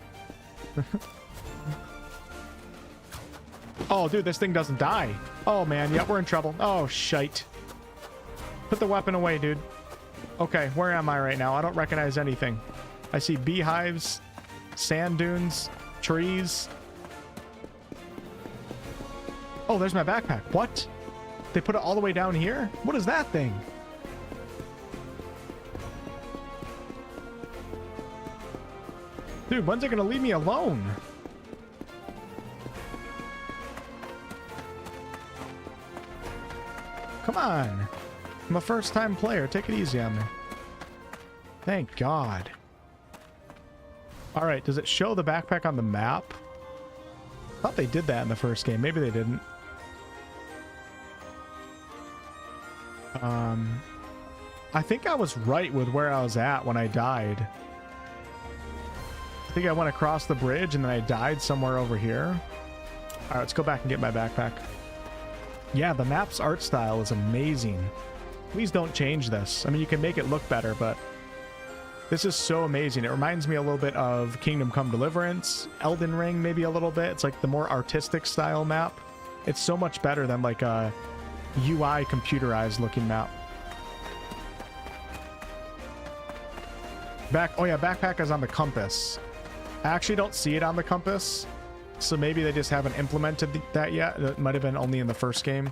Oh, dude, this thing doesn't die. Oh, man. Yep, we're in trouble. Oh, shite. Put the weapon away, dude. Okay, where am I right now? I don't recognize anything. I see beehives, sand dunes, trees. Oh, there's my backpack. What? They put it all the way down here? What is that thing? Dude, when's it gonna leave me alone? Come on. I'm a first-time player. Take it easy on me. Thank God. Alright, does it show the backpack on the map? I thought they did that in the first game. Maybe they didn't. I think I was right with where I was at when I died. I think I went across the bridge and then I died somewhere over here. Alright, let's go back and get my backpack. Yeah, the map's art style is amazing. Please don't change this. I mean, you can make it look better, but this is so amazing. It reminds me a little bit of Kingdom Come Deliverance, Elden Ring maybe a little bit. It's like the more artistic style map. It's so much better than like a UI computerized looking map. Oh yeah, backpack is on the compass. I actually don't see it on the compass, so maybe they just haven't implemented that yet. It might have been only in the first game.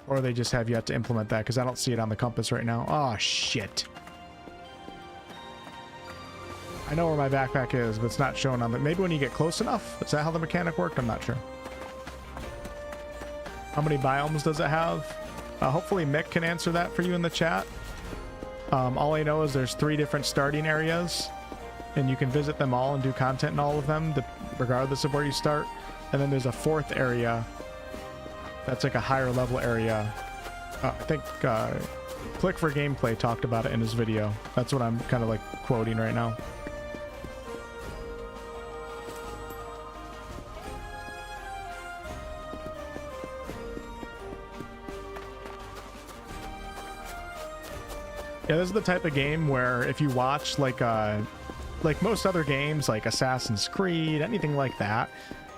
Or they just have yet to implement that, because I don't see it on the compass right now. Oh, shit. I know where my backpack is, but it's not showing on the... Maybe when you get close enough? Is that how the mechanic worked? I'm not sure. How many biomes does it have? Hopefully Mick can answer that for you in the chat. All I know is there's 3 different starting areas, and you can visit them all and do content in all of them, regardless of where you start. And then there's a 4th area that's like a higher level area. I think Click for Gameplay talked about it in his video. That's what I'm kind of like quoting right now. Yeah, this is the type of game where if you watch like most other games like Assassin's Creed, anything like that,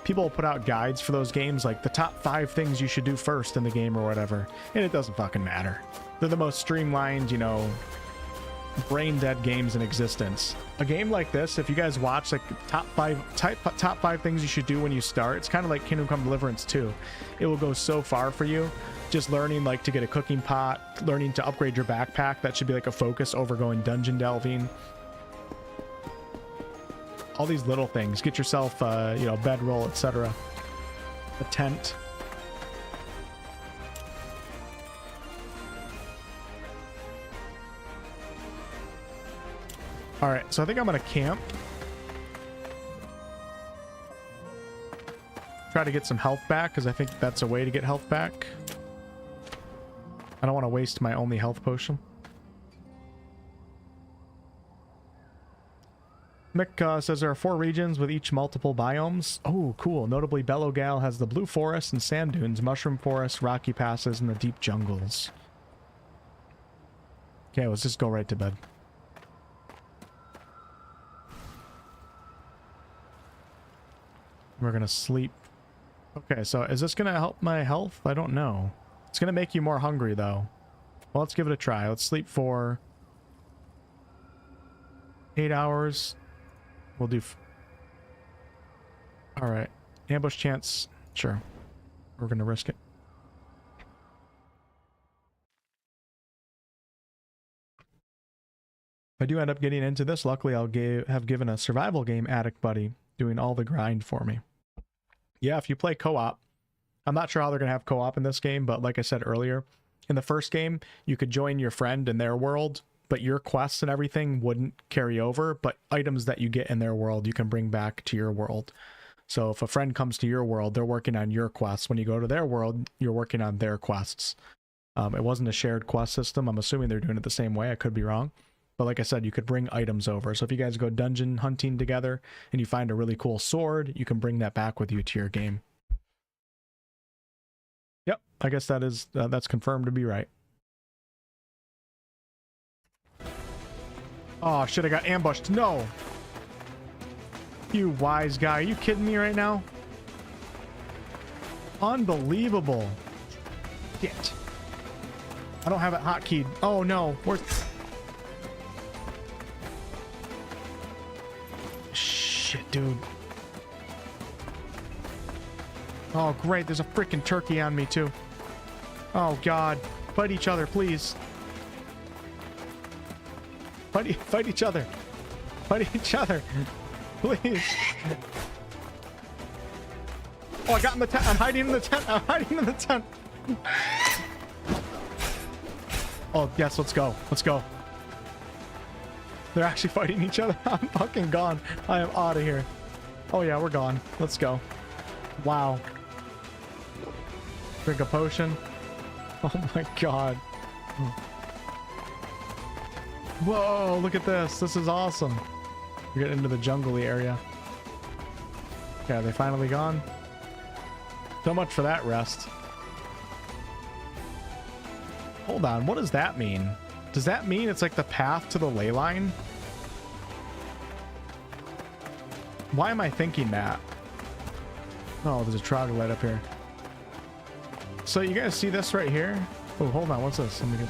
people will put out guides for those games, like the top 5 things you should do first in the game or whatever, and it doesn't fucking matter. They're the most streamlined, you know, brain dead games in existence. A game like this, if you guys watch like top five things you should do when you start, it's kind of like Kingdom Come Deliverance 2. It will go so far for you. Just learning like to get a cooking pot, learning to upgrade your backpack. That should be like a focus over going dungeon delving. All these little things. Get yourself, you know, bedroll, etc. A tent. All right, so I think I'm gonna camp. Try to get some health back because I think that's a way to get health back. I don't want to waste my only health potion. Mick says there are 4 regions with each multiple biomes. Oh, cool. Notably, Belogal has the blue forest and sand dunes, mushroom forest, rocky passes, and the deep jungles. Okay, let's just go right to bed. We're gonna sleep. Okay, so is this gonna help my health? I don't know. It's gonna make you more hungry, though. Well, let's give it a try. Let's sleep for 8 hours. We'll do... All right. Ambush chance. Sure. We're gonna risk it. If I do end up getting into this, luckily I'll have given a survival game addict buddy doing all the grind for me. Yeah, if you play co-op, I'm not sure how they're going to have co-op in this game, but like I said earlier, in the first game, you could join your friend in their world, but your quests and everything wouldn't carry over, but items that you get in their world, you can bring back to your world. So if a friend comes to your world, they're working on your quests. When you go to their world, you're working on their quests. It wasn't a shared quest system. I'm assuming they're doing it the same way. I could be wrong. But like I said, you could bring items over. So if you guys go dungeon hunting together and you find a really cool sword, you can bring that back with you to your game. Yep, I guess that is that's confirmed to be right. Oh shit, I got ambushed. No! You wise guy, are you kidding me right now? Unbelievable. Shit. I don't have it hotkeyed. Oh no, where's... Shit, dude. Oh, great. There's a freaking turkey on me, too. Oh, God. Fight each other, please. Fight each other. Fight each other. Please. Oh, I got in the tent. I'm hiding in the tent. I'm hiding in the tent. Oh, yes. Let's go. Let's go. They're actually fighting each other. I'm fucking gone. I am out of here. Oh yeah, we're gone. Let's go. Wow. Drink a potion. Oh my god. Whoa, look at this. This is awesome. We're getting into the jungly area. Okay, are they finally gone? So much for that rest. Hold on, what does that mean? Does that mean it's like the path to the ley line? Why am I thinking that? Oh, there's a troglodyte up here. So you guys see this right here? Oh, hold on. What's this? Let me get...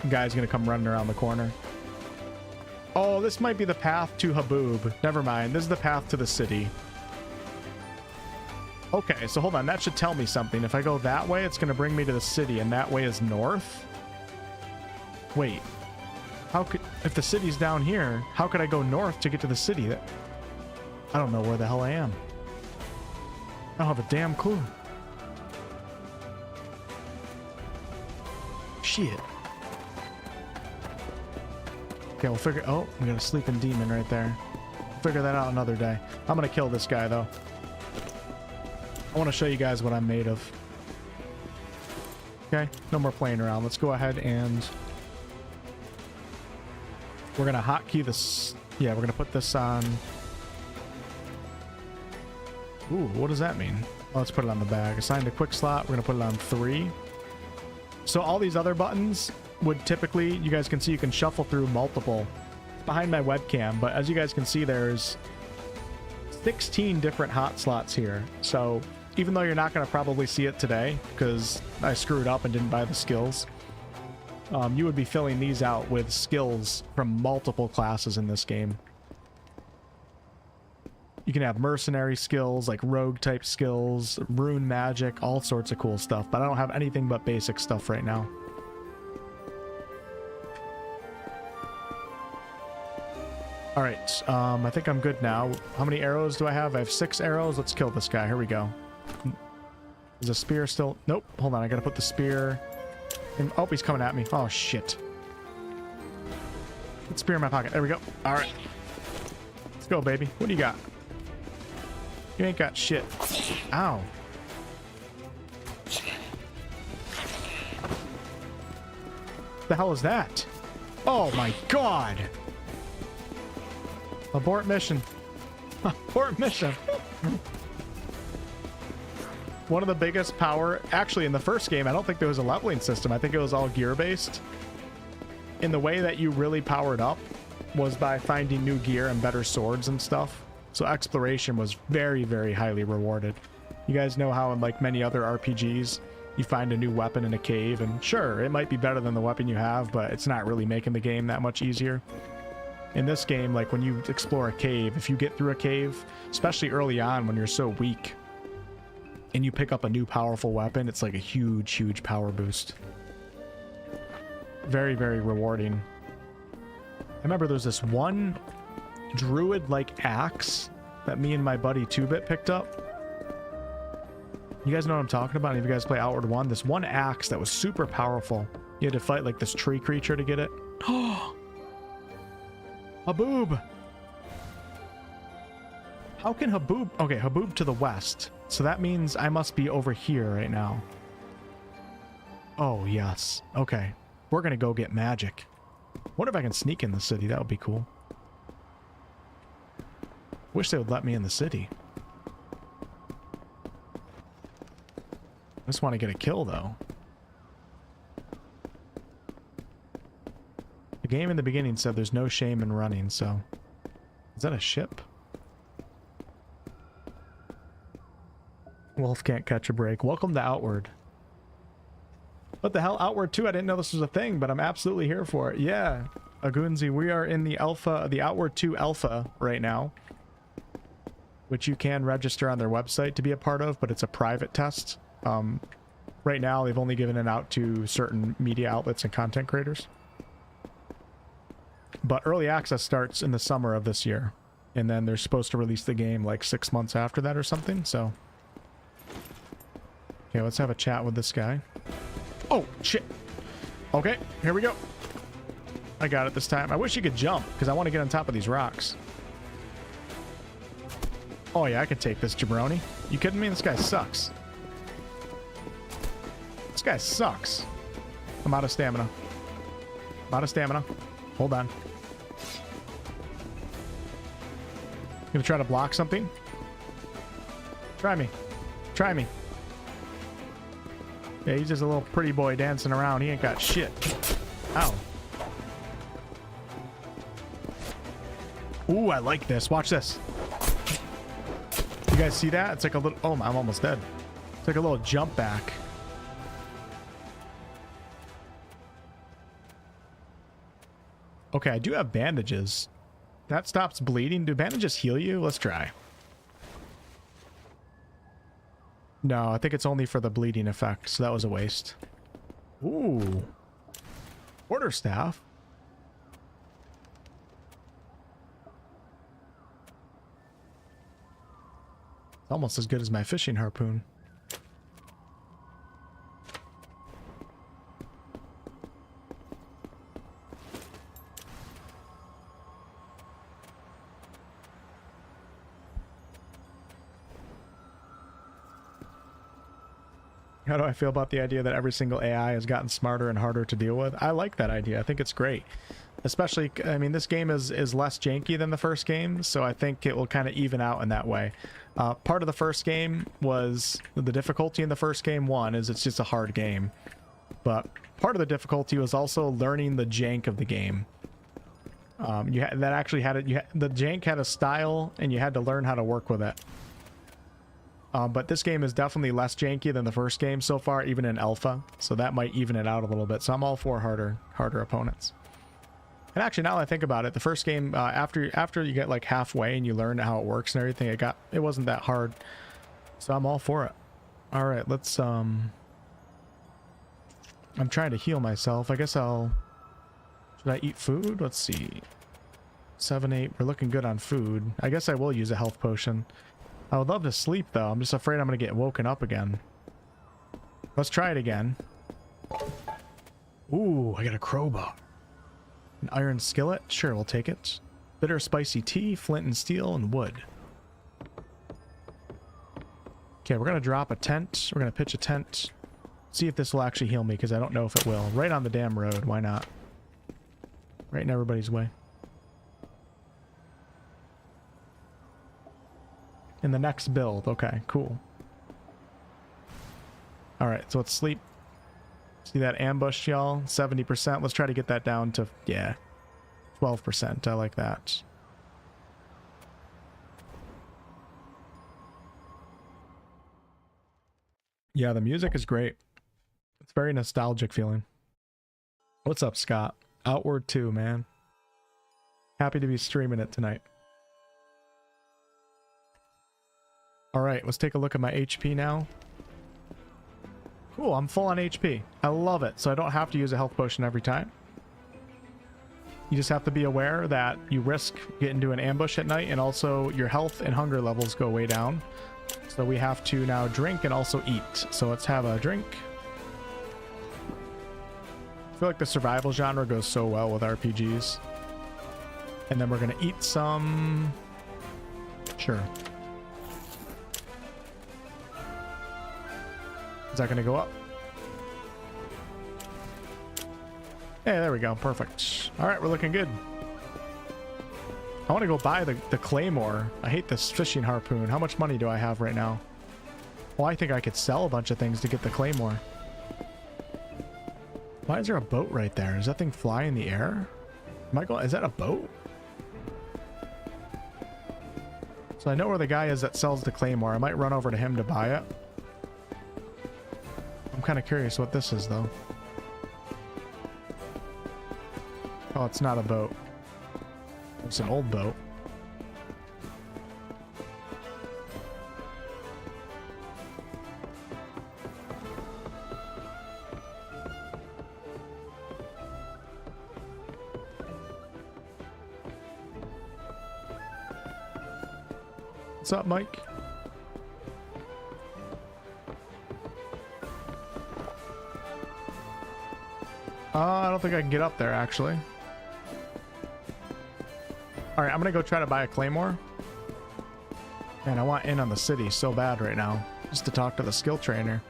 Guy's gonna come running around the corner. Oh, this might be the path to Haboob. Never mind. This is the path to the city. Okay, so hold on. That should tell me something. If I go that way, it's going to bring me to the city, and that way is north? Wait. How could... If the city's down here, how could I go north to get to the city? I don't know where the hell I am. I don't have a damn clue. Shit. Okay, we'll figure... Oh, we got a sleeping demon right there. Figure that out another day. I'm going to kill this guy, though. I want to show you guys what I'm made of. Okay, no more playing around. Let's go ahead and... We're going to hotkey this... Yeah, we're going to put this on... Ooh, what does that mean? Oh, let's put it on the bag. Assigned a quick slot. We're going to put it on 3. So all these other buttons would typically... You guys can see you can shuffle through multiple. It's behind my webcam, but as you guys can see, there's 16 different hot slots here. So... Even though you're not going to probably see it today, because I screwed up and didn't buy the skills, you would be filling these out with skills from multiple classes in this game. You can have mercenary skills, like rogue type skills, rune magic, all sorts of cool stuff, but I don't have anything but basic stuff right now. All right, I think I'm good now. How many arrows do I have? I have 6 arrows. Let's kill this guy. Here we go. Is the spear still? Nope. Hold on. I gotta put the spear in. Oh, he's coming at me. Oh, shit. Put the spear in my pocket. There we go. All right. Let's go, baby. What do you got? You ain't got shit. Ow. The hell is that? Oh my god. Abort mission. Abort mission. One of the biggest power, actually in the first game, I don't think there was a leveling system. I think it was all gear based. In the way that you really powered up was by finding new gear and better swords and stuff. So exploration was very, very highly rewarded. You guys know how in like many other RPGs, you find a new weapon in a cave, and sure, it might be better than the weapon you have, but it's not really making the game that much easier. In this game, like when you explore a cave, if you get through a cave, especially early on when you're so weak, and you pick up a new powerful weapon, it's like a huge, huge power boost. Very, very rewarding. I remember there's this one druid-like axe that me and my buddy 2-Bit picked up. You guys know what I'm talking about? If you guys play Outward 1, this one axe that was super powerful. You had to fight like this tree creature to get it. Oh! Haboob! How can Haboob... Okay, Haboob to the west. So that means I must be over here right now. Oh, yes. Okay. We're gonna go get magic. Wonder if I can sneak in the city. That would be cool. Wish they would let me in the city. I just want to get a kill, though. The game in the beginning said there's no shame in running, so... Is that a ship? Wolf can't catch a break. Welcome to Outward. What the hell? Outward 2? I didn't know this was a thing, but I'm absolutely here for it. Yeah, Agunzi, we are in the alpha, the Outward 2 alpha right now, which you can register on their website to be a part of, but it's a private test. Right now, they've only given it out to certain media outlets and content creators. But early access starts in the summer of this year, and then they're supposed to release the game like 6 months after that or something, so... Okay, let's have a chat with this guy. Oh, shit. Okay, here we go. I got it this time. I wish you could jump, because I want to get on top of these rocks. Oh yeah, I can take this jabroni. You kidding me? This guy sucks. This guy sucks. I'm out of stamina. I'm out of stamina. Hold on. Gonna try to block something? Try me. Try me. Yeah, he's just a little pretty boy dancing around. He ain't got shit. Ow. Ooh, I like this. Watch this. You guys see that? It's like a little... Oh, I'm almost dead. It's like a little jump back. Okay, I do have bandages. That stops bleeding. Do bandages heal you? Let's try. No, I think it's only for the bleeding effect, so that was a waste. Ooh. Quarterstaff. It's almost as good as my fishing harpoon. How do I feel about the idea that every single AI has gotten smarter and harder to deal with? I like that idea. I think it's great. Especially, I mean, this game is less janky than the first game, so I think it will kind of even out in that way. Part of the first game was the difficulty in the first game. One is it's just a hard game, but part of the difficulty was also learning the jank of the game. That actually had it. The jank had a style, and you had to learn how to work with it. But this game is definitely less janky than the first game so far, even in alpha. So that might even it out a little bit. So I'm all for harder opponents. And actually, now that I think about it, the first game, after you get like halfway and you learn how it works and everything, it wasn't that hard. So I'm all for it. All right, let's I'm trying to heal myself. I guess should I eat food? Let's see. 7, 8. We're looking good on food. I guess I will use a health potion. I would love to sleep though. I'm just afraid I'm gonna get woken up again. Let's try it again. Ooh, I got a crowbar. An iron skillet? Sure, we'll take it. Bitter spicy tea, flint and steel, and wood. Okay, we're gonna drop a tent. We're gonna pitch a tent. See if this will actually heal me, because I don't know if it will. Right on the damn road, why not? Right in everybody's way. In the next build. Okay, cool. Alright, so let's sleep. See that ambush, y'all? 70%. Let's try to get that down to, yeah, 12%. I like that. Yeah, the music is great. It's very nostalgic feeling. What's up, Scott? Outward 2, man. Happy to be streaming it tonight. Alright, let's take a look at my HP now. Cool, I'm full on HP. I love it, so I don't have to use a health potion every time. You just have to be aware that you risk getting into an ambush at night, and also your health and hunger levels go way down. So we have to now drink and also eat. So let's have a drink. I feel like the survival genre goes so well with RPGs. And then we're going to eat some... Sure. Is that going to go up? Hey, there we go. Perfect. All right, we're looking good. I want to go buy the claymore. I hate this fishing harpoon. How much money do I have right now? Well, I think I could sell a bunch of things to get the claymore. Why is there a boat right there? Does that thing fly in the air? Am I going? Is that a boat? So I know where the guy is that sells the claymore. I might run over to him to buy it. I'm kind of curious what this is, though. Oh, it's not a boat. It's an old boat. What's up, Mike? I don't think I can get up there, actually. Alright, I'm gonna go try to buy a claymore. Man, I want in on the city so bad right now. Just to talk to the skill trainer.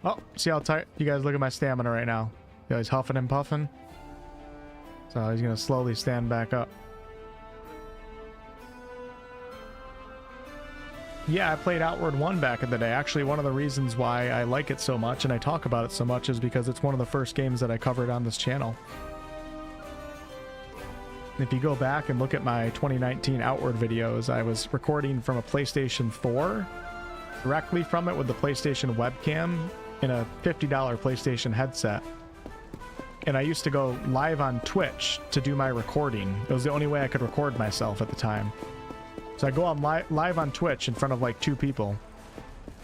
Oh, see how tight? You guys look at my stamina right now. Yeah, he's huffing and puffing. So he's gonna slowly stand back up. Yeah, I played Outward 1 back in the day. Actually, one of the reasons why I like it so much and I talk about it so much is because it's one of the first games that I covered on this channel. If you go back and look at my 2019 Outward videos, I was recording from a PlayStation 4, directly from it with the PlayStation webcam in a $50 PlayStation headset. And I used to go live on Twitch to do my recording. It was the only way I could record myself at the time. So I go on live on Twitch in front of like 2 people,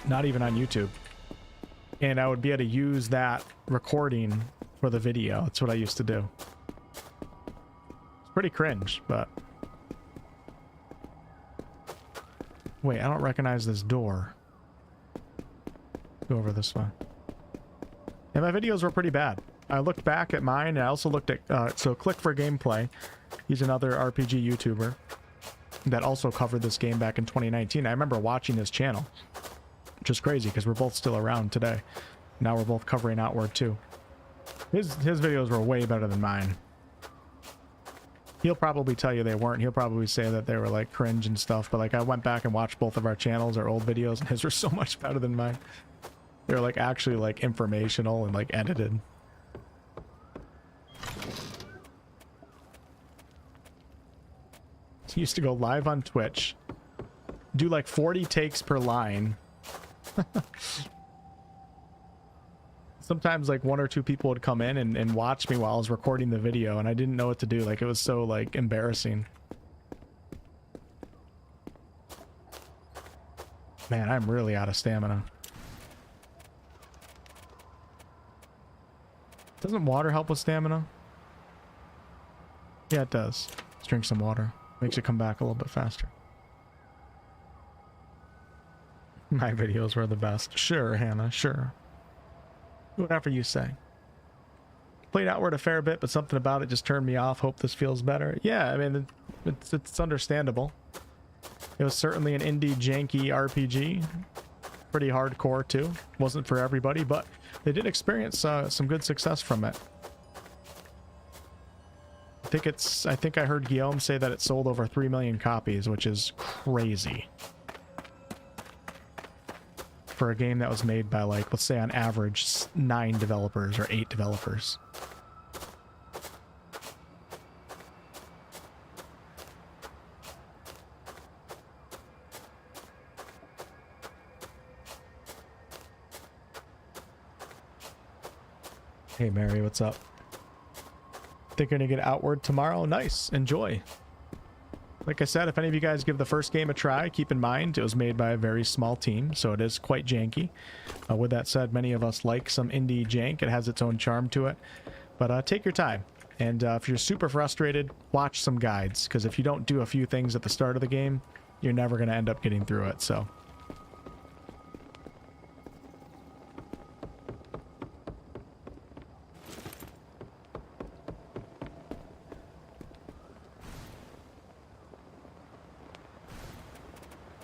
not even on YouTube. And I would be able to use that recording for the video. That's what I used to do. It's pretty cringe, but... Wait, I don't recognize this door. Go over this way. And my videos were pretty bad. I looked back at mine, and I also looked at... so Click for Gameplay. He's another RPG YouTuber that also covered this game back in 2019. I remember watching his channel, which is crazy because we're both still around today. Now we're both covering Outward too. His videos were way better than mine. He'll probably tell you they weren't. He'll probably say that they were like cringe and stuff, but like I went back and watched both of our channels, our old videos, and his were so much better than mine. They were like actually like informational and like edited. used to go live on Twitch, do like 40 takes per line. Sometimes like 1 or 2 people would come in and watch me while I was recording the video, and I didn't know what to do. Like, it was so like embarrassing. Man, I'm really out of stamina. Doesn't water help with stamina? Yeah, it does. Let's drink some water. Makes it come back a little bit faster. My videos were the best. Sure, Hannah, sure. Whatever you say. Played Outward a fair bit, but something about it just turned me off. Hope this feels better. Yeah, I mean, it's understandable. It was certainly an indie janky RPG. Pretty hardcore too. Wasn't for everybody, but they did experience some good success from it. I think I heard Guillaume say that it sold over 3 million copies, which is crazy. For a game that was made by, like, let's say on average 9 developers or 8 developers. Hey Mary, what's up? Think you're gonna get Outward tomorrow? Nice, enjoy. Like I said, if any of you guys give the first game a try, keep in mind it was made by a very small team, so it is quite janky. With that said, many of us like some indie jank. It has its own charm to it. But take your time. And if you're super frustrated, watch some guides, because if you don't do a few things at the start of the game, you're never going to end up getting through it, so...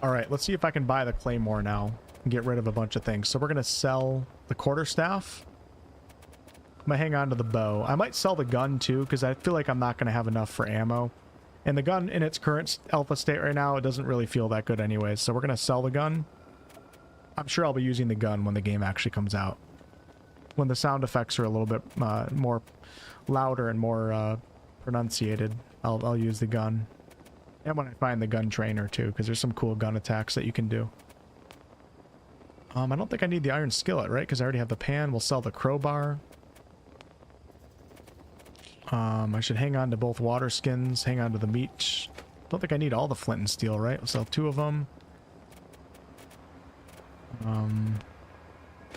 Alright, let's see if I can buy the Claymore now and get rid of a bunch of things. So we're going to sell the quarterstaff. I'm going to hang on to the bow. I might sell the gun too, because I feel like I'm not going to have enough for ammo. And the gun in its current alpha state right now, it doesn't really feel that good anyways. So we're going to sell the gun. I'm sure I'll be using the gun when the game actually comes out. When the sound effects are a little bit more louder and more pronunciated, I'll use the gun. And when I find the gun trainer too, because there's some cool gun attacks that you can do. I don't think I need the iron skillet, right? Because I already have the pan. We'll sell the crowbar. I should hang on to both water skins, hang on to the meat. Don't think I need all the flint and steel, right? We'll sell 2 of them.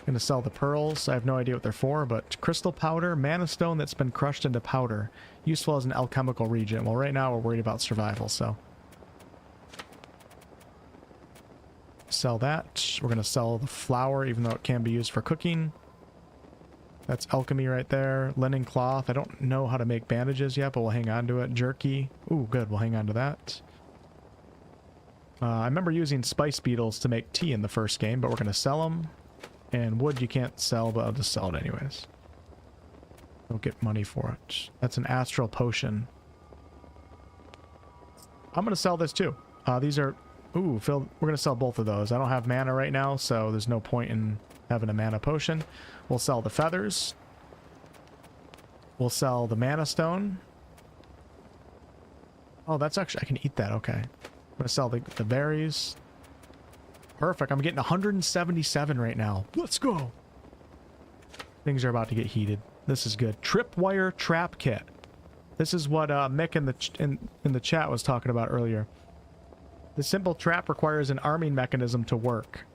Gonna sell the pearls. I have no idea what they're for, but crystal powder, mana stone that's been crushed into powder. Useful as an alchemical reagent. Well, right now we're worried about survival, so. Sell that. We're gonna sell the flour, even though it can be used for cooking. That's alchemy right there. Linen cloth. I don't know how to make bandages yet, but we'll hang on to it. Jerky. Ooh, good. We'll hang on to that. I remember using spice beetles to make tea in the first game, but we're gonna sell them. And wood you can't sell, but I'll just sell it anyways. Don't get money for it. That's an astral potion. I'm going to sell this too. These are... Ooh, Phil, we're going to sell both of those. I don't have mana right now, so there's no point in having a mana potion. We'll sell the feathers. We'll sell the mana stone. Oh, that's actually... I can eat that, okay. I'm going to sell the berries. Perfect. I'm getting 177 right now. Let's go. Things are about to get heated. This is good. Tripwire trap kit. This is what Mick in the chat was talking about earlier. The simple trap requires an arming mechanism to work.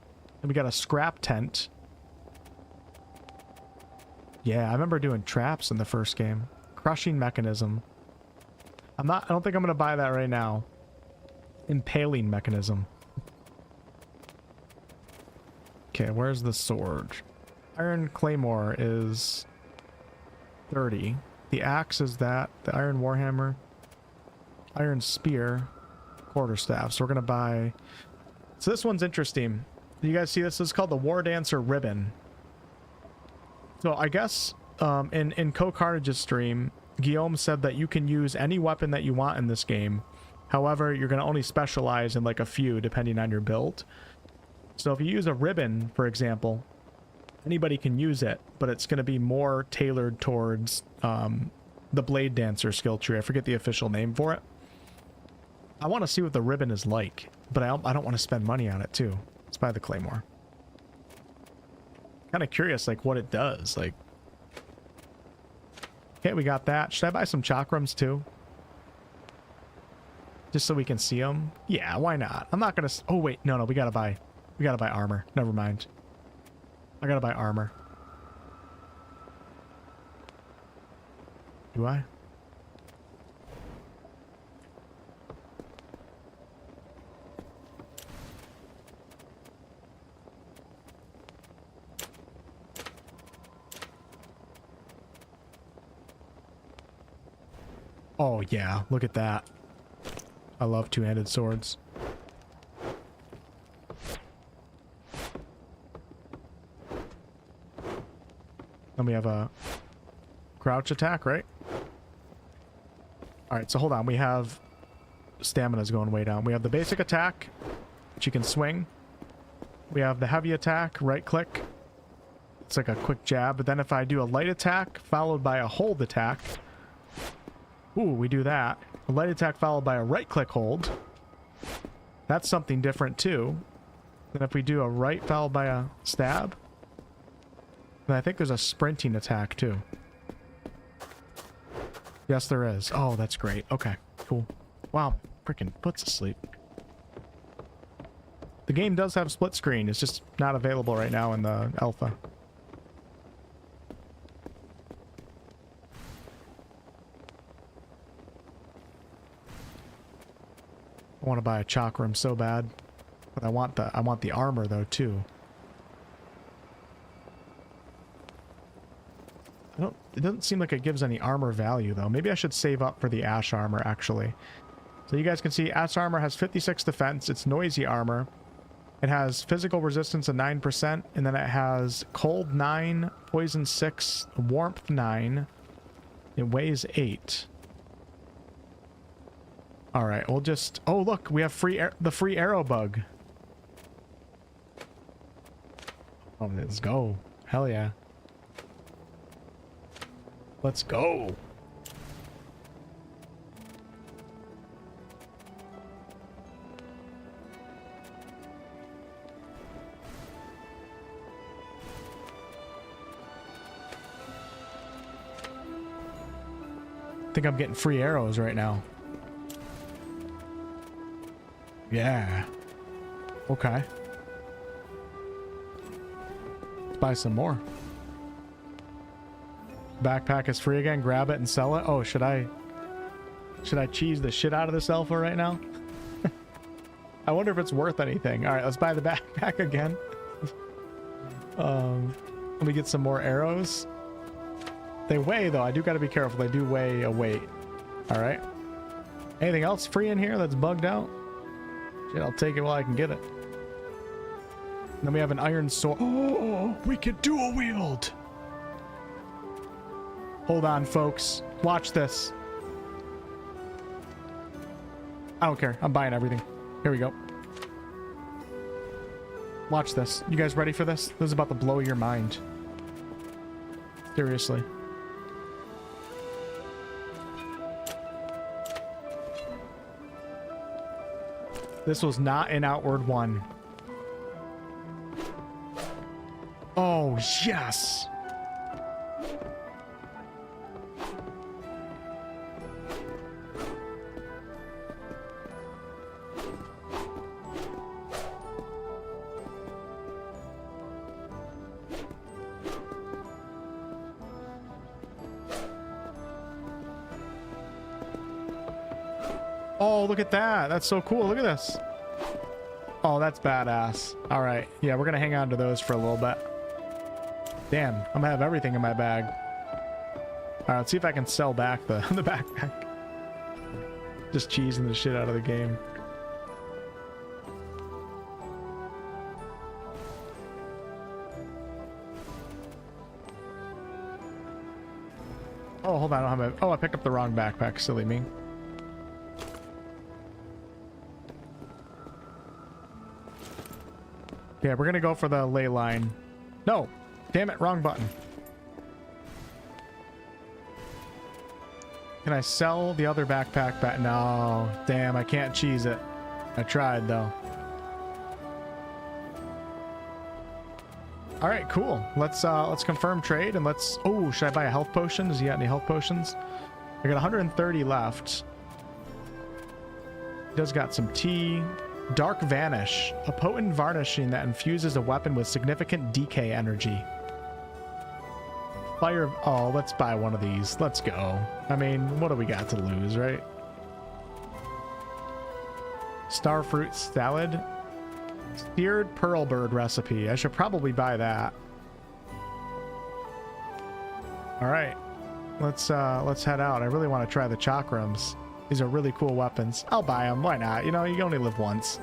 And we got a scrap tent. Yeah, I remember doing traps in the first game. Crushing mechanism. I don't think I'm gonna buy that right now. Impaling mechanism. Okay, where's the sword? Iron claymore is 30. The axe is that. The iron warhammer. Iron spear. Quarterstaff. So we're gonna buy... So this one's interesting. You guys see this? This is called the War Dancer ribbon. So I guess in Co Carnage's stream, Guillaume said that you can use any weapon that you want in this game. However, you're gonna only specialize in like a few depending on your build. So if you use a ribbon, for example, anybody can use it, but it's going to be more tailored towards the Blade Dancer skill tree. I forget the official name for it. I want to see what the ribbon is like, but I don't want to spend money on it too. Let's buy the claymore. Kind of curious, like, what it does. Like, okay, we got that. Should I buy some chakrams too? Just so we can see them? Yeah, why not? I'm not gonna... Oh, wait. No, we gotta buy armor. Never mind. I gotta buy armor. Do I? Oh, yeah. Look at that. I love two-handed swords. Then we have a crouch attack, right? Alright, so hold on. We have... Stamina's going way down. We have the basic attack, which you can swing. We have the heavy attack, right-click. It's like a quick jab. But then if I do a light attack, followed by a hold attack... Ooh, we do that. A light attack followed by a right-click hold. That's something different, too. Then if we do a right followed by a stab... Then I think there's a sprinting attack, too. Yes, there is. Oh, that's great. Okay, cool. Wow, freaking foot's asleep. The game does have split screen. It's just not available right now in the alpha. I want to buy a chakram so bad, but I want the armor though too. It doesn't seem like it gives any armor value though. Maybe I should save up for the ash armor actually. So you guys can see ash armor has 56 defense. It's noisy armor. It has physical resistance of 9%, and then it has cold 9, poison 6, warmth 9. It weighs 8. All right, we'll just... Oh, look, we have the free arrow bug. Oh, let's go. Hell yeah. Let's go. I think I'm getting free arrows right now. Yeah. Okay. Let's buy some more. Backpack is free again. Grab it and sell it. Oh, should I cheese the shit out of this alpha right now? I wonder if it's worth anything. All right, let's buy the backpack again. Let me get some more arrows. They weigh though. I do got to be careful. They do weigh a weight. All right. Anything else free in here that's bugged out? Shit, I'll take it while I can get it. And then we have an iron sword. Oh, we could dual wield. Hold on, folks. Watch this. I don't care. I'm buying everything. Here we go. Watch this. You guys ready for this? This is about to blow your mind. Seriously. This was not in Outward 1. Oh, yes! Oh, look at that. That's so cool. Look at this. Oh, that's badass. All right. Yeah, we're going to hang on to those for a little bit. Damn, I'm going to have everything in my bag. All right, let's see if I can sell back the backpack. Just cheesing the shit out of the game. Oh, hold on. I don't have a... Oh, I picked up the wrong backpack. Silly me. Yeah, we're gonna go for the ley line. No! Damn it, wrong button. Can I sell the other backpack back? No, damn, I can't cheese it. I tried though. All right, cool. Let's confirm trade and let's. Oh, should I buy a health potion? Does he got any health potions? I got 130 left. He does got some tea. Dark Vanish, a potent varnishing that infuses a weapon with significant decay energy. Fire. Oh, let's buy one of these. Let's go. I mean, what do we got to lose, right? Starfruit salad. Seared pearl bird recipe. I should probably buy that. All right, let's head out. I really want to try the chakrams. These are really cool weapons. I'll buy them. Why not? You know, you only live once.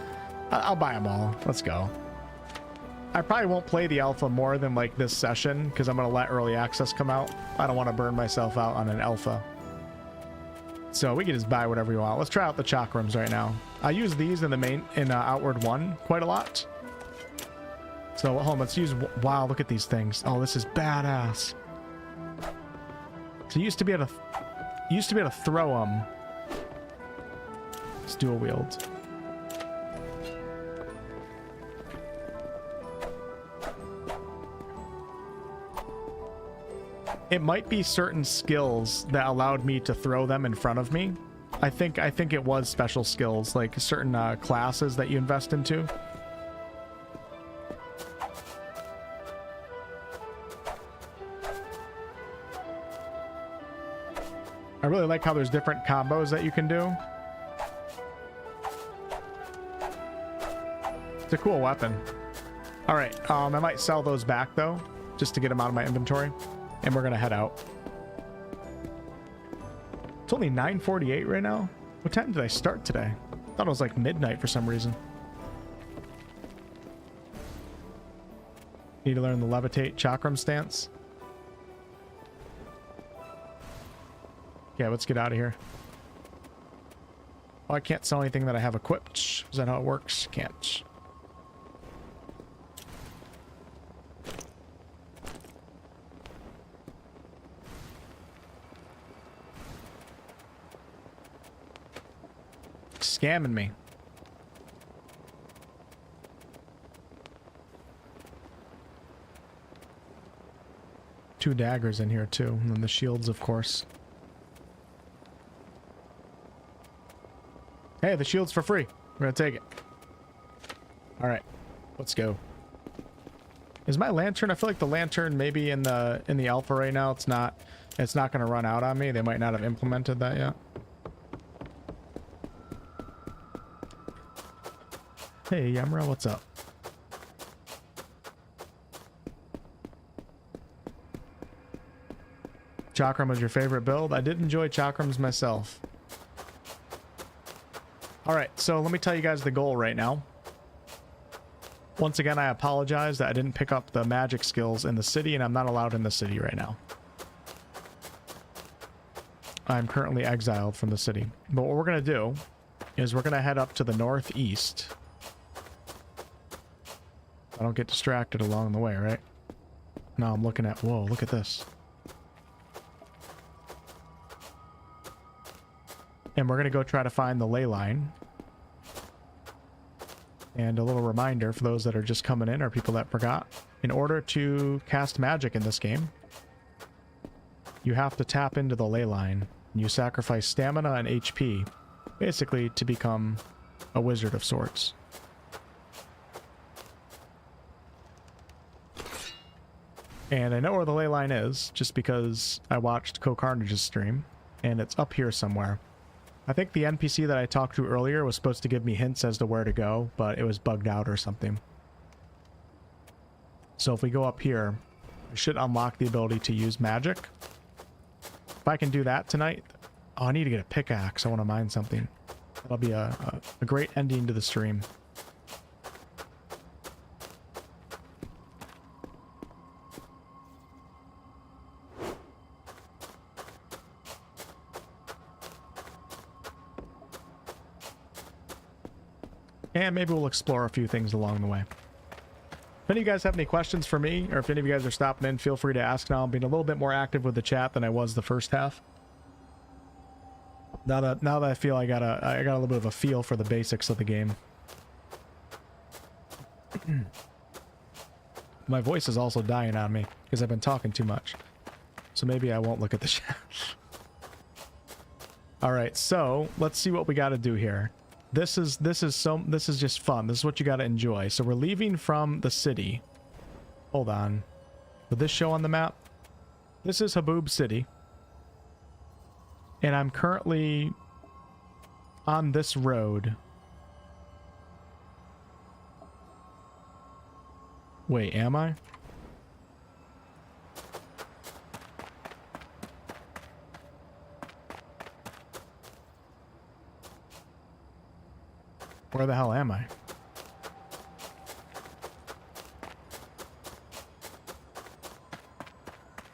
I'll buy them all. Let's go. I probably won't play the alpha more than like this session because I'm gonna let early access come out. I don't want to burn myself out on an alpha. So we can just buy whatever you want. Let's try out the chakrams right now. I use these in the main Outward 1 quite a lot. So hold on, let's use. Wow, look at these things. Oh, this is badass. So you used to be able to throw them. It's dual wield. It might be certain skills that allowed me to throw them in front of me. I think it was special skills, like certain classes that you invest into. I really like how there's different combos that you can do. It's a cool weapon. All right, I might sell those back though, just to get them out of my inventory. And we're gonna head out. It's only 9:48 right now. What time did I start today? I thought it was like midnight for some reason. Need to learn the levitate chakram stance. Yeah, let's get out of here. Oh, I can't sell anything that I have equipped. Is that how it works? Can't. Scamming me. Two daggers in here too, and then the shields, of course. Hey, the shield's for free. We're gonna take it. All right, let's go. Is my lantern? I feel like the lantern maybe in the alpha right now. It's not gonna run out on me. They might not have implemented that yet. Hey, Yamra, what's up? Chakram was your favorite build? I did enjoy chakrams myself. All right, so let me tell you guys the goal right now. Once again, I apologize that I didn't pick up the magic skills in the city, and I'm not allowed in the city right now. I'm currently exiled from the city. But what we're going to do is we're going to head up to the northeast. I don't get distracted along the way, right? No, I'm looking at... Whoa, look at this. And we're going to go try to find the ley line. And a little reminder for those that are just coming in or people that forgot. In order to cast magic in this game, you have to tap into the ley line. You sacrifice stamina and HP, basically to become a wizard of sorts. And I know where the ley line is, just because I watched CoCarnage's stream, and it's up here somewhere. I think the NPC that I talked to earlier was supposed to give me hints as to where to go, but it was bugged out or something. So if we go up here, we should unlock the ability to use magic. If I can do that tonight... Oh, I need to get a pickaxe. I want to mine something. That'll be a great ending to the stream. And maybe we'll explore a few things along the way. If any of you guys have any questions for me, or if any of you guys are stopping in, feel free to ask now. I'm being a little bit more active with the chat than I was the first half. Now that I feel I got a little bit of a feel for the basics of the game. My voice is also dying on me because I've been talking too much. So maybe I won't look at the chat. All right, so let's see what we got to do here. This is just fun. This is what you got to enjoy. So we're leaving from the city. Hold on. Will this show on the map? This is Haboob City. And I'm currently on this road. Wait, am I? Where the hell am I?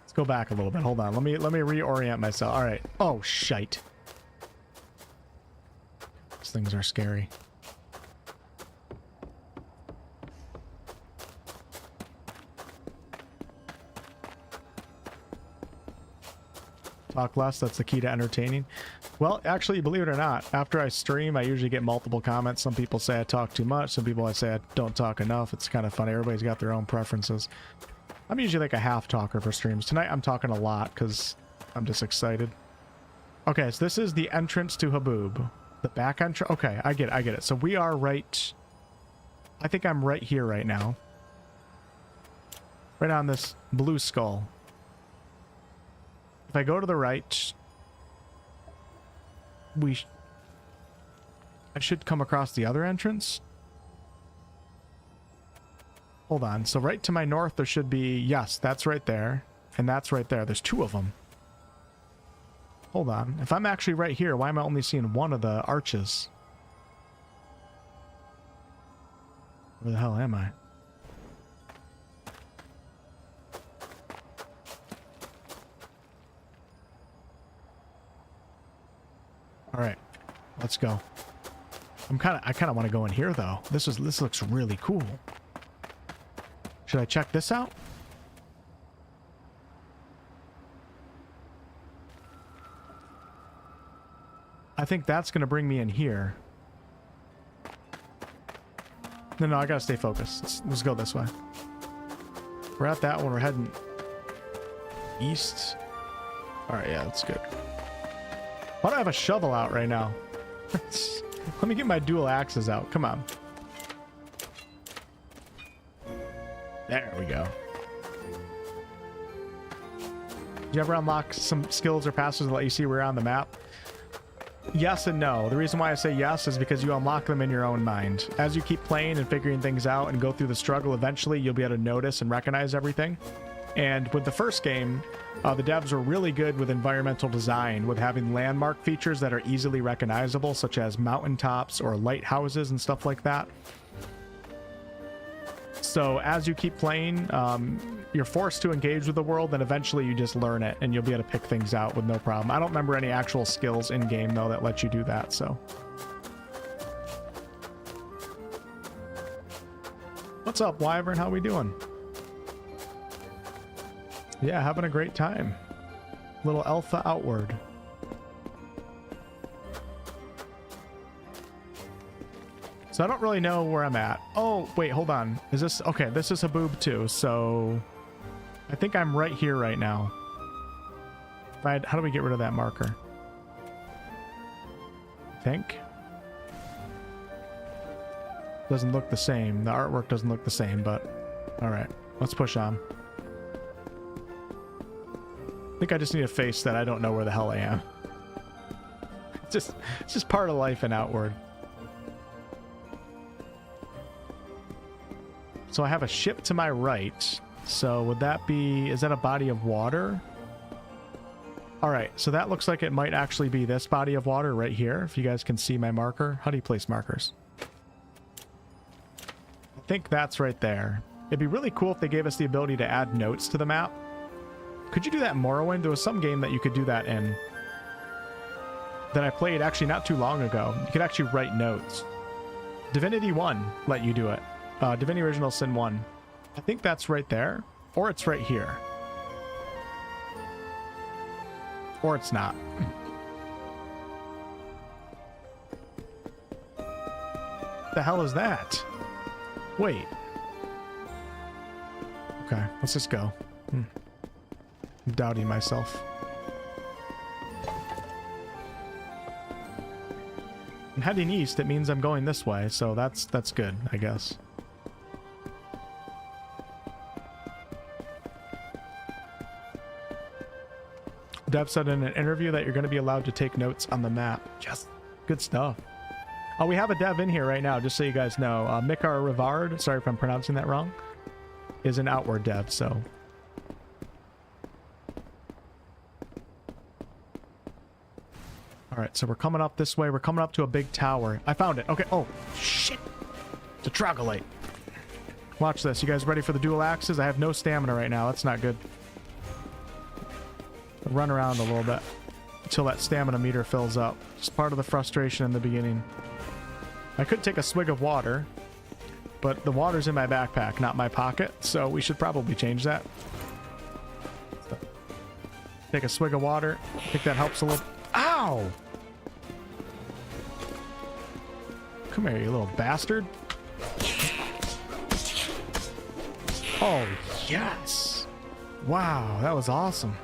Let's go back a little bit. Hold on. Let me reorient myself. All right. Oh, shite. These things are scary. Talk less. That's the key to entertaining. Well, actually, believe it or not, after I stream, I usually get multiple comments. Some people say I talk too much. Some people I say I don't talk enough. It's kind of funny. Everybody's got their own preferences. I'm usually like a half talker for streams. Tonight, I'm talking a lot because I'm just excited. Okay, so this is the entrance to Haboob. The back entrance. Okay, I get it. So we are right... I think I'm right here right now. Right on this blue skull. If I go to the right... I should come across the other entrance. Hold on. So right to my north, there should be... Yes, that's right there. And that's right there. There's two of them. Hold on. If I'm actually right here, why am I only seeing one of the arches? Where the hell am I? All right, let's go. I kind of want to go in here though. This looks really cool. Should I check this out? I think that's going to bring me in here. No, I got to stay focused. Let's go this way. We're at that one. We're heading east. All right, yeah, that's good. Why do I have a shovel out right now? Let me get my dual axes out. Come on. There we go. Did you ever unlock some skills or passes that let you see where you're on the map? Yes and no. The reason why I say yes is because you unlock them in your own mind. As you keep playing and figuring things out and go through the struggle, eventually you'll be able to notice and recognize everything. And with the first game, the devs were really good with environmental design, with having landmark features that are easily recognizable, such as mountaintops or lighthouses and stuff like that. So as you keep playing, you're forced to engage with the world, and eventually you just learn it, and you'll be able to pick things out with no problem. I don't remember any actual skills in-game, though, that let you do that, so... What's up, Wyvern? How we doing? Yeah, having a great time. Little alpha outward. So I don't really know where I'm at. Oh, wait, hold on. Is this... Okay, this is Haboob too, so... I think I'm right here right now. How do we get rid of that marker? I think. Doesn't look the same. The artwork doesn't look the same, but... Alright, let's push on. I think I just need a face that I don't know where the hell I am. It's just part of life and outward. So I have a ship to my right. So would that be... Is that a body of water? Alright, so that looks like it might actually be this body of water right here. If you guys can see my marker. How do you place markers? I think that's right there. It'd be really cool if they gave us the ability to add notes to the map. Could you do that in Morrowind? There was some game that you could do that in. That I played actually not too long ago. You could actually write notes. Divinity 1 let you do it. Divinity Original Sin 1. I think that's right there. Or it's right here. Or it's not. The hell is that? Wait. Okay, let's just go. I'm doubting myself. I'm heading east. It means I'm going this way, so that's good, I guess. Dev said in an interview that you're going to be allowed to take notes on the map. Yes, good stuff. Oh, we have a dev in here right now, just so you guys know. Mikar Rivard, sorry if I'm pronouncing that wrong, is an outward dev, so. All right, so we're coming up this way. We're coming up to a big tower. I found it. Okay. Oh, shit. It's a troglodyte. Watch this. You guys ready for the dual axes? I have no stamina right now. That's not good. Run around a little bit until that stamina meter fills up. Just part of the frustration in the beginning. I could take a swig of water, but the water's in my backpack, not my pocket, so we should probably change that. Take a swig of water. I think that helps a little. Ow! Come here, you little bastard. Oh, yes! Wow, that was awesome.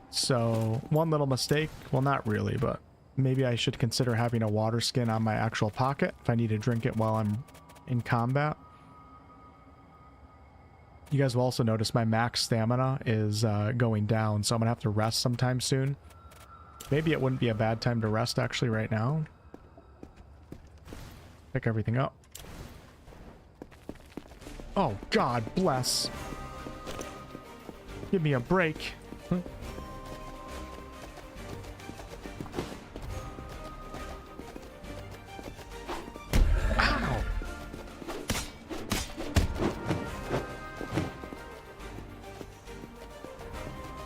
So, one little mistake. Well, not really, but maybe I should consider having a water skin on my actual pocket if I need to drink it while I'm in combat. You guys will also notice my max stamina is going down, so I'm going to have to rest sometime soon. Maybe it wouldn't be a bad time to rest actually right now. Pick everything up. Oh, God bless. Give me a break. Ow!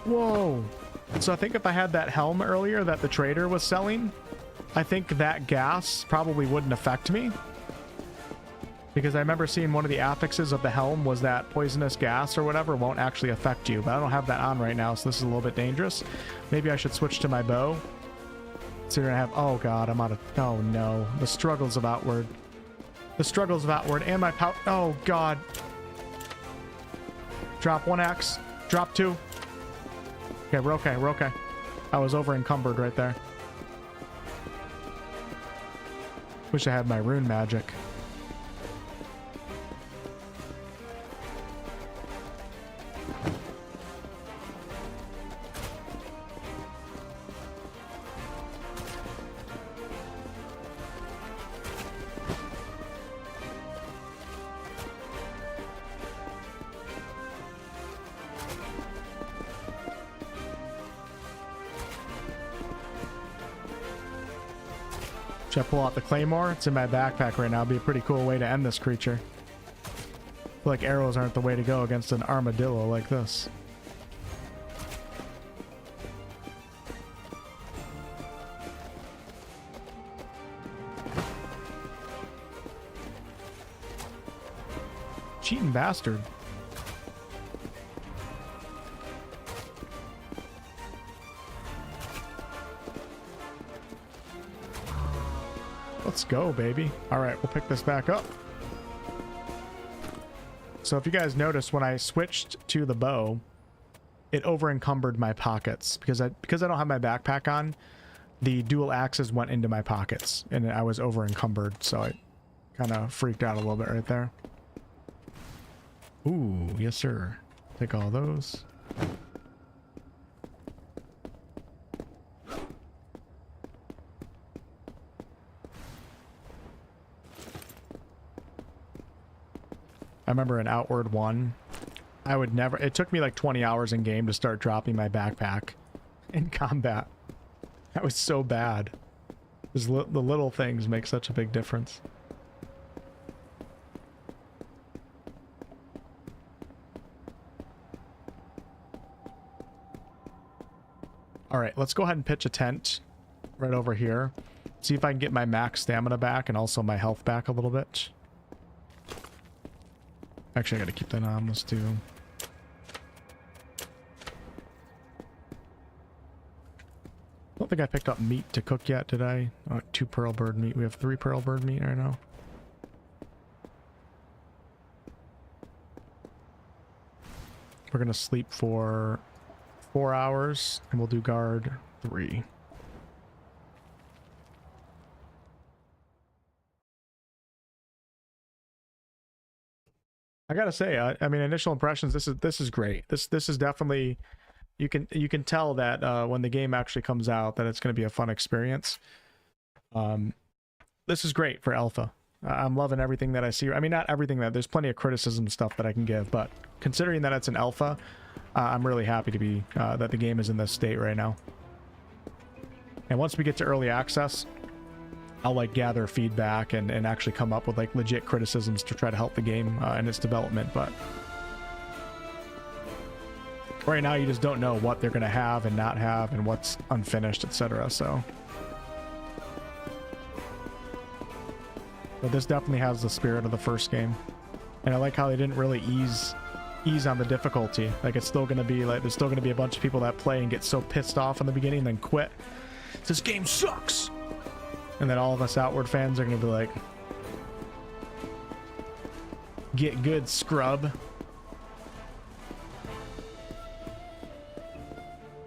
Whoa. So I think if I had that helm earlier that the trader was selling, I think that gas probably wouldn't affect me. Because I remember seeing one of the affixes of the helm was that poisonous gas or whatever won't actually affect you. But I don't have that on right now, so this is a little bit dangerous. Maybe I should switch to my bow. So you're gonna have... Oh god, I'm out of... Oh no. The struggles of Outward. The struggles of Outward and my power... Oh god. Drop one axe. Drop two. Okay, we're okay. We're okay. I was over encumbered right there. Wish I had my rune magic. Should I pull out the claymore? It's in my backpack right now. It'd be a pretty cool way to end this creature. I feel like arrows aren't the way to go against an armadillo like this. Cheating bastard. Let's go, baby. All right, we'll pick this back up. So if you guys notice, when I switched to the bow, it over encumbered my pockets because I don't have my backpack on. The dual axes went into my pockets and I was over encumbered, so I kind of freaked out a little bit right there. Ooh, yes sir. Take all those. I remember in Outward 1, I would never... It took me like 20 hours in game to start dropping my backpack in combat. That was so bad. The little things make such a big difference. Alright, let's go ahead and pitch a tent right over here. See if I can get my max stamina back and also my health back a little bit. Actually, I gotta keep that on. Let's do... don't think I picked up meat to cook yet, did I? Oh, 2 pearl bird meat. We have 3 pearl bird meat right now. We're gonna sleep for 4 hours, and we'll do guard 3. I gotta say, I mean, initial impressions. This is great. This is definitely, you can tell that when the game actually comes out that it's going to be a fun experience. This is great for alpha. I'm loving everything that I see. I mean, not everything. That there's plenty of criticism stuff that I can give, but considering that it's an alpha, I'm really happy to be that the game is in this state right now. And once we get to early access, I'll like gather feedback and actually come up with like legit criticisms to try to help the game in its development. But right now you just don't know what they're going to have and not have and what's unfinished, etc. So, but this definitely has the spirit of the first game, and I like how they didn't really ease on the difficulty. Like, it's still going to be like, there's still going to be a bunch of people that play and get so pissed off in the beginning and then quit. This game sucks. And then all of us Outward fans are going to be like, get good, scrub.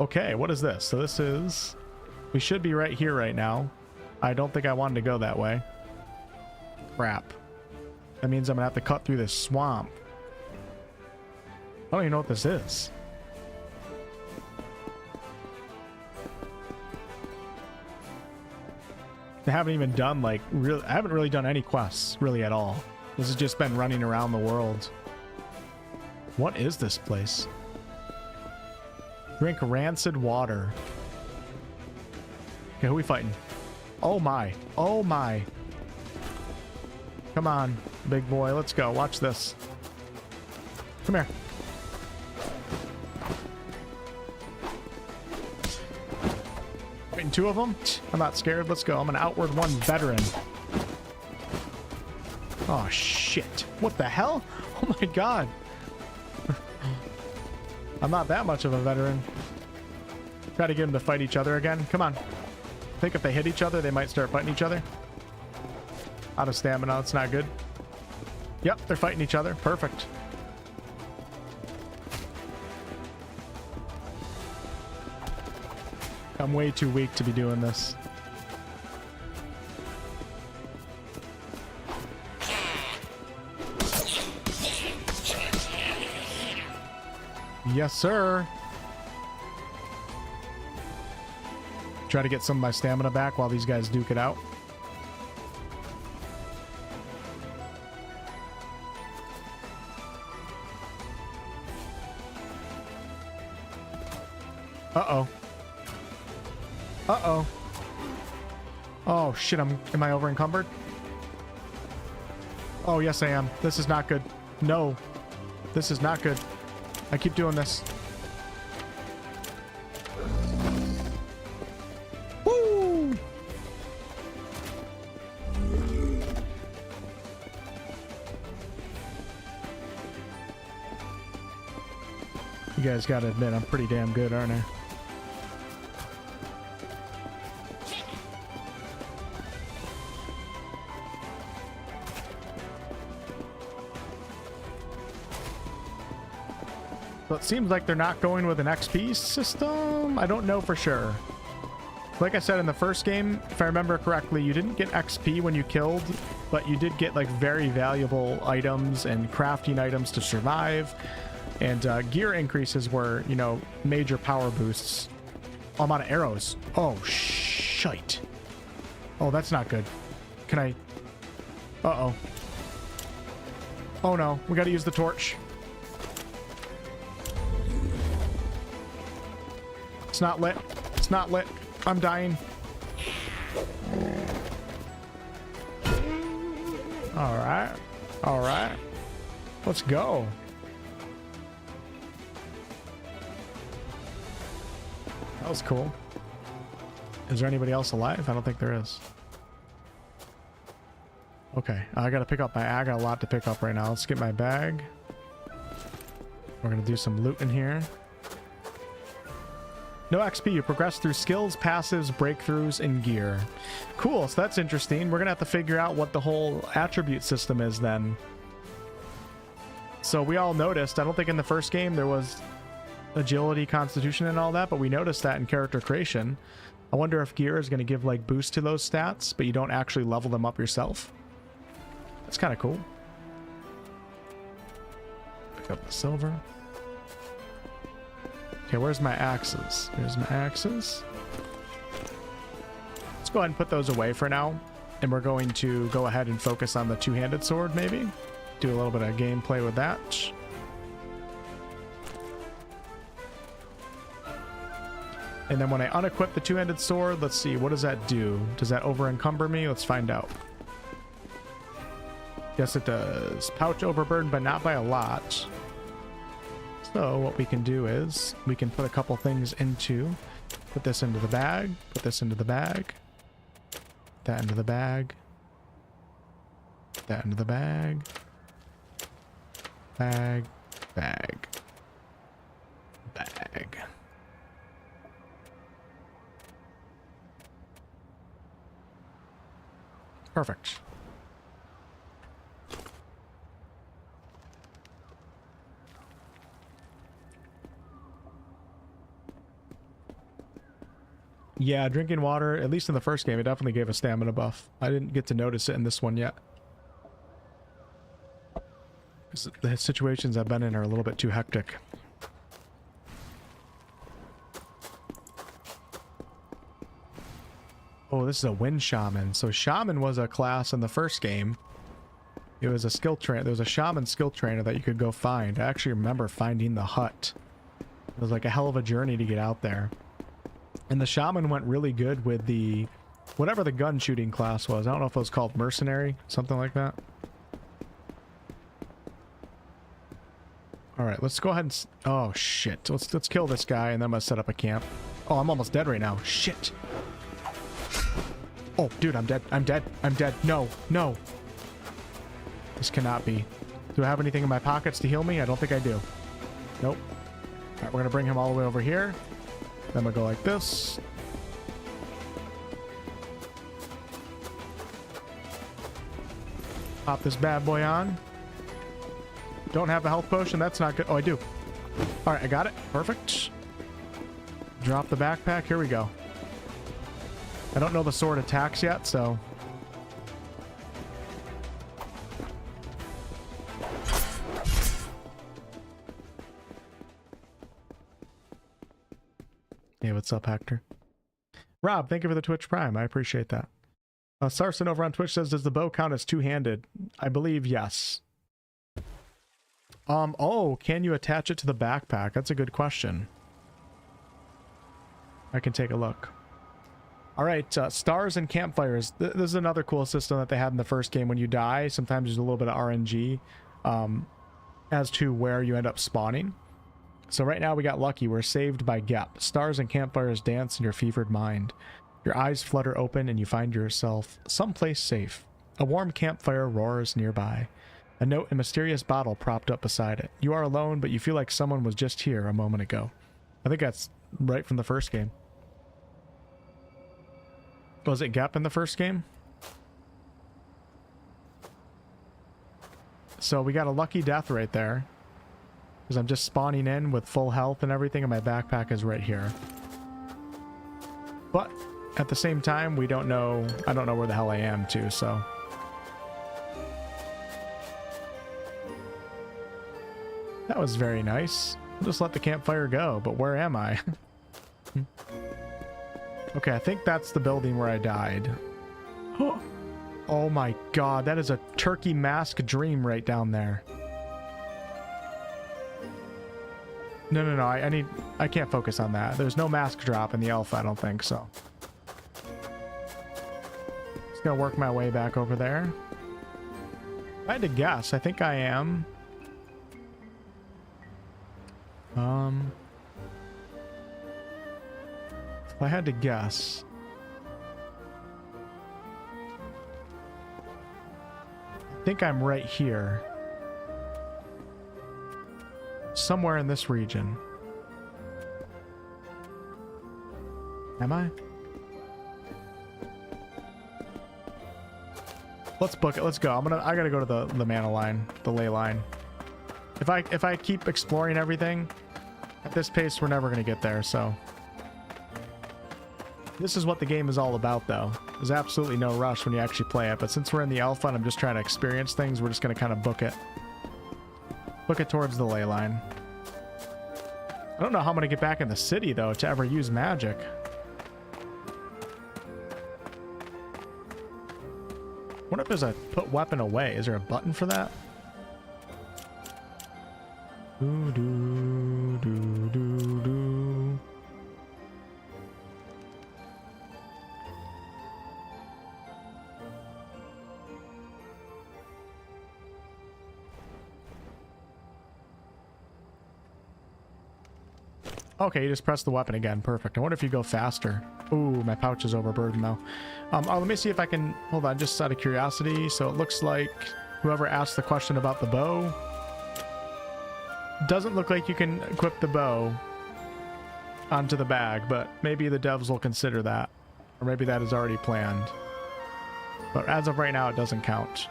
Okay, what is this? So this is, we should be right here right now. I don't think I wanted to go that way. Crap. That means I'm going to have to cut through this swamp. I don't even know what this is. I haven't even done like I haven't really done any quests really at all. This has just been running around the world. What is this place? Drink rancid water. Okay, who are we fighting? Oh my. Oh my. Come on, big boy. Let's go. Watch this. Come here. Fighting 2 of them? I'm not scared. Let's go. I'm an Outward 1 veteran. Oh, shit. What the hell? Oh my god. I'm not that much of a veteran. Try to get them to fight each other again. Come on. I think if they hit each other, they might start fighting each other. Out of stamina. That's not good. Yep, they're fighting each other. Perfect. I'm way too weak to be doing this. Yes, sir. Try to get some of my stamina back while these guys duke it out. Uh-oh. Uh-oh. Oh, shit, am I over encumbered? Oh, yes, I am. This is not good. No. This is not good. I keep doing this. Woo! You guys gotta admit, I'm pretty damn good, aren't I? So it seems like they're not going with an XP system. I don't know for sure. Like I said in the first game, if I remember correctly, you didn't get XP when you killed, but you did get like very valuable items and crafting items to survive. And gear increases were, you know, major power boosts. Oh, I'm out of arrows. Oh, shite. Oh, that's not good. Can I... Uh-oh. Oh no, we gotta use the torch. It's not lit. It's not lit. I'm dying. Alright. Alright. Let's go. That was cool. Is there anybody else alive? I don't think there is. Okay. I gotta pick up my... I got a lot to pick up right now. Let's get my bag. We're gonna do some loot in here. No XP. You progress through skills, passives, breakthroughs, and gear. Cool. So that's interesting. We're going to have to figure out what the whole attribute system is then. So we all noticed, I don't think in the first game there was agility, constitution, and all that, but we noticed that in character creation. I wonder if gear is going to give like boost to those stats, but you don't actually level them up yourself. That's kind of cool. Pick up the silver. Okay, where's my axes? Here's my axes. Let's go ahead and put those away for now. And we're going to go ahead and focus on the two-handed sword, maybe. Do a little bit of gameplay with that. And then when I unequip the two-handed sword, let's see, what does that do? Does that over-encumber me? Let's find out. Yes, it does. Pouch overburdened, but not by a lot. So what we can do is we can put a couple things into, put this into the bag, put this into the bag, that into the bag, that into the bag, bag, bag, bag. Perfect. Yeah, drinking water, at least in the first game, it definitely gave a stamina buff. I didn't get to notice it in this one yet. Because the situations I've been in are a little bit too hectic. Oh, this is a wind shaman. So shaman was a class in the first game. It was a skill trainer. There was a shaman skill trainer that you could go find. I actually remember finding the hut. It was like a hell of a journey to get out there. And the shaman went really good with the, whatever the gun shooting class was. I don't know if it was called mercenary, something like that. All right, let's go ahead and, oh shit. Let's kill this guy and then I'm gonna set up a camp. Oh, I'm almost dead right now. Shit. Oh, dude, I'm dead. I'm dead. I'm dead. No, no. This cannot be. Do I have anything in my pockets to heal me? I don't think I do. Nope. All right, we're gonna bring him all the way over here. Then we'll go like this. Pop this bad boy on. Don't have a health potion. That's not good. Oh, I do. All right, I got it. Perfect. Drop the backpack. Here we go. I don't know the sword attacks yet, so... Hey, what's up, Hector? Rob, thank you for the Twitch Prime. I appreciate that. Sarson over on Twitch says, does the bow count as two-handed? I believe yes. Oh, can you attach it to the backpack? That's a good question. I can take a look. All right, stars and campfires. This is another cool system that they had in the first game. When you die, sometimes there's a little bit of RNG as to where you end up spawning. So right now we got lucky. We're saved by Gep. Stars and campfires dance in your fevered mind. Your eyes flutter open and you find yourself someplace safe. A warm campfire roars nearby. A note and mysterious bottle propped up beside it. You are alone, but you feel like someone was just here a moment ago. I think that's right from the first game. Was it Gep in the first game? So we got a lucky death right there. Because I'm just spawning in with full health and everything, and my backpack is right here. But at the same time, we don't know... I don't know where the hell I am, too, so... That was very nice. I'll just let the campfire go, but where am I? Okay, I think that's the building where I died. Oh my god, that is a turkey mask dream right down there. No, I can't focus on that. There's no mask drop in the alpha, I don't think, so. Just gonna work my way back over there. If I had to guess, I think I am... If I had to guess... I think I'm right here. Somewhere in this region. Am I? Let's book it. Let's go. I gotta go to the mana line, the ley line. If I keep exploring everything at this pace, we're never gonna get there. So this is what the game is all about, though. There's absolutely no rush when you actually play it. But since we're in the alpha and I'm just trying to experience things, we're just gonna kind of book it towards the ley line. I don't know how I'm gonna get back in the city though to ever use magic. What if there's a put weapon away? Is there a button for that? Doo, doo, doo, doo, doo. Okay, you just press the weapon again. Perfect. I wonder if you go faster. Ooh, my pouch is overburdened though. Let me see if I can... Hold on, just out of curiosity. So it looks like whoever asked the question about the bow... Doesn't look like you can equip the bow onto the bag, but maybe the devs will consider that. Or maybe that is already planned. But as of right now, it doesn't count.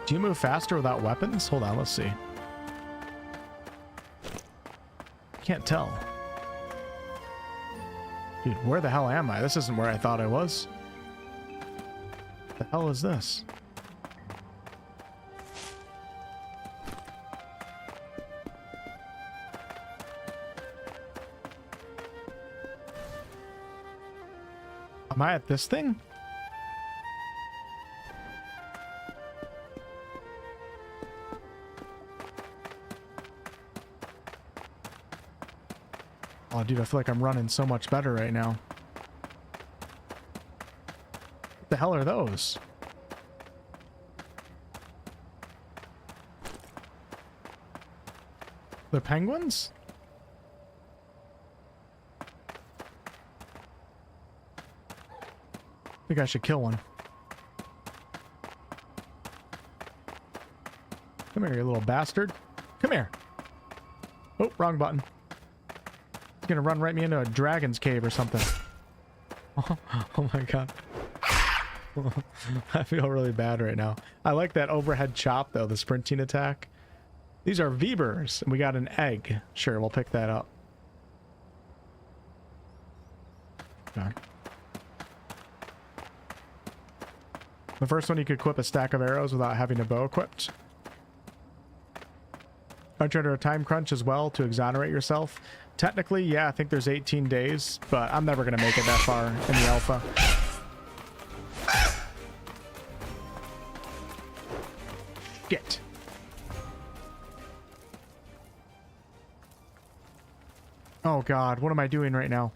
Do you move faster without weapons? Hold on, let's see. Can't tell. Dude, where the hell am I? This isn't where I thought I was. The hell is this? Am I at this thing? Oh, dude, I feel like I'm running so much better right now. What the hell are those? They're penguins? I think I should kill one. Come here, you little bastard. Come here. Oh, wrong button. It's gonna run right me into a dragon's cave or something. Oh my god. I feel really bad right now. I like that overhead chop though, the sprinting attack. These are Vebers, and we got an egg. Sure, we'll pick that up. Okay. The first one, you could equip a stack of arrows without having a bow equipped. Aren't you under a time crunch as well to exonerate yourself? Technically, yeah, I think there's 18 days, but I'm never going to make it that far in the alpha. Get. Oh god, what am I doing right now?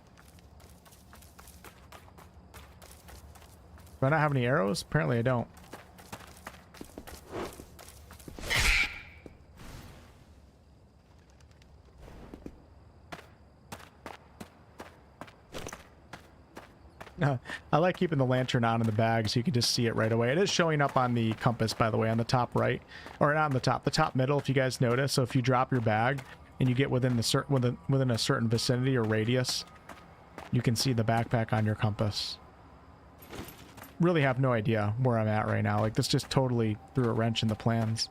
Do I not have any arrows? Apparently I don't. I like keeping the lantern on in the bag so you can just see it right away. It is showing up on the compass, by the way, on the top right. Or not on the top middle, if you guys notice. So if you drop your bag and you get within a certain vicinity or radius, you can see the backpack on your compass. Really have no idea where I'm at right now. Like, this just totally threw a wrench in the plans.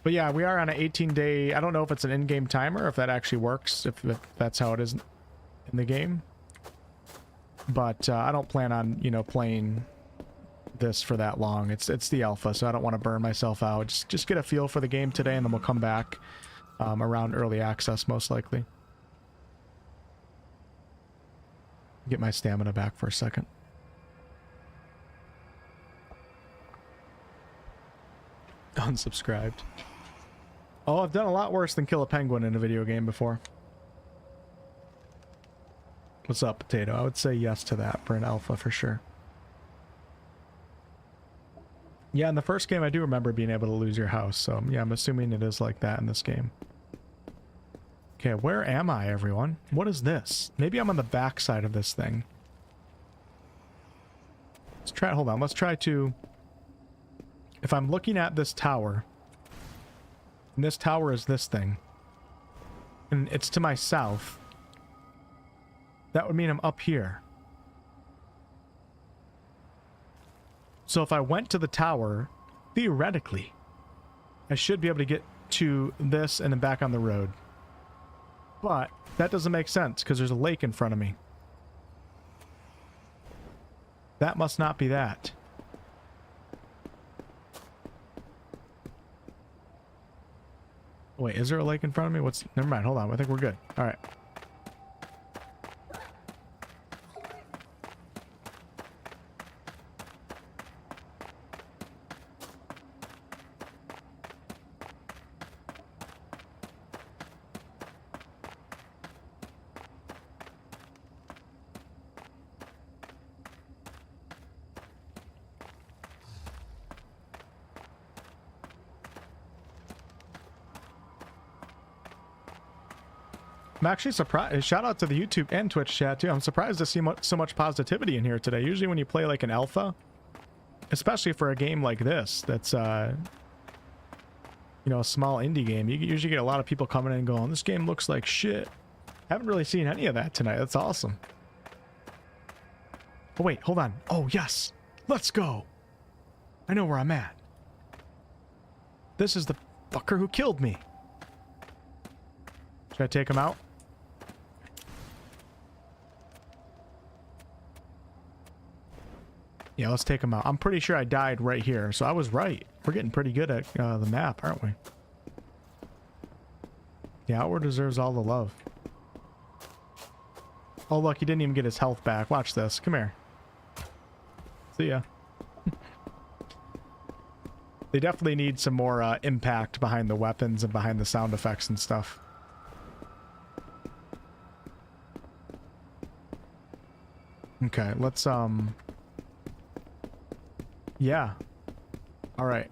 But yeah, we are on an 18-day... I don't know if it's an in-game timer, or if that actually works, if that's how it is in the game. But I don't plan on, you know, playing this for that long. It's the alpha, so I don't want to burn myself out. Just get a feel for the game today, and then we'll come back around early access, most likely. Get my stamina back for a second. Unsubscribed. Oh, I've done a lot worse than kill a penguin in a video game before. What's up, Potato? I would say yes to that for an alpha for sure. Yeah, in the first game I do remember being able to lose your house, so yeah, I'm assuming it is like that in this game. Okay, where am I, everyone? What is this? Maybe I'm on the back side of this thing. Let's try, hold on, let's try to if I'm looking at this tower, and this tower is this thing, and it's to my south, that would mean I'm up here. So if I went to the tower, theoretically, I should be able to get to this and then back on the road. But that doesn't make sense because there's a lake in front of me. That must not be that. Wait, is there a lake in front of me? What's... Never mind, hold on. I think we're good. All right. I'm actually surprised. Shout out to the YouTube and Twitch chat too. I'm surprised to see so much positivity in here today. Usually when you play like an alpha, especially for a game like this, that's you know, a small indie game, you usually get a lot of people coming in and going, this game looks like shit. Haven't really seen any of that tonight. That's awesome. Oh wait, hold on. Oh yes, let's go. I know where I'm at. This is the fucker who killed me. Should I take him out? Yeah, let's take him out. I'm pretty sure I died right here, so I was right. We're getting pretty good at the map, aren't we? The Outward deserves all the love. Oh, look, he didn't even get his health back. Watch this. Come here. See ya. They definitely need some more impact behind the weapons and behind the sound effects and stuff. Okay, let's, yeah. Alright.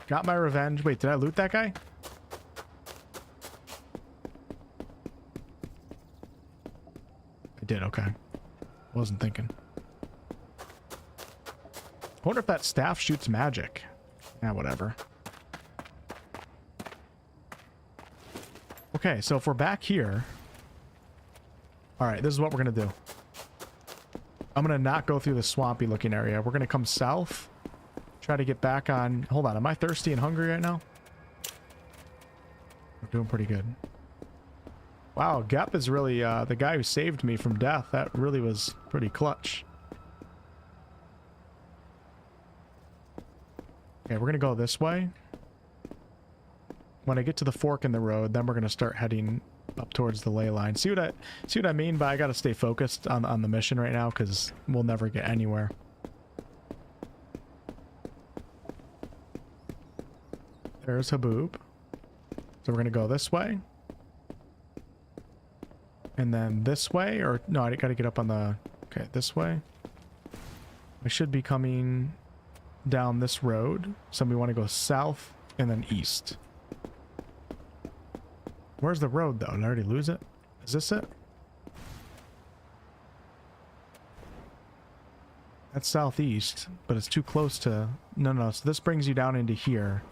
Got my revenge. Wait, did I loot that guy? I did, okay. Wasn't thinking. I wonder if that staff shoots magic. Yeah, whatever. Okay, so if we're back here... Alright, this is what we're gonna do. I'm gonna not go through the swampy looking area. We're gonna come south. Try to get back on... Hold on, am I thirsty and hungry right now? We're doing pretty good. Wow, Gep is really the guy who saved me from death. That really was pretty clutch. Okay, we're gonna go this way. When I get to the fork in the road, then we're gonna start heading up towards the ley line. See what I mean by I gotta stay focused on the mission right now because we'll never get anywhere. There's Haboob. So we're gonna go this way. And then this way, or no, I gotta get up on the... Okay, this way. I should be coming down this road. So we want to go south and then east. Where's the road though? Did I already lose it? Is this it? That's southeast, but it's too close to... No, so this brings you down into here.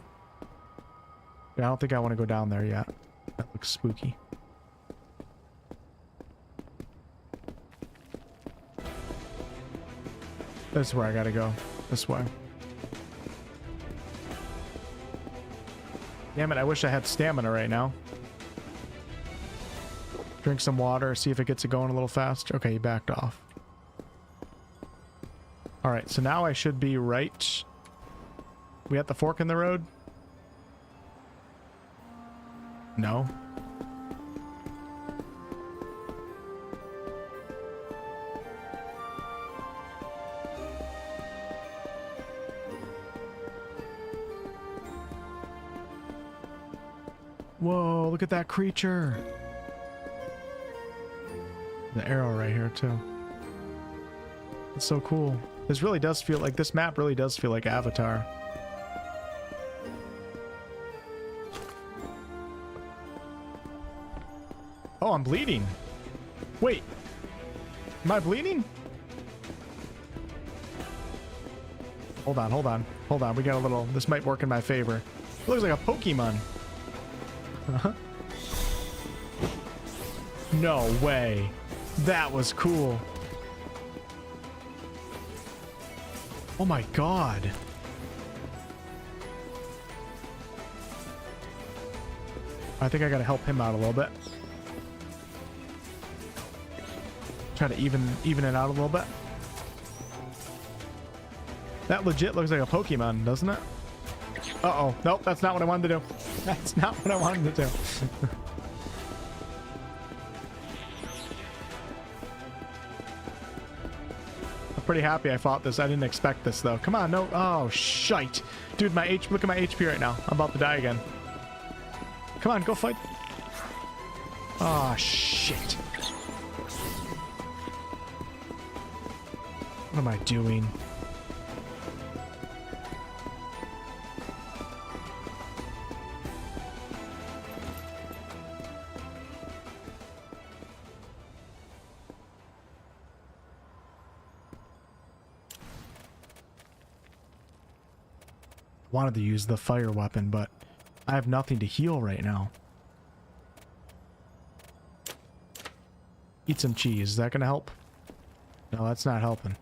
Yeah, I don't think I want to go down there yet. That looks spooky. This is where I gotta go. This way. Damn it, I wish I had stamina right now. Drink some water, see if it gets it going a little faster. Okay, he backed off. Alright, so now I should be right... We at the fork in the road? No. Whoa, look at that creature. The arrow right here too. It's so cool. This really does feel like, this map really does feel like Avatar. Oh, I'm bleeding. Wait. Am I bleeding? Hold on. Hold on, we got a little... This might work in my favor. It looks like a Pokemon. No way. That was cool. Oh my god. I think I gotta help him out a little bit. Try to even it out a little bit. That legit looks like a Pokemon, doesn't it? Uh-oh. Nope, that's not what I wanted to do. That's not what I wanted to do. I'm pretty happy I fought this. I didn't expect this, though. Come on, no. Oh, shite. Dude, look at my HP right now. I'm about to die again. Come on, go fight. Oh, shit. What am I doing? Wanted to use the fire weapon, but I have nothing to heal right now. Eat some cheese. Is that gonna help? No, that's not helping.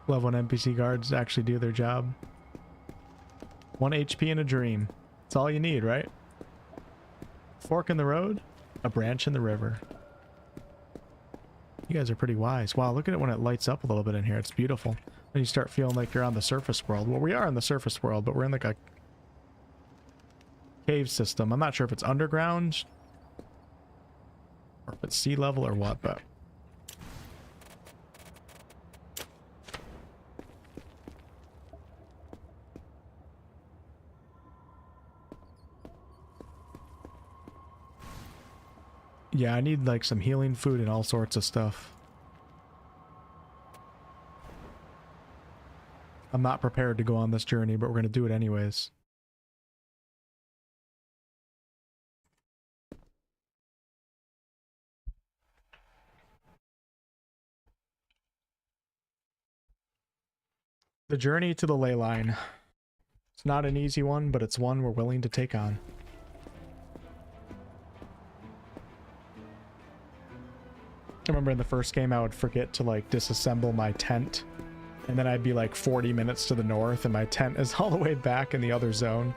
Love when NPC guards actually do their job. 1 HP in a dream. That's all you need, right? Fork in the road, a branch in the river. You guys are pretty wise. Wow, look at it when it lights up a little bit in here. It's beautiful. Then you start feeling like you're on the surface world. Well, we are in the surface world, but we're in like a cave system. I'm not sure if it's underground or if it's sea level or what, but... Yeah, I need like some healing food and all sorts of stuff. I'm not prepared to go on this journey, but we're going to do it anyways. The journey to the ley line. It's not an easy one, but it's one we're willing to take on. I remember in the first game I would forget to like disassemble my tent, and then I'd be like 40 minutes to the north and my tent is all the way back in the other zone.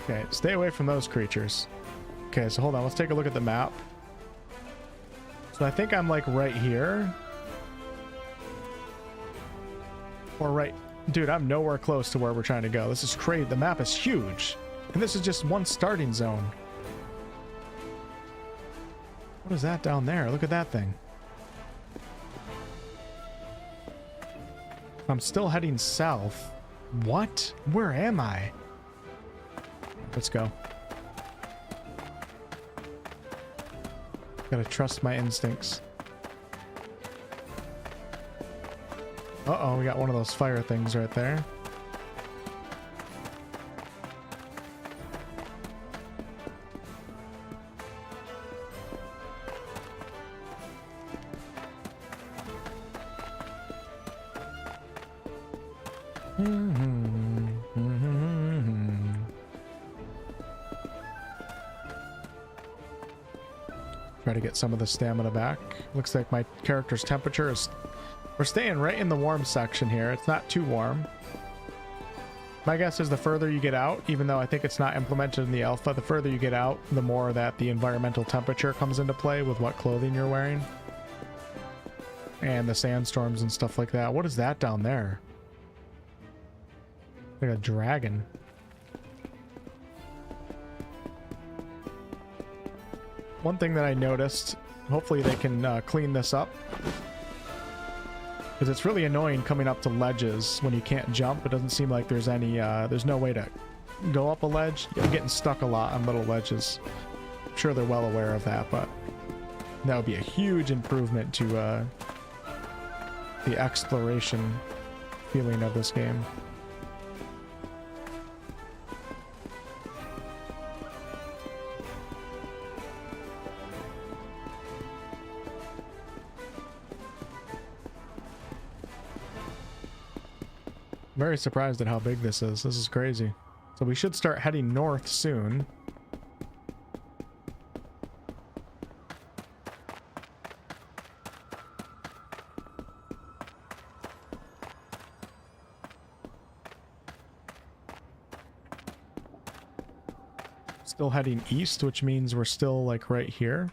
Okay, stay away from those creatures. Okay, so hold on, let's take a look at the map. So I think I'm like right here. Or right... Dude, I'm nowhere close to where we're trying to go. This is crazy. The map is huge. And this is just one starting zone. What is that down there? Look at that thing. I'm still heading south. What? Where am I? Let's go. Gotta trust my instincts. Uh-oh, we got one of those fire things right there. Try to get some of the stamina back. Looks like my character's temperature is... We're staying right in the warm section here. It's not too warm. My guess is the further you get out, even though I think it's not implemented in the alpha, the further you get out, the more that the environmental temperature comes into play with what clothing you're wearing. And the sandstorms and stuff like that. What is that down there? Like a dragon. One thing that I noticed, hopefully they can clean this up, because it's really annoying coming up to ledges when you can't jump. It doesn't seem like there's any, there's no way to go up a ledge. I'm getting stuck a lot on little ledges. I'm sure they're well aware of that, but that would be a huge improvement to the exploration feeling of this game. Very surprised at how big this is. This is crazy. So we should start heading north soon. Still heading east, which means we're still like right here.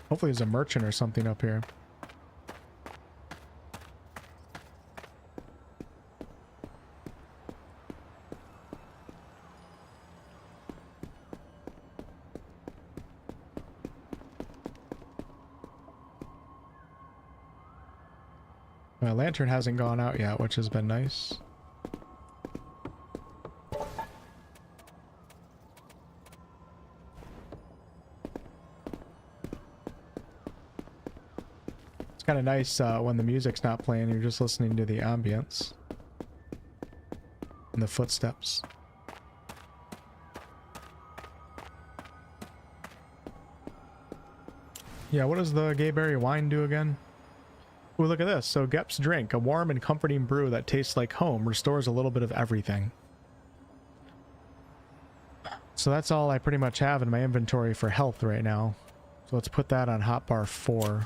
Hopefully there's a merchant or something up here. My lantern hasn't gone out yet, which has been nice. Kind of nice when the music's not playing, you're just listening to the ambience and the footsteps. Yeah, what does the Gayberry wine do again? Ooh, look at this. So Gep's drink, a warm and comforting brew that tastes like home, restores a little bit of everything. So that's all I pretty much have in my inventory for health right now. So let's put that on hotbar 4.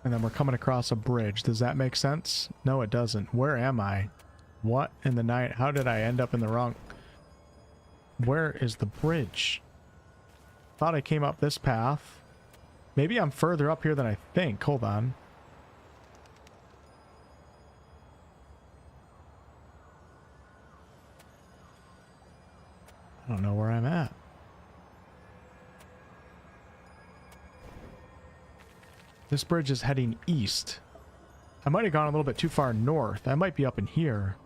And then we're coming across a bridge. Does that make sense? No, it doesn't. Where am I? What in the night? How did I end up in the wrong... Where is the bridge? Thought I came up this path. Maybe I'm further up here than I think. Hold on. I don't know where I'm at. This bridge is heading east. I might have gone a little bit too far north. I might be up in here.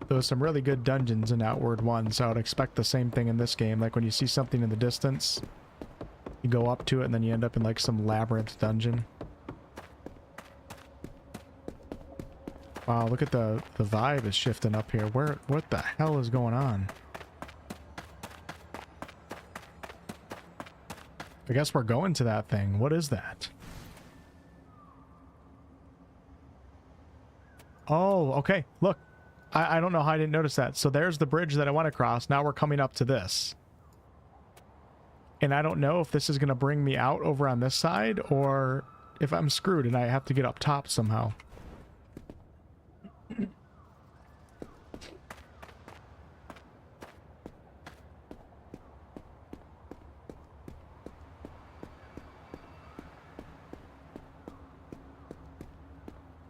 There was some really good dungeons in Outward 1, so I would expect the same thing in this game. Like when you see something in the distance, you go up to it and then you end up in like some labyrinth dungeon. Wow, look at the vibe is shifting up here. What the hell is going on? I guess we're going to that thing. What is that? Oh, okay. Look. I don't know how I didn't notice that. So there's the bridge that I went across. Now we're coming up to this. And I don't know if this is going to bring me out over on this side or if I'm screwed and I have to get up top somehow.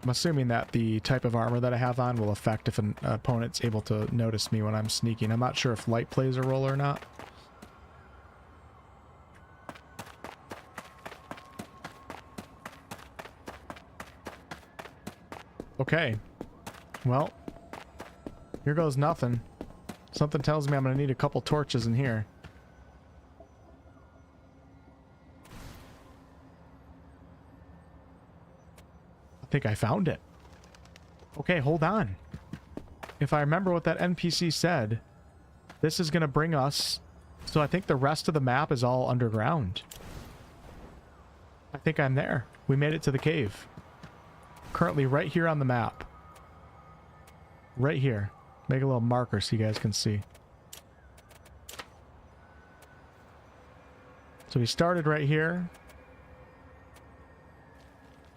I'm assuming that the type of armor that I have on will affect if an opponent's able to notice me when I'm sneaking. I'm not sure if light plays a role or not. Okay. Well, here goes nothing. Something tells me I'm going to need a couple torches in here. I think I found it. Okay, hold on. If I remember what that NPC said, this is going to bring us... So I think the rest of the map is all underground. I think I'm there. We made it to the cave. Currently right here on the map. right here. Make a little marker so you guys can see. So we started right here.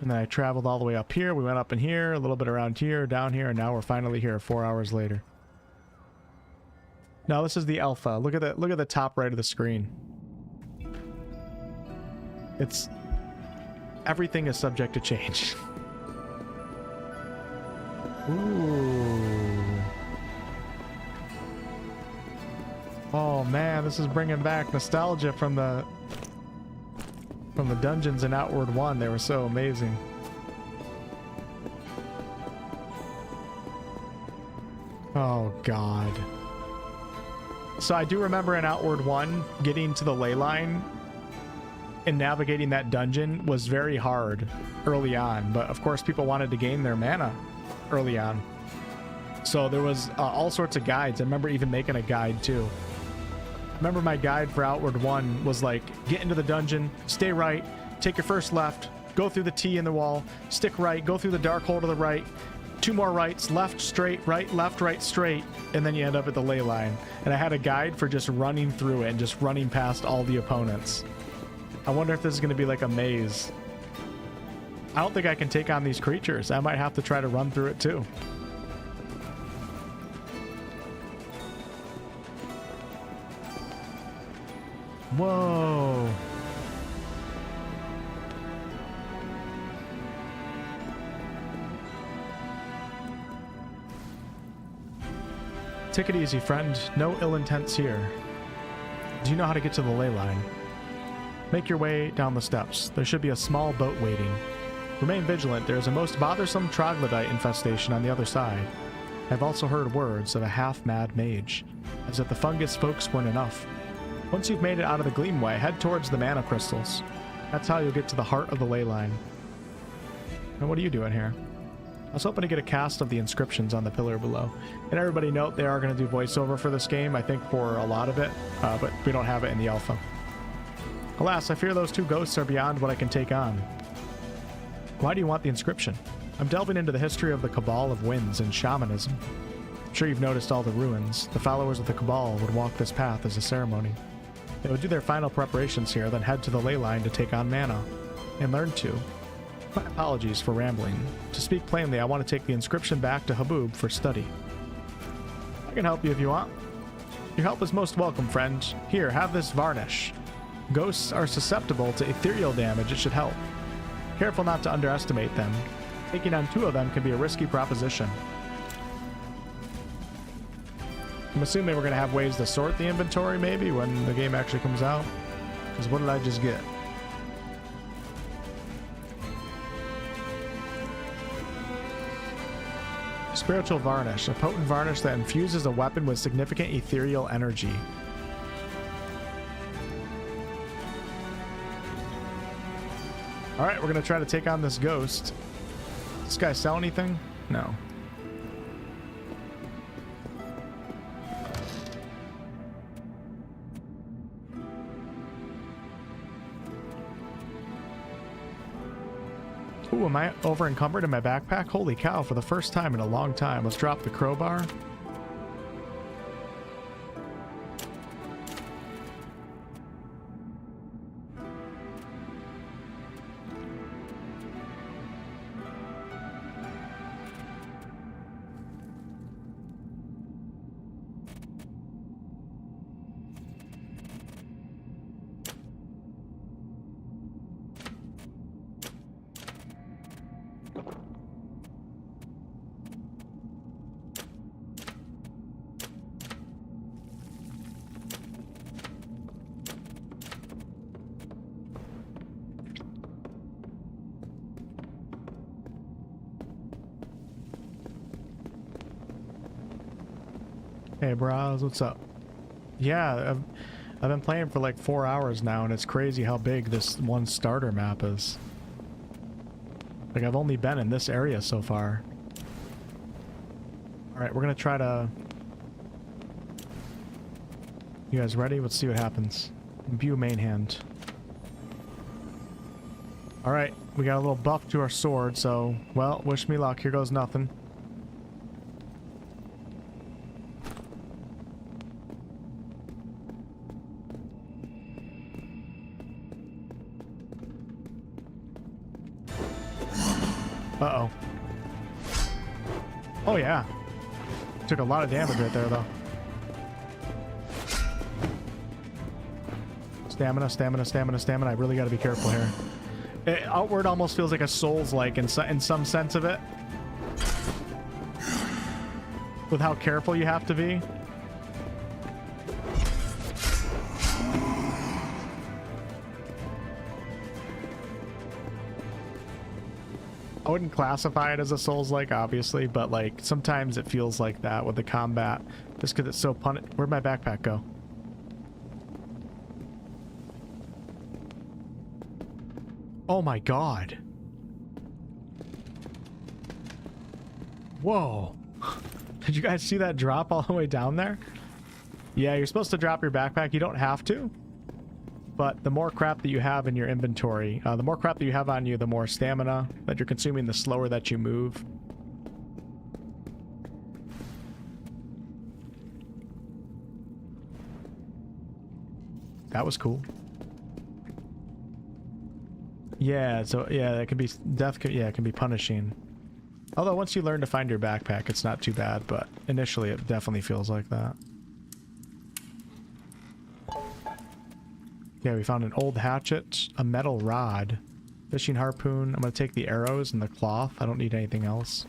And then I traveled all the way up here. We went up in here, a little bit around here, down here, and now we're finally here 4 hours later. Now this is the alpha. Look at the top right of the screen. It's... everything is subject to change. Ooh. Oh man, this is bringing back nostalgia from the dungeons in Outward 1. They were so amazing. Oh god. So I do remember in Outward 1 getting to the ley line and navigating that dungeon was very hard early on, but of course people wanted to gain their mana early on. So there was all sorts of guides. I remember even making a guide too. I remember my guide for Outward 1 was like, get into the dungeon, stay right, take your first left, go through the T in the wall, stick right, go through the dark hole to the right, 2 more rights, left, straight, right, left, right, straight, and then you end up at the ley line. And I had a guide for just running through it and just running past all the opponents. I wonder if this is going to be like a maze. I don't think I can take on these creatures. I might have to try to run through it too. Whoa. Take it easy, friend. No ill intents here. Do you know how to get to the ley line? Make your way down the steps. There should be a small boat waiting. Remain vigilant. There is a most bothersome troglodyte infestation on the other side. I've also heard words of a half-mad mage, as if the fungus folks weren't enough. Once you've made it out of the Gleamway, head towards the mana crystals. That's how you'll get to the heart of the ley line. And what are you doing here? I was hoping to get a cast of the inscriptions on the pillar below. And everybody note, they are going to do voiceover for this game, I think for a lot of it, but we don't have it in the alpha. Alas, I fear those 2 ghosts are beyond what I can take on. Why do you want the inscription? I'm delving into the history of the Cabal of Winds and shamanism. I'm sure you've noticed all the ruins. The followers of the Cabal would walk this path as a ceremony. They would do their final preparations here, then head to the ley line to take on mana, and learn to. My apologies for rambling. To speak plainly, I want to take the inscription back to Haboob for study. I can help you if you want. Your help is most welcome, friend. Here, have this varnish. Ghosts are susceptible to ethereal damage. It should help. Careful not to underestimate them. Taking on 2 of them can be a risky proposition. I'm assuming we're going to have ways to sort the inventory, maybe, when the game actually comes out. Because what did I just get? Spiritual Varnish. A potent varnish that infuses a weapon with significant ethereal energy. Alright, we're going to try to take on this ghost. Does this guy sell anything? No. Ooh, am I over encumbered in my backpack? Holy cow, for the first time in a long time. Let's drop the crowbar. Hey bros, what's up? Yeah, I've been playing for like 4 hours now, and it's crazy how big this one starter map is. Like, I've only been in this area so far. Alright, we're gonna try to... You guys ready? Let's see what happens. Imbue main hand. Alright, we got a little buff to our sword, so... Well, wish me luck. Here goes nothing. Uh-oh. Oh, yeah. Took a lot of damage right there, though. Stamina, stamina, stamina, stamina. I really got to be careful here. Outward almost feels like a Souls-like in some sense of it. With how careful you have to be. I wouldn't classify it as a Souls-like, obviously, but like sometimes it feels like that with the combat, just because it's so Where'd my backpack go? Oh my god! Whoa! Did you guys see that drop all the way down there? Yeah, you're supposed to drop your backpack. You don't have to. But the more crap that you have in your inventory, the more crap that you have on you, the more stamina that you're consuming, the slower that you move. That was cool. Yeah, so yeah, that can be yeah, it can be punishing. Although once you learn to find your backpack, it's not too bad, but initially it definitely feels like that. Yeah, we found an old hatchet, a metal rod, fishing harpoon. I'm going to take the arrows and the cloth. I don't need anything else.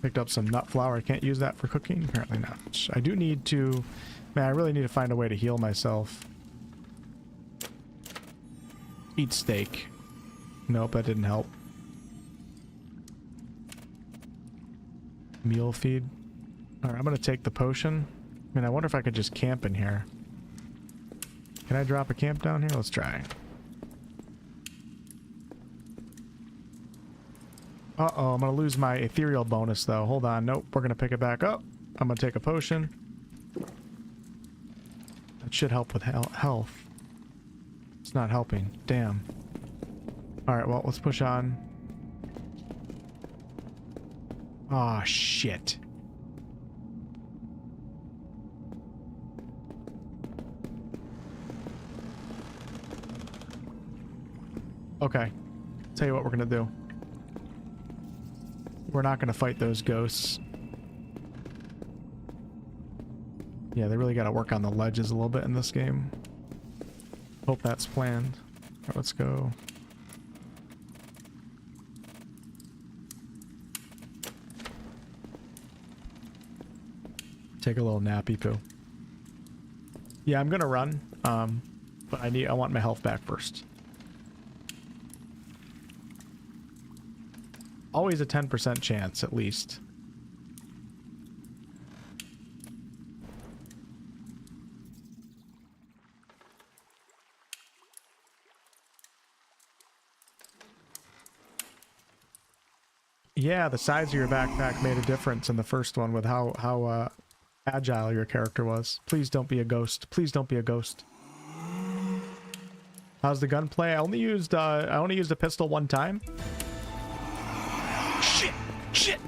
Picked up some nut flour. I can't use that for cooking? Apparently not. I do need to... Man, I really need to find a way to heal myself. Eat steak. Nope, that didn't help. Meal feed. Alright, I'm gonna take the potion. I mean, I wonder if I could just camp in here. Can I drop a camp down here? Let's try. Uh-oh, I'm gonna lose my ethereal bonus, though. Hold on. Nope, we're gonna pick it back up. I'm gonna take a potion. That should help with health. It's not helping. Damn. Alright, well, let's push on. Aw, shit. Okay. Tell you what we're gonna do. We're not gonna fight those ghosts. Yeah, they really gotta work on the ledges a little bit in this game. Hope that's planned. Alright, let's go. Take a little nappy poo. Yeah, I'm gonna run. But I want my health back first. Always a 10% chance, at least. Yeah, the size of your backpack made a difference in the first one with how agile your character was. Please don't be a ghost. Please don't be a ghost. How's the gunplay? I only used a pistol one time. Shit! Shit!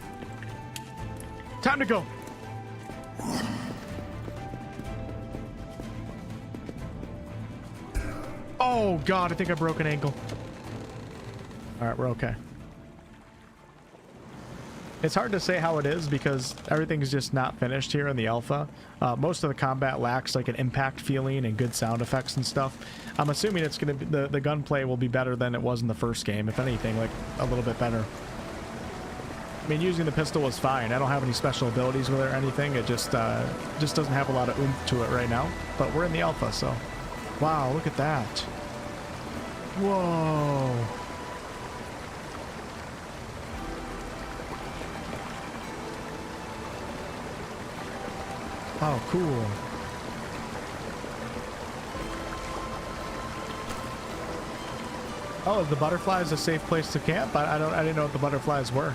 Time to go! Oh god, I think I broke an ankle. Alright, we're okay. It's hard to say how it is because everything's just not finished here in the alpha. Most of the combat lacks like an impact feeling and good sound effects and stuff. I'm assuming it's gonna be the gunplay will be better than it was in the first game. If anything, like a little bit better. I mean, using the pistol was fine. I don't have any special abilities with it or anything. It just doesn't have a lot of oomph to it right now. But we're in the alpha, so wow, look at that. Whoa. Oh, cool. Oh, is the butterflies a safe place to camp? I didn't know what the butterflies were.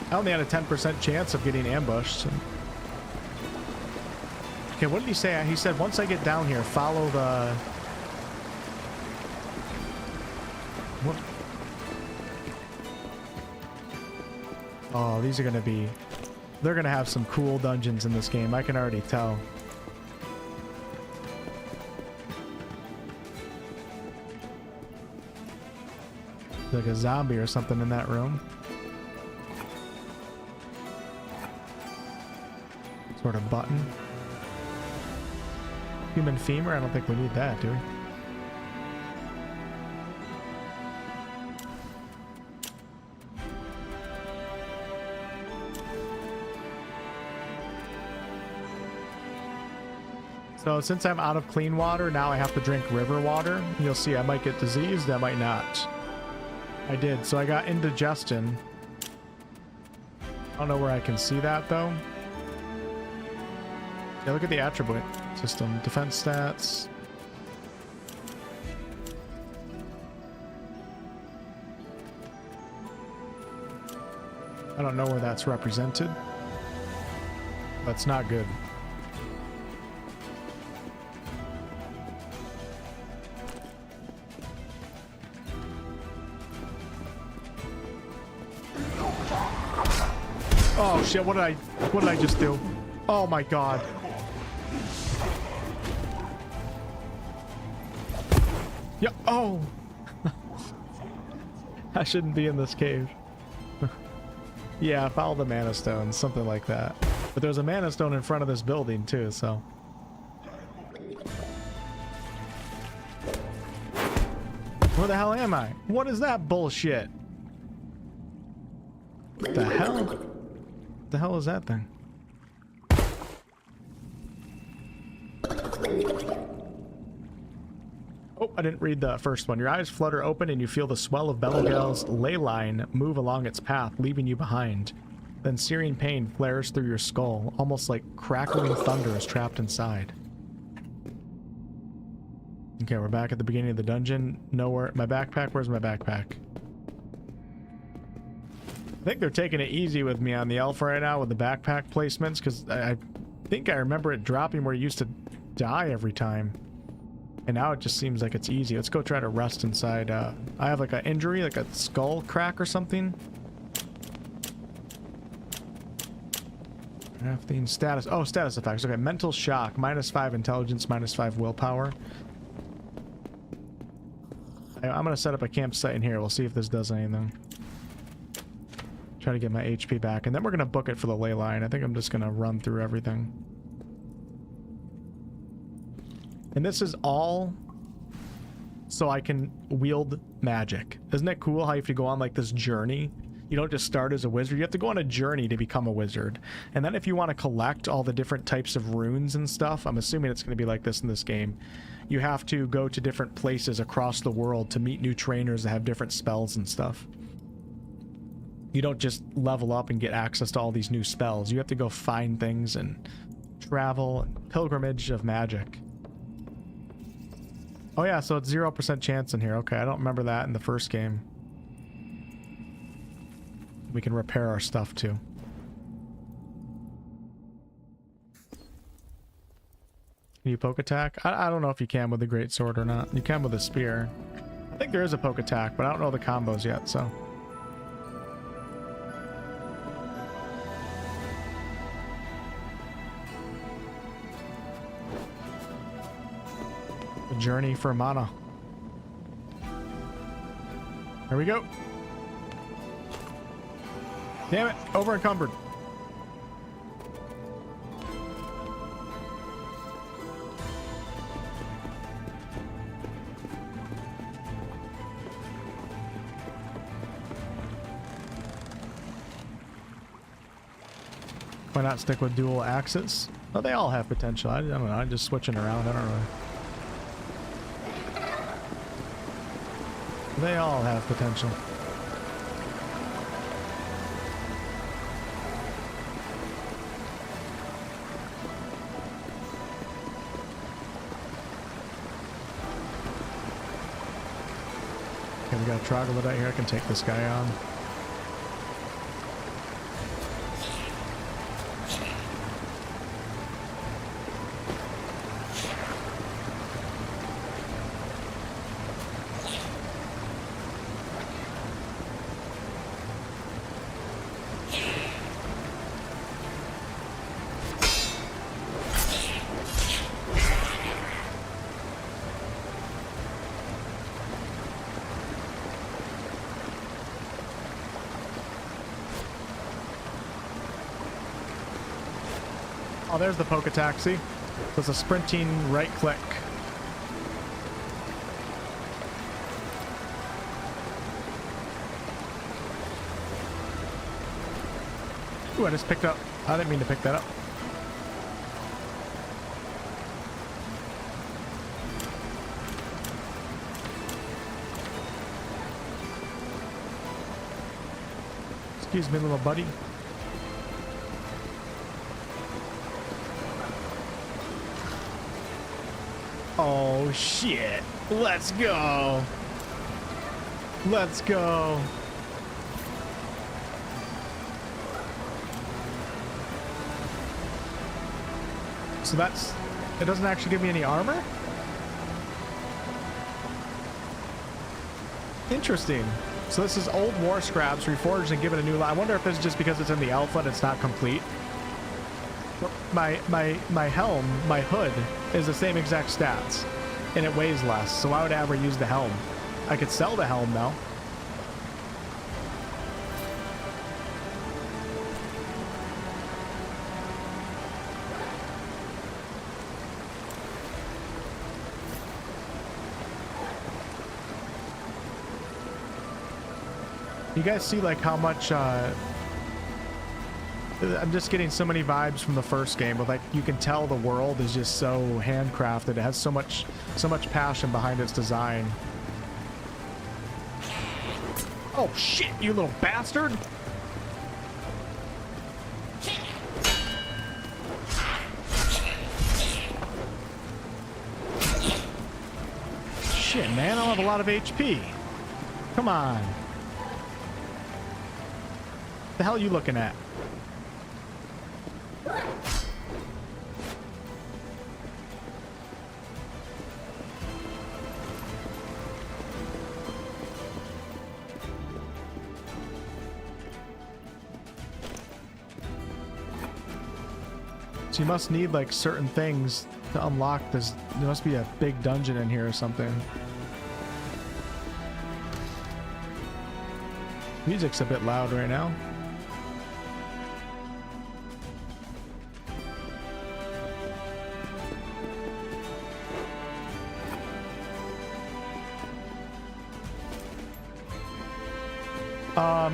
I only had a 10% chance of getting ambushed. Okay, what did he say? He said once I get down here, follow the... What? Oh, these are gonna be... They're gonna have some cool dungeons in this game. I can already tell. Like a zombie or something in that room. Sort of button. Human femur? I don't think we need that, do we? So since I'm out of clean water, now I have to drink river water. You'll see I might get diseased, I might not. I did, so I got indigestion. I don't know where I can see that though. Yeah, look at the attribute system. Defense stats. I don't know where that's represented. That's not good. Oh shit, what did I just do? Oh my god. Yeah, oh. I shouldn't be in this cave. Yeah, follow the mana stone, something like that. But there's a mana stone in front of this building too, so. Where the hell am I? What is that bullshit? What the hell? What the hell is that thing? Oh, I didn't read the first one. Your eyes flutter open and you feel the swell of Belogale's ley line move along its path, leaving you behind. Then searing pain flares through your skull, almost like crackling thunder is trapped inside. Okay, we're back at the beginning of the dungeon. Nowhere. My backpack? Where's my backpack? I think they're taking it easy with me on the elf right now with the backpack placements, because I think I remember it dropping where it used to die every time. And now it just seems like it's easy. Let's go try to rest inside. I have like an injury, like a skull crack or something. Crafting status. Oh, status effects. Okay, mental shock. -5 intelligence, -5 willpower. I'm going to set up a campsite in here. We'll see if this does anything. Try to get my HP back. And then we're going to book it for the ley line. I think I'm just going to run through everything. And this is all so I can wield magic. Isn't it cool how you have to go on like this journey? You don't just start as a wizard. You have to go on a journey to become a wizard. And then if you want to collect all the different types of runes and stuff, I'm assuming it's going to be like this in this game, you have to go to different places across the world to meet new trainers that have different spells and stuff. You don't just level up and get access to all these new spells. You have to go find things and travel and pilgrimage of magic. Oh yeah, so it's 0% chance in here. Okay, I don't remember that in the first game. We can repair our stuff too. Can you poke attack? I don't know if you can with the great sword or not. You can with a spear. I think there is a poke attack, but I don't know the combos yet, so. A journey for mana. There we go. Damn it, over encumbered. Why not stick with dual axes? Oh, they all have potential. I don't know, I'm just switching around. I don't know. They all have potential. Okay, we got a troglodyte here. I can take this guy on. Oh, there's the Poke Taxi. So it's a sprinting right click. Ooh, I just picked up. I didn't mean to pick that up. Excuse me, little buddy. Oh, shit. Let's go. Let's go. So that's... It doesn't actually give me any armor? Interesting. So this is old war scraps reforged and given a new life. I wonder if it's just because it's in the alpha and it's not complete. My helm, my hood, is the same exact stats, and it weighs less, so why would I ever use the helm? I could sell the helm, though. You guys see, like, how much, I'm just getting so many vibes from the first game, but like you can tell the world is just so handcrafted. It has so much passion behind its design. Oh shit, you little bastard! Shit, man, I don't have a lot of HP. Come on. The hell are you looking at? So you must need like certain things to unlock this. There must be a big dungeon in here or something. Music's a bit loud right now.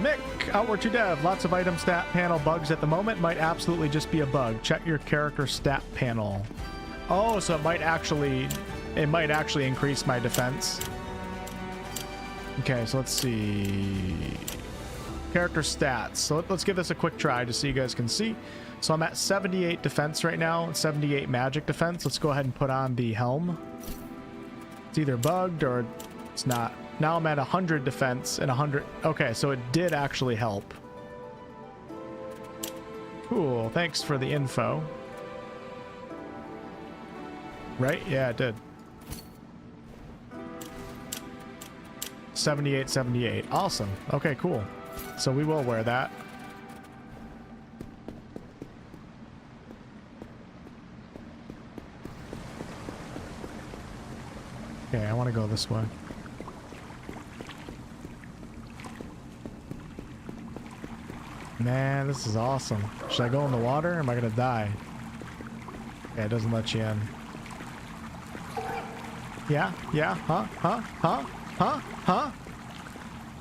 Mick, Outward to Dev, lots of item stat panel bugs at the moment. Might absolutely just be a bug. Check your character stat panel. Oh, so it might actually increase my defense. Okay, so let's see. Character stats. So let's give this a quick try just so you guys can see. So I'm at 78 defense right now, 78 magic defense. Let's go ahead and put on the helm. It's either bugged or it's not. Now I'm at 100 defense and 100. Okay, so it did actually help. Cool. Thanks for the info. Right? Yeah, it did. 78, 78. Awesome. Okay, cool. So we will wear that. Okay, I want to go this way. Man, this is awesome. Should I go in the water or am I gonna die? Yeah, it doesn't let you in. Yeah? Yeah? Huh? Huh? Huh? Huh? Huh?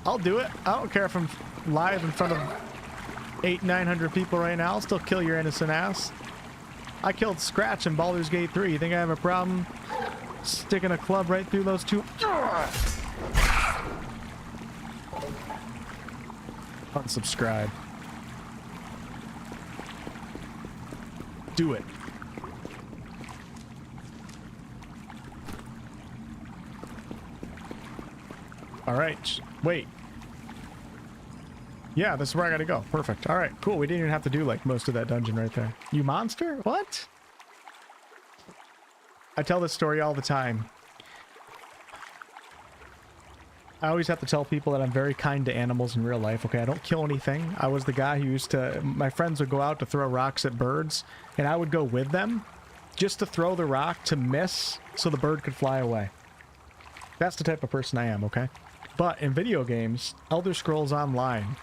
I'll do it. I don't care if I'm live in front of 800-900 people right now. I'll still kill your innocent ass. I killed Scratch in Baldur's Gate 3. You think I have a problem sticking a club right through those two? Unsubscribe. Do it. All right. Wait. Yeah, this is where I gotta go. Perfect. All right, cool. We didn't even have to do like most of that dungeon right there. You monster? What? I tell this story all the time. I always have to tell people that I'm very kind to animals in real life. Okay, I don't kill anything. I was the guy who used to... My friends would go out to throw rocks at birds, and I would go with them just to throw the rock to miss so the bird could fly away. That's the type of person I am, okay? But in video games, Elder Scrolls Online,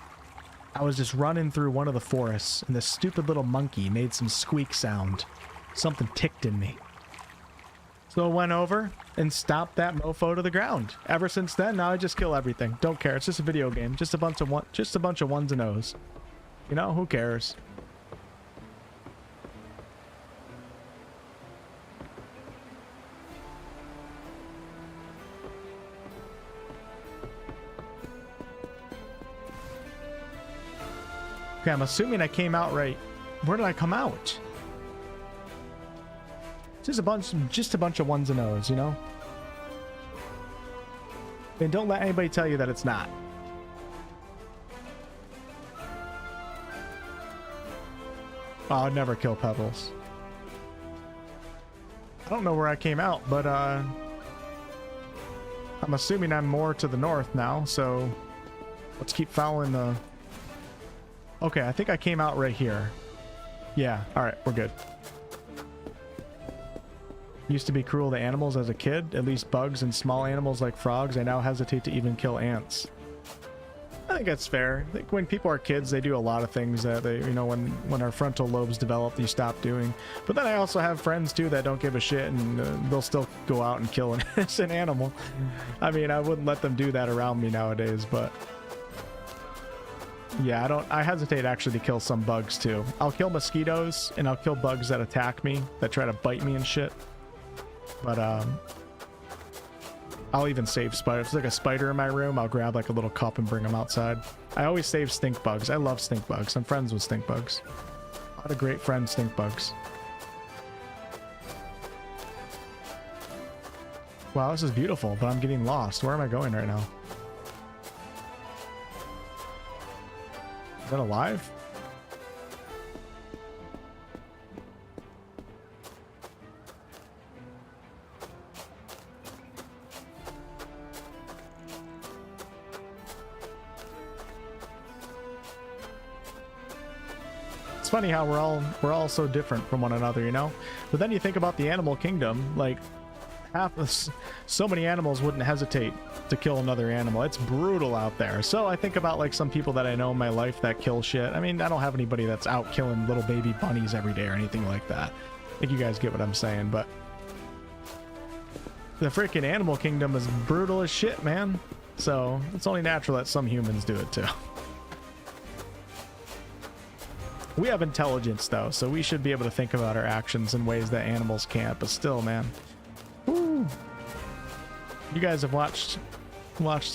I was just running through one of the forests, and this stupid little monkey made some squeak sound. Something ticked in me. So I went over and stomped that mofo to the ground. Ever since then, now I just kill everything. Don't care. It's just a video game. Just a bunch of ones and O's. You know, who cares? Okay, I'm assuming I came out right. Where did I come out? Just a bunch of ones and O's, you know? And don't let anybody tell you that it's not. Oh, I'd never kill Pebbles. I don't know where I came out, but I'm assuming I'm more to the north now, so let's keep following the... Okay, I think I came out right here. Yeah, alright, we're good. Used to be cruel to animals as a kid, at least bugs and small animals like frogs. I now hesitate to even kill ants. I think that's fair. I think when people are kids, they do a lot of things that they, you know, when our frontal lobes develop, you stop doing. But then I also have friends too that don't give a shit, and they'll still go out and kill an innocent animal. I mean, I wouldn't let them do that around me nowadays, but yeah, I hesitate actually to kill some bugs too. I'll kill mosquitoes and I'll kill bugs that attack me, that try to bite me and shit. But I'll even save spiders. If there's like a spider in my room, I'll grab like a little cup and bring them outside. I always save stink bugs. I love stink bugs. I'm friends with stink bugs. A lot of great friends, stink bugs. Wow, this is beautiful, but I'm getting lost. Where am I going right now? Is that alive? It's funny how we're all so different from one another, you know? But then you think about the animal kingdom, like so many animals wouldn't hesitate to kill another animal. It's brutal out there. So I think about like some people that I know in my life that kill shit. I mean, I don't have anybody that's out killing little baby bunnies every day or anything like that. I think you guys get what I'm saying, but the freaking animal kingdom is brutal as shit, man. So it's only natural that some humans do it too. We have intelligence though, so we should be able to think about our actions in ways that animals can't, but still, man. Woo. You guys have watched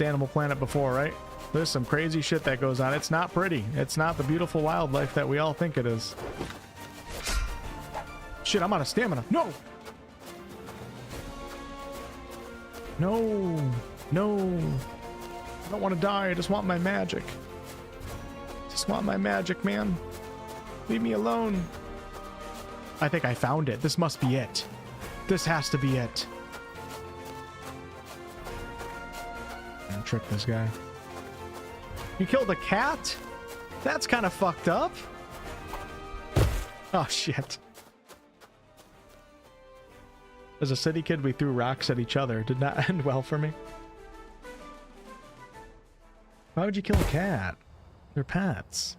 Animal Planet before, right? There's some crazy shit that goes on. It's not pretty. It's not the beautiful wildlife that we all think it is. Shit, I'm out of stamina. No! No! No! I don't want to die. I just want my magic. Just want my magic, man. Leave me alone. I think I found it. This must be it. This has to be it. I'm gonna trick this guy. You killed a cat? That's kind of fucked up. Oh, shit. As a city kid, we threw rocks at each other. Did not end well for me. Why would you kill a cat? They're pets.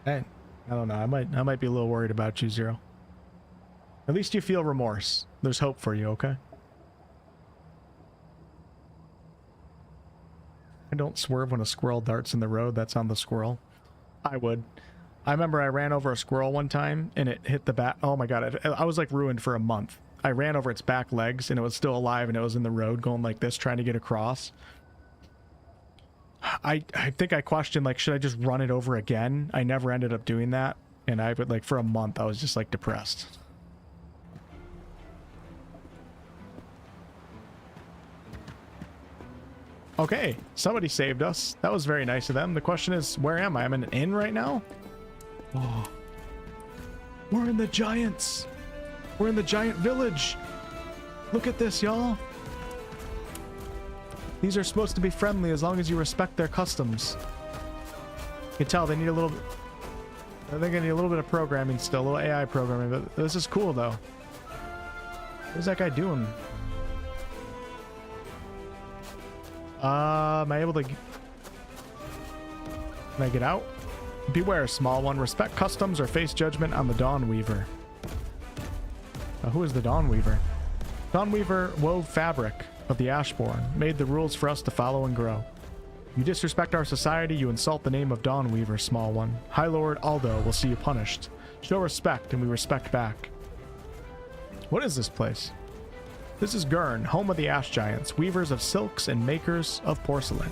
Hey, I don't know. I might be a little worried about you, Zero. At least you feel remorse. There's hope for you, okay? I don't swerve when a squirrel darts in the road. That's on the squirrel. I would. I remember I ran over a squirrel one time and it hit the back. Oh my god, I was like ruined for a month. I ran over its back legs and it was still alive and it was in the road going like this, trying to get across. I think I questioned, like, should I just run it over again? I never ended up doing that. And I would, like, for a month, I was just, like, depressed. Okay, somebody saved us. That was very nice of them. The question is, where am I? I'm in an inn right now? Oh. We're in the giants. We're in the giant village. Look at this, y'all. These are supposed to be friendly as long as you respect their customs. You can tell they need a little... I think I need a little bit of programming still, a little AI programming, but this is cool, though. What's that guy doing? Am I able to... Can I get out? Beware, small one. Respect customs or face judgment on the Dawnweaver. Who is the Dawnweaver? Dawnweaver wove fabric of the Ashborn, made the rules for us to follow and grow. You disrespect our society, you insult the name of Dawnweaver, small one. High Lord Aldo will see you punished. Show respect, and we respect back. What is this place? This is Gurn, home of the Ash Giants, weavers of silks and makers of porcelain.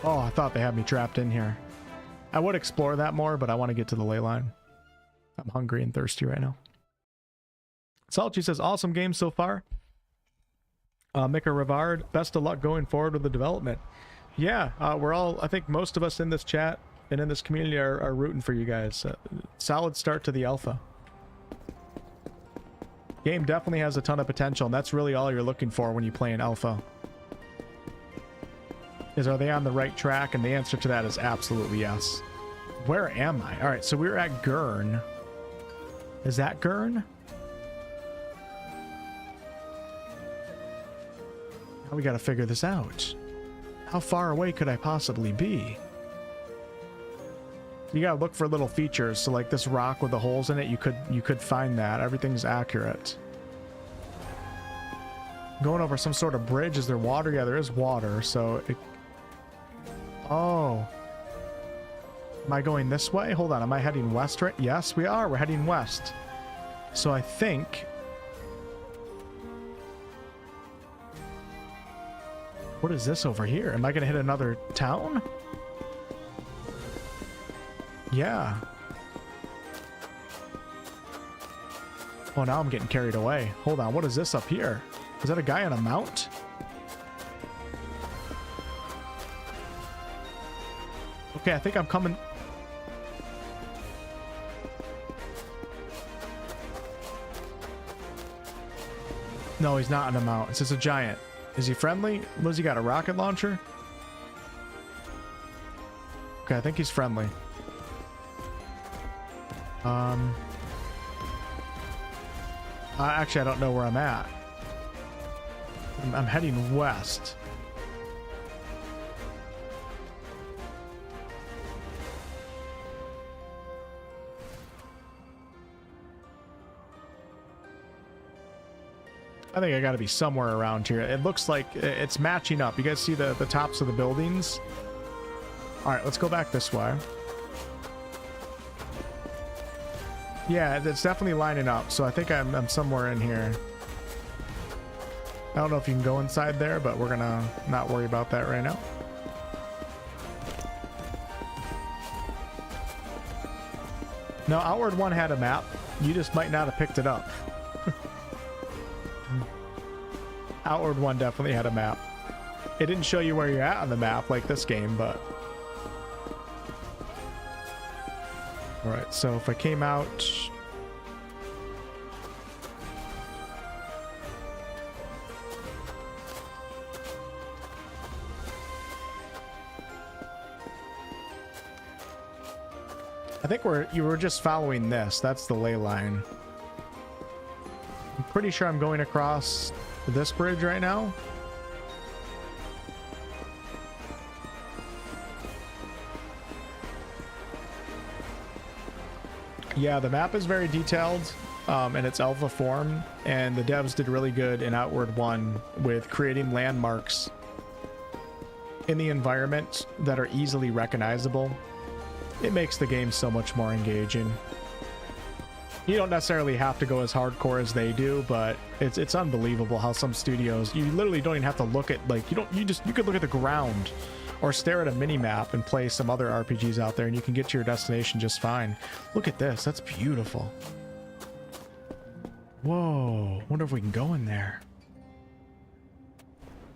Oh, I thought they had me trapped in here. I would explore that more, but I want to get to the ley line. I'm hungry and thirsty right now. Salchi says, awesome game so far. Mika Rivard, best of luck going forward with the development. Yeah, we're all, I think most of us in this chat and in this community are rooting for you guys. Solid start to the alpha. Game definitely has a ton of potential, and that's really all you're looking for when you play an alpha. Are they on the right track? And the answer to that is absolutely yes. Where am I? All right, so we're at Gurn. Is that Gurn? Now we got to figure this out. How far away could I possibly be? You gotta look for little features. So like this rock with the holes in it, you could find that. Everything's accurate. Going over some sort of bridge. Is there water? Yeah, there is water. So it... Oh. Am I going this way? Hold on. Am I heading west right? Yes, we are. We're heading west. So I think... What is this over here? Am I going to hit another town? Yeah. Oh, now I'm getting carried away. Hold on. What is this up here? Is that a guy on a mount? Okay, I think I'm coming. No, he's not on a mount. It's just a giant. Is he friendly? Liz, he got a rocket launcher? Okay, I think he's friendly. Actually, I don't know where I'm at. I'm heading west. I think I got to be somewhere around here. It looks like it's matching up. You guys see the tops of the buildings? All right, let's go back this way. Yeah, it's definitely lining up. So I think I'm somewhere in here. I don't know if you can go inside there, but we're gonna not worry about that right now. No, Outward 1 had a map. You just might not have picked it up. Outward 1 definitely had a map. It didn't show you where you're at on the map like this game, but... Alright, so if I came out... I think you were just following this. That's the ley line. I'm pretty sure I'm going across this bridge right now. Yeah, the map is very detailed in its alpha form, and the devs did really good in Outward 1 with creating landmarks in the environment that are easily recognizable. It makes the game so much more engaging. You don't necessarily have to go as hardcore as they do, but it's unbelievable how some studios, you literally don't even have to look at, like, you could look at the ground or stare at a mini map and play some other RPGs out there, and you can get to your destination just fine. Look at this. That's beautiful. Whoa. Wonder if we can go in there.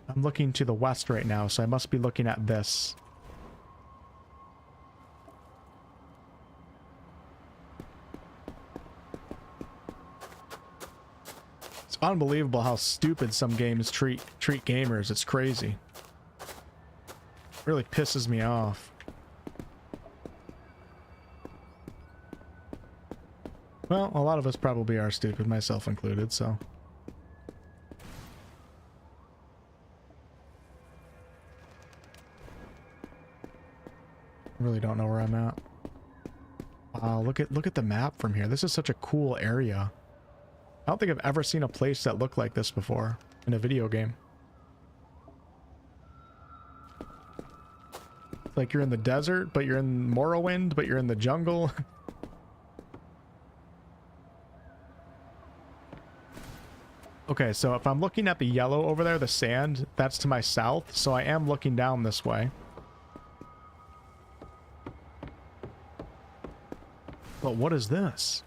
I'm looking to the west right now, so I must be looking at this. It's unbelievable how stupid some games treat gamers. It's crazy. Really pisses me off. Well, a lot of us probably are stupid, myself included, so. really don't know where I'm at. Wow, look at the map from here. This is such a cool area. I don't think I've ever seen a place that looked like this before in a video game. It's like you're in the desert, but you're in Morrowind, but you're in the jungle. Okay, so if I'm looking at the yellow over there, the sand, that's to my south, so I am looking down this way. But what is this?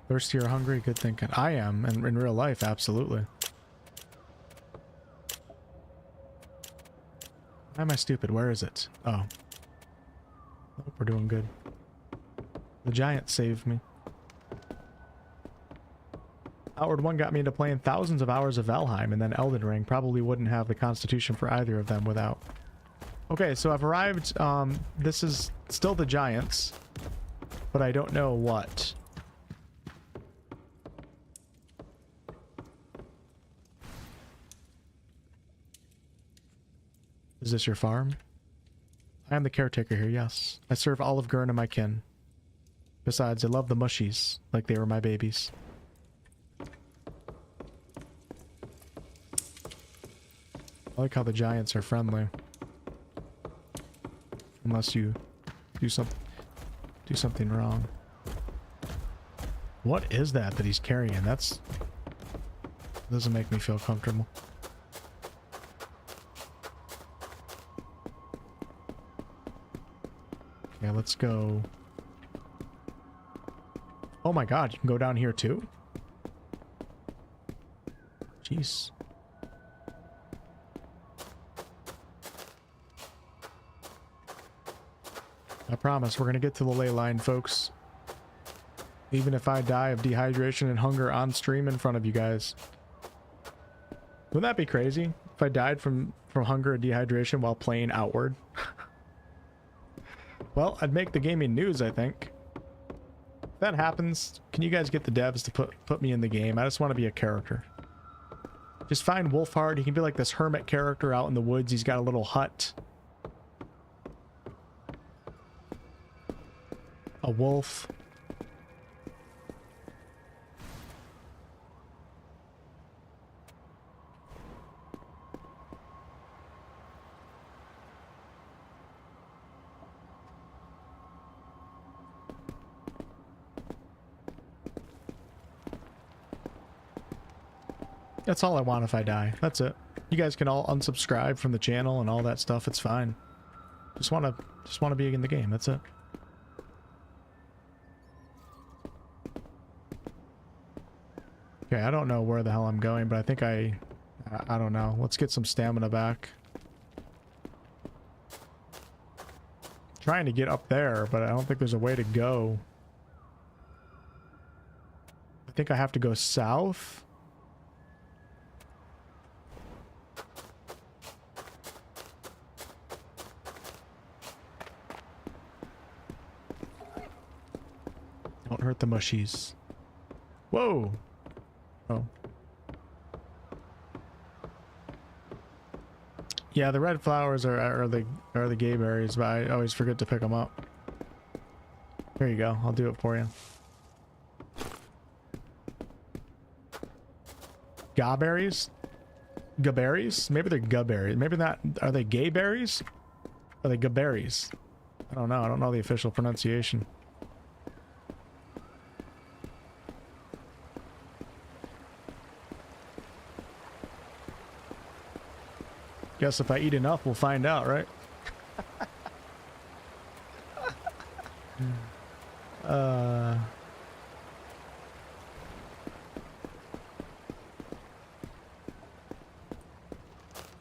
Thirsty or hungry? Good thinking. I am, and in real life, absolutely. Why am I stupid? Where is it? Oh. Nope, we're doing good. The giant saved me. Outward 1 got me into playing thousands of hours of Valheim, and then Elden Ring. Probably wouldn't have the constitution for either of them without. Okay, so I've arrived. This is still the giants, but I don't know what. Is this your farm? I am the caretaker here, yes. I serve Olive Gurn and my kin. Besides, I love the mushies, like they were my babies. I like how the giants are friendly. Unless you do something wrong. What is that he's carrying? That's... doesn't make me feel comfortable. Okay, let's go... Oh my god, you can go down here too? Jeez. I promise we're gonna get to the ley line, folks. Even if I die of dehydration and hunger on stream in front of you guys. Wouldn't that be crazy? If I died from hunger and dehydration while playing Outward? Well, I'd make the gaming news, I think. If that happens, can you guys get the devs to put me in the game? I just want to be a character. Just find Wolfheart. He can be like this hermit character out in the woods. He's got a little hut. A wolf. That's all I want if I die. That's it. You guys can all unsubscribe from the channel and all that stuff. It's fine. Just want to be in the game. That's it. Okay, I don't know where the hell I'm going, but I think I don't know. Let's get some stamina back. Trying to get up there, but I don't think there's a way to go. I think I have to go south. Don't hurt the mushies. Whoa. Oh. Yeah, the red flowers are the gay berries, but I always forget to pick them up. Here you go. I'll do it for you. Gawberries? Gaberries? Maybe they're gubberries. Maybe not. Are they gay berries? Are they gaberries? I don't know. I don't know the official pronunciation. Guess if I eat enough, we'll find out, right?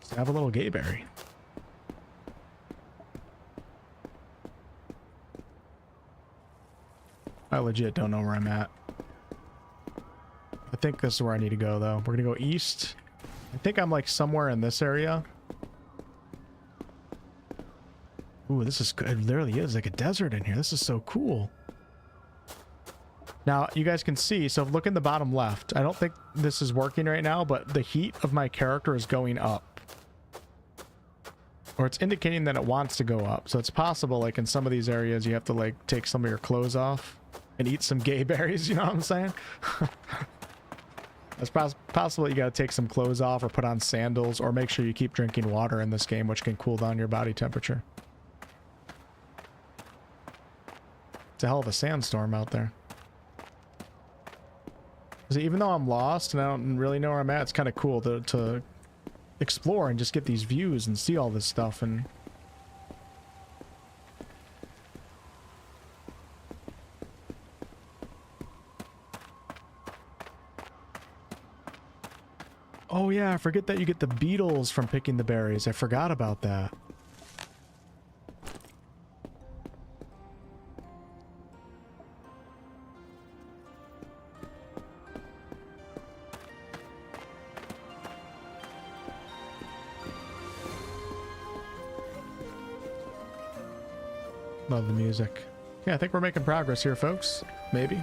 Let's have a little gayberry. I legit don't know where I'm at. I think this is where I need to go, though. We're gonna go east. I think I'm like somewhere in this area. Ooh, this is good. It literally is like a desert in here. This is so cool. Now, you guys can see, so look in the bottom left. I don't think this is working right now, but the heat of my character is going up. Or it's indicating that it wants to go up. So it's possible, like in some of these areas, you have to like take some of your clothes off and eat some gay berries, you know what I'm saying? It's possible you gotta take some clothes off or put on sandals or make sure you keep drinking water in this game, which can cool down your body temperature. It's a hell of a sandstorm out there. So even though I'm lost and I don't really know where I'm at, it's kind of cool to explore and just get these views and see all this stuff. And oh yeah, I forget that you get the beetles from picking the berries. I forgot about that. Love the music. Yeah, I think we're making progress here, folks. Maybe.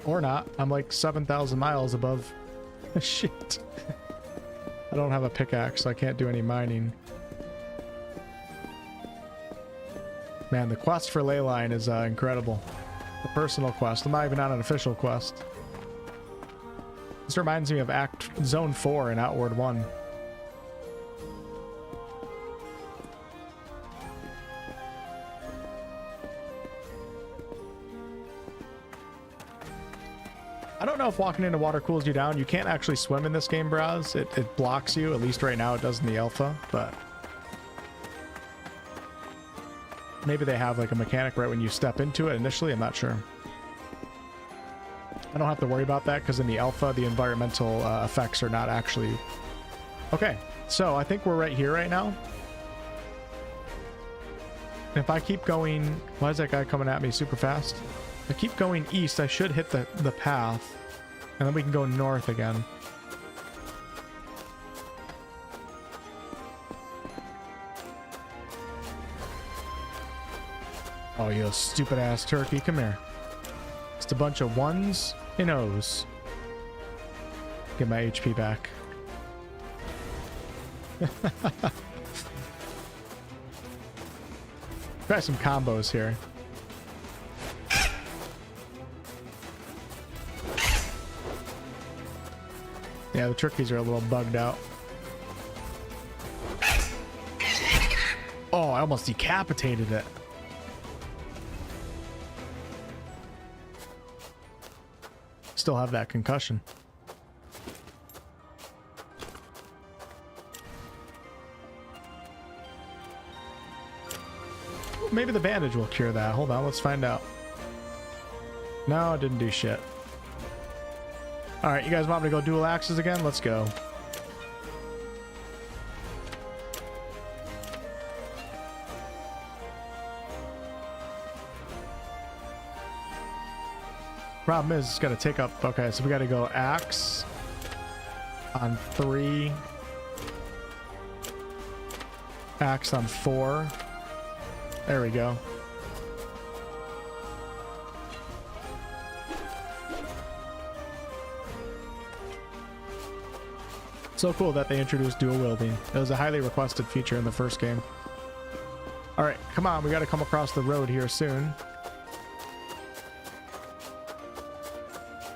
Or not. I'm like 7,000 miles above. Shit. I don't have a pickaxe, so I can't do any mining. Man, the quest for Leyline is incredible. The personal quest. I'm not even on an official quest. This reminds me of Zone 4 in Outward 1. I don't know if walking into water cools you down. You can't actually swim in this game, Braz. It blocks you, at least right now it does in the alpha, but maybe they have like a mechanic right when you step into it initially, I'm not sure. I don't have to worry about that because in the alpha the environmental effects are not actually... Okay, so I think we're right here right now. If I keep going... Why is that guy coming at me super fast? If I keep going east, I should hit the path, and then we can go north again. Oh, you stupid ass turkey, come here. Just a bunch of ones and O's. Get my HP back. Try some combos here. Yeah, the turkeys are a little bugged out. Oh, I almost decapitated it. Still have that concussion. Maybe the bandage will cure that. Hold on, let's find out. No, it didn't do shit. Alright, you guys want me to go dual axes again? Let's go. Problem is, it's got to take up... Okay, so we got to go axe on 3. Axe on 4. There we go. So cool that they introduced dual wielding. It was a highly requested feature in the first game. Alright, come on, we gotta come across the road here soon.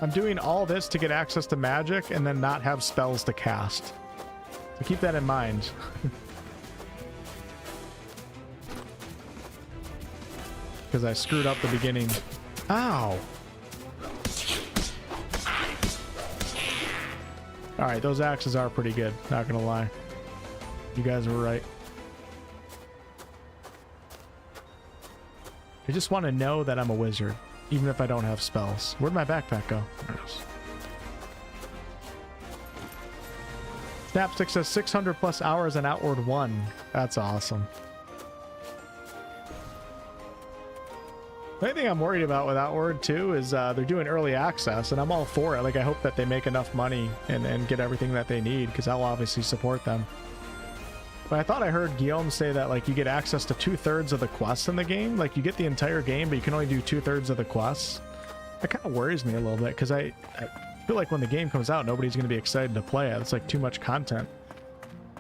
I'm doing all this to get access to magic and then not have spells to cast. So keep that in mind. Because I screwed up the beginning. Ow! Alright, those axes are pretty good, not gonna lie. You guys were right. I just want to know that I'm a wizard, even if I don't have spells. Where'd my backpack go? There it is. Snapstick says 600 plus hours in Outward 1. That's awesome. The only thing I'm worried about with Outward 2 is they're doing early access, and I'm all for it. Like, I hope that they make enough money and get everything that they need, because I'll obviously support them. But I thought I heard Guillaume say that, like, you get access to 2/3 of the quests in the game. Like, you get the entire game, but you can only do 2/3 of the quests. That kind of worries me a little bit, because I feel like when the game comes out, nobody's going to be excited to play it. It's like too much content.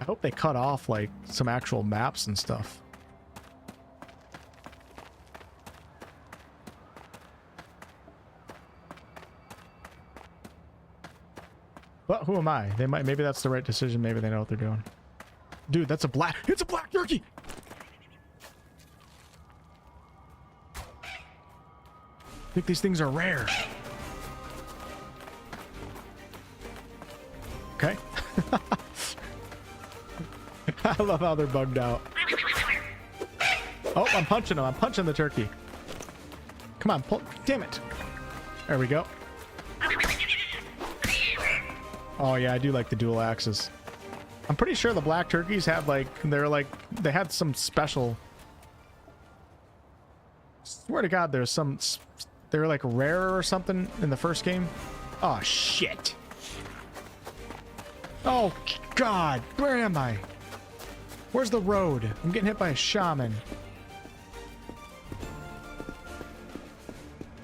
I hope they cut off like some actual maps and stuff. But who am I? They might, maybe that's the right decision. Maybe they know what they're doing. Dude, that's a black, it's a black turkey. I think these things are rare. Okay. I love how they're bugged out. Oh, I'm punching him. I'm punching the turkey. Come on, pull. Damn it. There we go. Oh, yeah, I do like the dual axes. I'm pretty sure the black turkeys had like, they had some special. Swear to God, there's some, they were like rare or something in the first game. Oh, shit. Oh, God. Where am I? Where's the road? I'm getting hit by a shaman.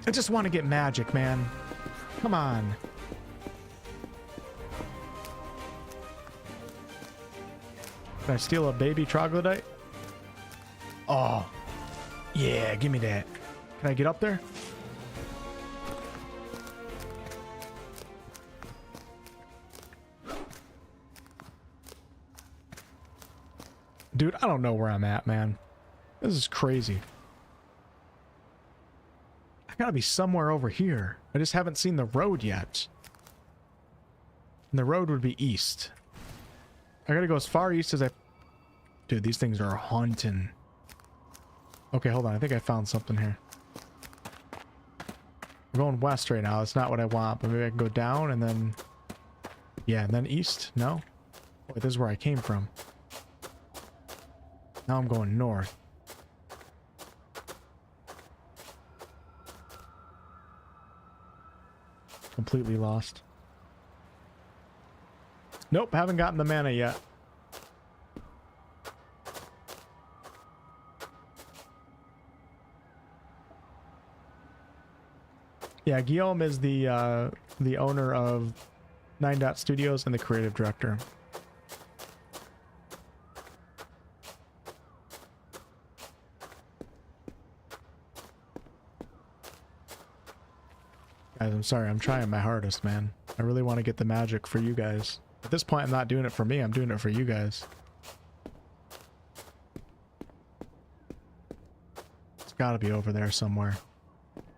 I just want to get magic, man. Come on. Can I steal a baby troglodyte? Oh. Yeah, give me that. Can I get up there? Dude, I don't know where I'm at, man. This is crazy. I gotta be somewhere over here. I just haven't seen the road yet. And the road would be east. I gotta go as far east as I... Dude, these things are haunting. Okay, hold on. I think I found something here. We're going west right now. That's not what I want, but maybe I can go down and then... Yeah, and then east? No? Wait, this is where I came from. Now I'm going north. Completely lost. Nope, haven't gotten the mana yet. Yeah, Guillaume is the owner of 9 Dot Studios and the creative director. Guys, I'm sorry. I'm trying my hardest, man. I really want to get the magic for you guys. At this point, I'm not doing it for me. I'm doing it for you guys. It's got to be over there somewhere.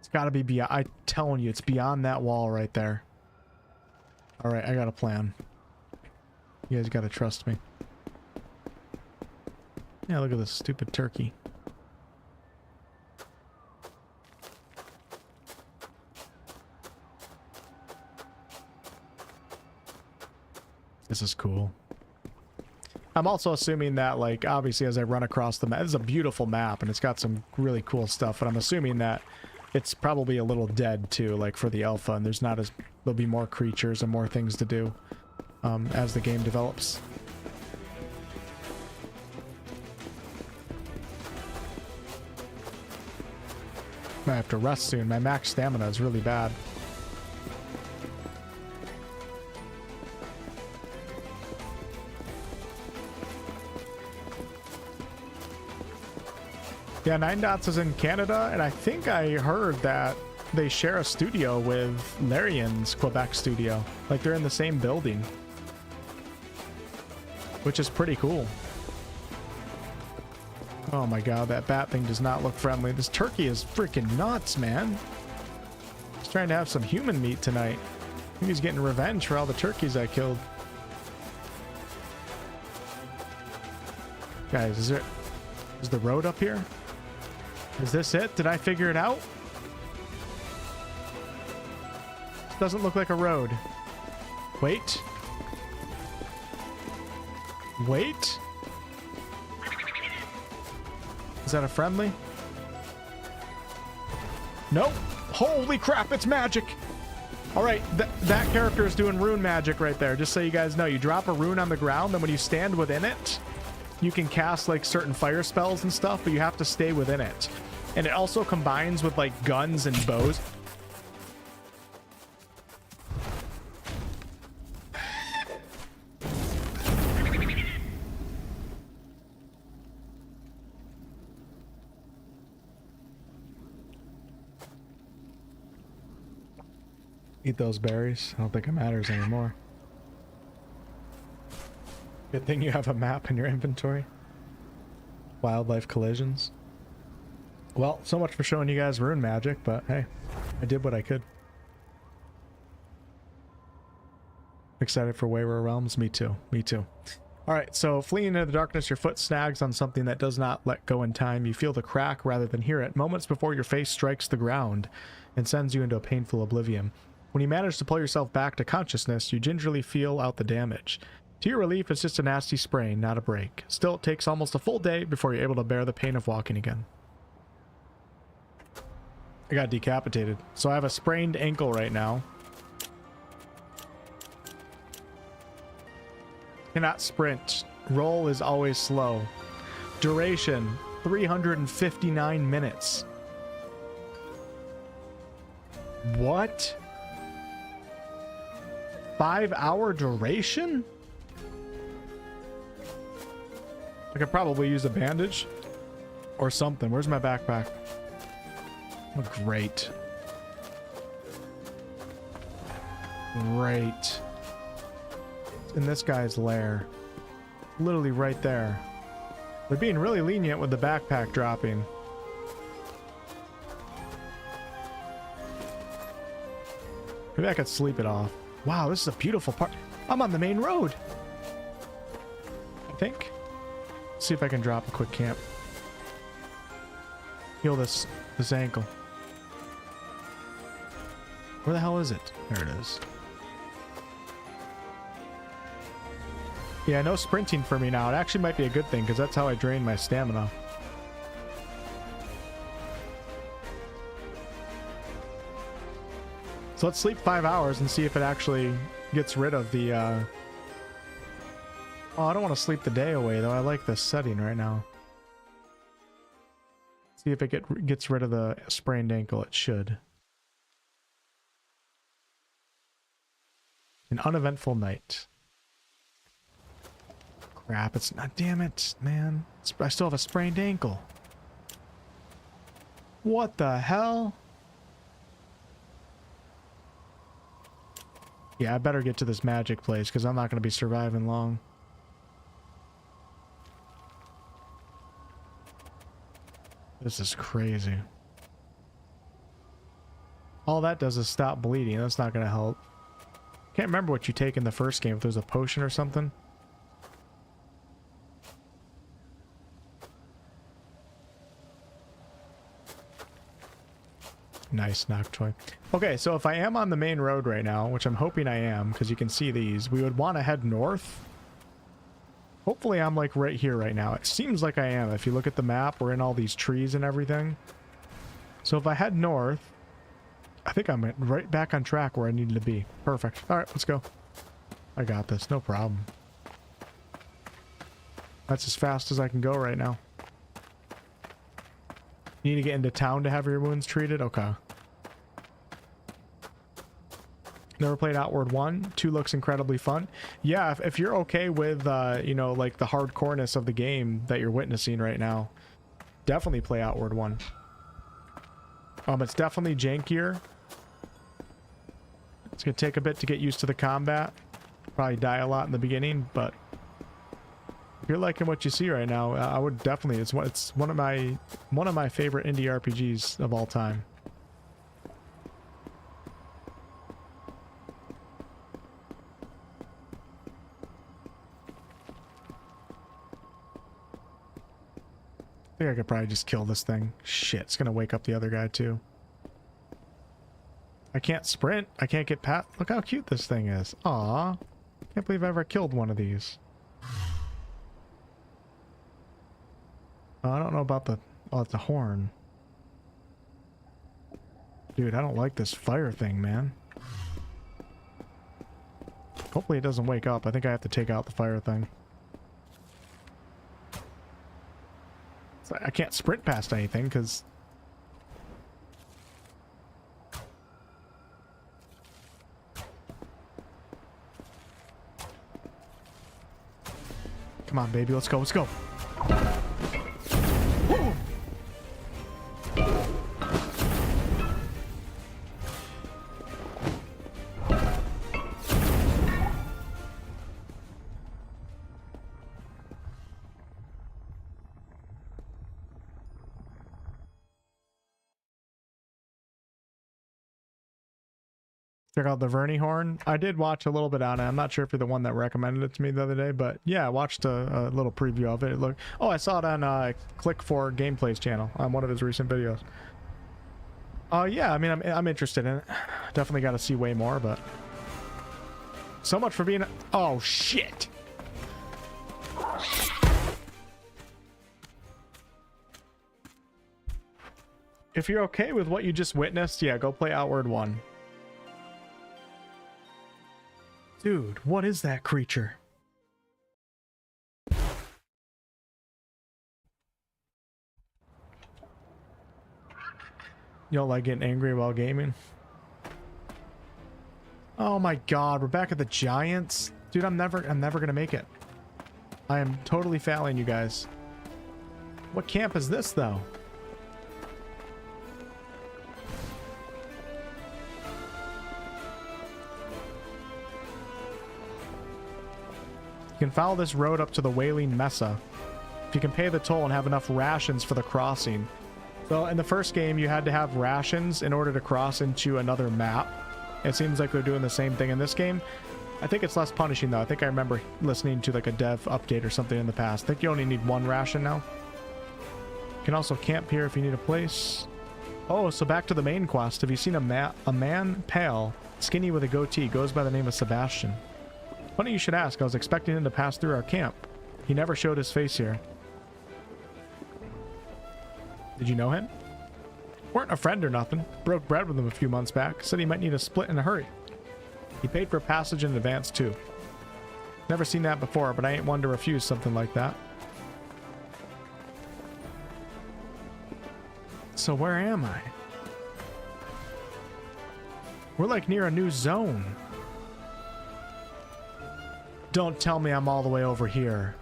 It's got to be beyond... I'm telling you, it's beyond that wall right there. All right, I got a plan. You guys got to trust me. Yeah, look at this stupid turkey. This is cool. I'm also assuming that, like, obviously as I run across the map, this is a beautiful map and it's got some really cool stuff, but I'm assuming that it's probably a little dead too, like for the alpha, and there'll be more creatures and more things to do as the game develops. I have to rest soon. My max stamina is really bad. Yeah, 9 Dots is in Canada, and I think I heard that they share a studio with Larian's Quebec studio. Like, they're in the same building. Which is pretty cool. Oh my god, that bat thing does not look friendly. This turkey is freaking nuts, man. He's trying to have some human meat tonight. I think he's getting revenge for all the turkeys I killed. Guys, is the road up here? Is this it? Did I figure it out? This doesn't look like a road. Wait. Wait. Is that a friendly? Nope. Holy crap, it's magic. All right, that character is doing rune magic right there. Just so you guys know, you drop a rune on the ground, then when you stand within it, you can cast like certain fire spells and stuff, but you have to stay within it. And it also combines with like guns and bows. Eat those berries. I don't think it matters anymore. Good thing you have a map in your inventory. Wildlife collisions. Well, so much for showing you guys rune magic, but hey, I did what I could. Excited for Wayward Realms? Me too. Me too. Alright, so fleeing into the darkness, your foot snags on something that does not let go in time. You feel the crack rather than hear it, moments before your face strikes the ground and sends you into a painful oblivion. When you manage to pull yourself back to consciousness, you gingerly feel out the damage. To your relief, it's just a nasty sprain, not a break. Still, it takes almost a full day before you're able to bear the pain of walking again. I got decapitated. So I have a sprained ankle right now. Cannot sprint. Roll is always slow. Duration, 359 minutes. What? 5-hour duration? I could probably use a bandage or something. Where's my backpack? Oh, great. Great. In this guy's lair. Literally right there. They're being really lenient with the backpack dropping. Maybe I could sleep it off. Wow, this is a beautiful part. I'm on the main road. I think. Let's see if I can drop a quick camp. Heal this ankle. Where the hell is it? There it is. Yeah, no sprinting for me now. It actually might be a good thing because that's how I drain my stamina. So let's sleep 5 hours and see if it actually gets rid of the... Oh, I don't want to sleep the day away though. I like this setting right now. See if it gets rid of the sprained ankle. It should. An uneventful night. Crap, it's not. Damn it, man. I still have a sprained ankle. What the hell? Yeah, I better get to this magic place because I'm not going to be surviving long. This is crazy. All that does is stop bleeding. That's not going to help. Can't remember what you take in the first game. If there's a potion or something. Nice Noctoy. Okay, so if I am on the main road right now, which I'm hoping I am, because you can see these, we would want to head north. Hopefully I'm like right here right now. It seems like I am. If you look at the map, we're in all these trees and everything. So if I head north, I think I'm right back on track where I needed to be. Perfect. All right, let's go. I got this. No problem. That's as fast as I can go right now. You need to get into town to have your wounds treated? Okay. Never played Outward 1. 2 looks incredibly fun. Yeah, if you're okay with, you know, like the hardcoreness of the game that you're witnessing right now, definitely play Outward 1. It's definitely jankier. It's going to take a bit to get used to the combat. Probably die a lot in the beginning, but if you're liking what you see right now, I would definitely. It's one of my favorite indie RPGs of all time. I think I could probably just kill this thing. Shit, it's gonna wake up the other guy too. I can't sprint. I can't get past. Look how cute this thing is. Aw, can't believe I ever killed one of these. I don't know about the horn. Dude, I don't like this fire thing, man. Hopefully it doesn't wake up. I think I have to take out the fire thing. So I can't sprint past anything because... Come on, baby. Let's go. Let's go. Check out the Vernie Horn. I did watch a little bit on it. I'm not sure if you're the one that recommended it to me the other day, but yeah, I watched a little preview of it. It looked. Oh, I saw it on Click for Gameplay's channel on one of his recent videos. Yeah, I mean, I'm interested in it. Definitely got to see way more, but so much for being. Oh shit! If you're okay with what you just witnessed, yeah, go play Outward 1. Dude, what is that creature? You don't like getting angry while gaming? Oh my god, we're back at the Giants? Dude, I'm never gonna make it. I am totally failing you guys. What camp is this though? You can follow this road up to the Wailing Mesa. If you can pay the toll and have enough rations for the crossing. So in the first game, you had to have rations in order to cross into another map. It seems like they're doing the same thing in this game. I think it's less punishing though. I think I remember listening to like a dev update or something in the past. I think you only need one ration now. You can also camp here if you need a place. Oh, so back to the main quest. Have you seen a man pale, skinny with a goatee, goes by the name of Sebastian? Funny you should ask. I was expecting him to pass through our camp. He never showed his face here. Did you know him? Weren't a friend or nothing. Broke bread with him a few months back. Said he might need a split in a hurry. He paid for passage in advance too. Never seen that before, but I ain't one to refuse something like that. So where am I? We're like near a new zone. Don't tell me I'm all the way over here.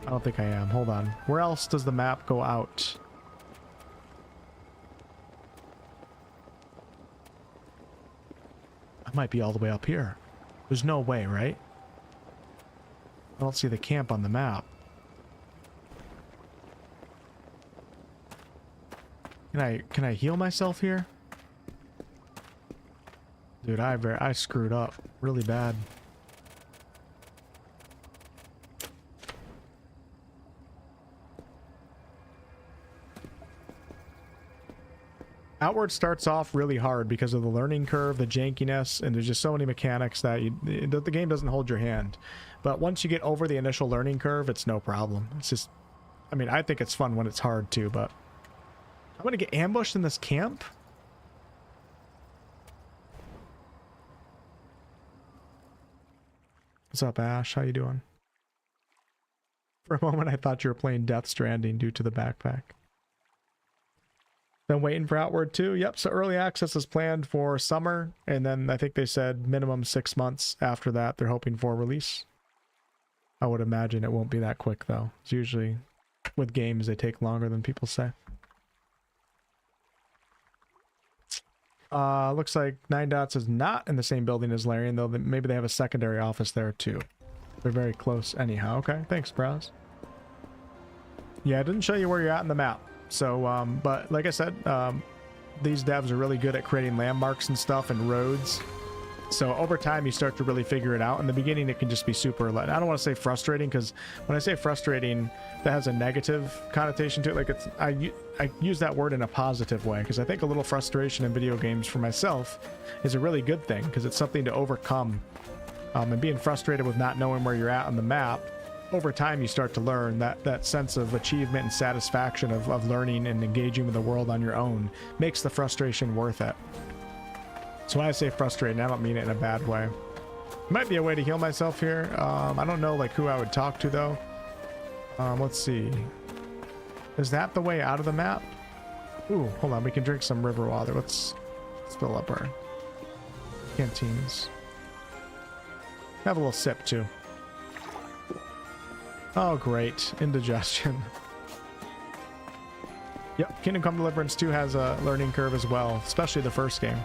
I don't think I am. Hold on. Where else does the map go out? I might be all the way up here. There's no way, right? I don't see the camp on the map. Can I heal myself here? Dude, I screwed up really bad. Outward starts off really hard because of the learning curve, the jankiness, and there's just so many mechanics that the game doesn't hold your hand. But once you get over the initial learning curve, it's no problem. It's just, I mean, I think it's fun when it's hard too, but I'm gonna get ambushed in this camp? What's up, Ash? How you doing? For a moment, I thought you were playing Death Stranding due to the backpack. Been waiting for Outward 2. Yep, so early access is planned for summer, and then I think they said minimum 6 months after that they're hoping for release. I would imagine it won't be that quick, though. It's usually, with games, they take longer than people say. Looks like 9 Dots is not in the same building as Larian, though maybe they have a secondary office there too. They're very close anyhow. Okay, thanks, Browse. Yeah, it didn't show you where you're at in the map. So, but like I said, these devs are really good at creating landmarks and stuff and roads. So over time, you start to really figure it out. In the beginning, it can just be super, I don't want to say frustrating, because when I say frustrating, that has a negative connotation to it. Like it's, I use that word in a positive way, because I think a little frustration in video games for myself is a really good thing, because it's something to overcome. And being frustrated with not knowing where you're at on the map, over time you start to learn that sense of achievement and satisfaction of learning and engaging with the world on your own makes the frustration worth it. So when I say frustrating, I don't mean it in a bad way. Might be a way to heal myself here. I don't know like who I would talk to though. Let's see. Is that the way out of the map? Ooh, hold on. We can drink some river water. Let's fill up our canteens. Have a little sip too. Oh, great. Indigestion. Yep, Kingdom Come Deliverance 2 has a learning curve as well, especially the first game.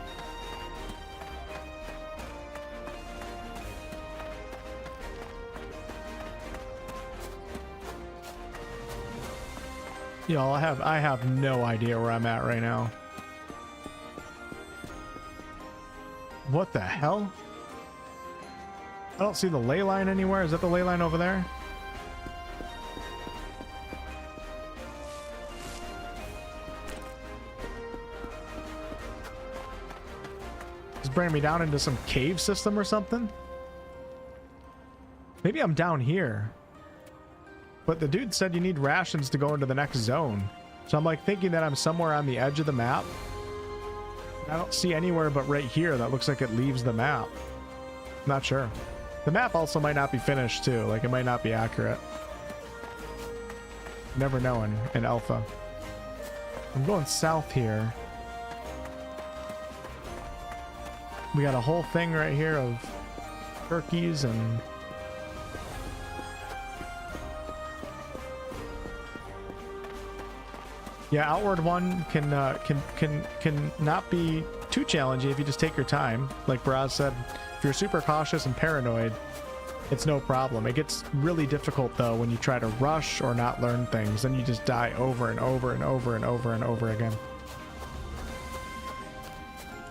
Y'all, I have no idea where I'm at right now. What the hell? I don't see the ley line anywhere. Is that the ley line over there? It's bringing me down into some cave system or something? Maybe I'm down here. But the dude said you need rations to go into the next zone. So I'm like thinking that I'm somewhere on the edge of the map. I don't see anywhere but right here that looks like it leaves the map. Not sure. The map also might not be finished too. Like it might not be accurate. Never know in alpha. I'm going south here. We got a whole thing right here of turkeys and... Yeah, Outward 1 can not be too challenging if you just take your time. Like Braz said, if you're super cautious and paranoid, it's no problem. It gets really difficult though when you try to rush or not learn things. Then you just die over and over and over and over and over again.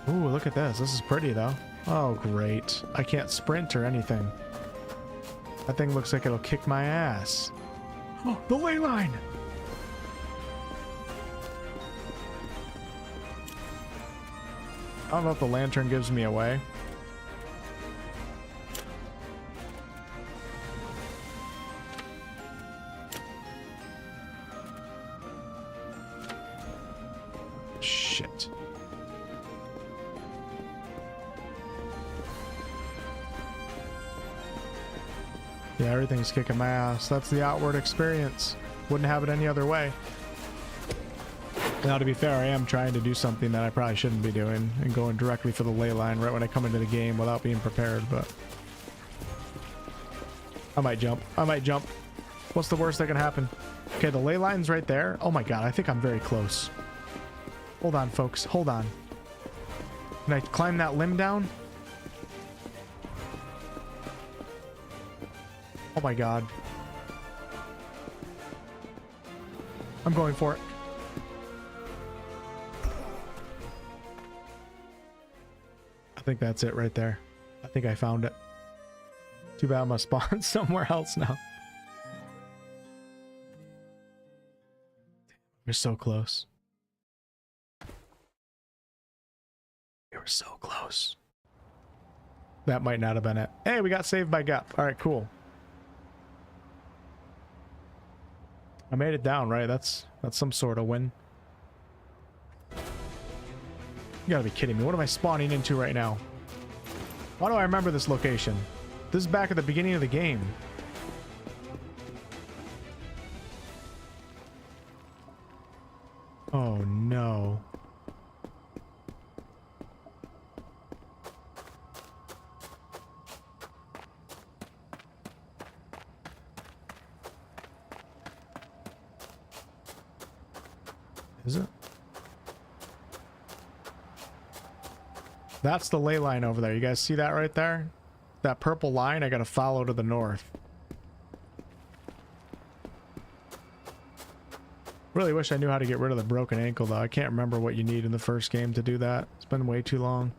Ooh, look at this. This is pretty though. Oh, great. I can't sprint or anything. That thing looks like it'll kick my ass. Oh, the ley line! I don't know if the lantern gives me away. Shit. Yeah, everything's kicking my ass. That's the Outward experience. Wouldn't have it any other way. Now, to be fair, I am trying to do something that I probably shouldn't be doing and going directly for the ley line right when I come into the game without being prepared, but I might jump. I might jump. What's the worst that can happen? Okay, the ley line's right there. Oh my god, I think I'm very close. Hold on, folks. Hold on. Can I climb that limb down? Oh my god. I'm going for it. I think that's it right there. I think I found it. Too bad I must spawn somewhere else now. We're so close. We were so close. That might not have been it. Hey, we got saved by Gep. All right, cool. I made it down, right? That's some sort of win. You gotta be kidding me. What am I spawning into right now? Why do I remember this location? This is back at the beginning of the game. Oh no. Is it? That's the ley line over there. You guys see that right there? That purple line I gotta follow to the north. Really wish I knew how to get rid of the broken ankle though. I can't remember what you need in the first game to do that. It's been way too long.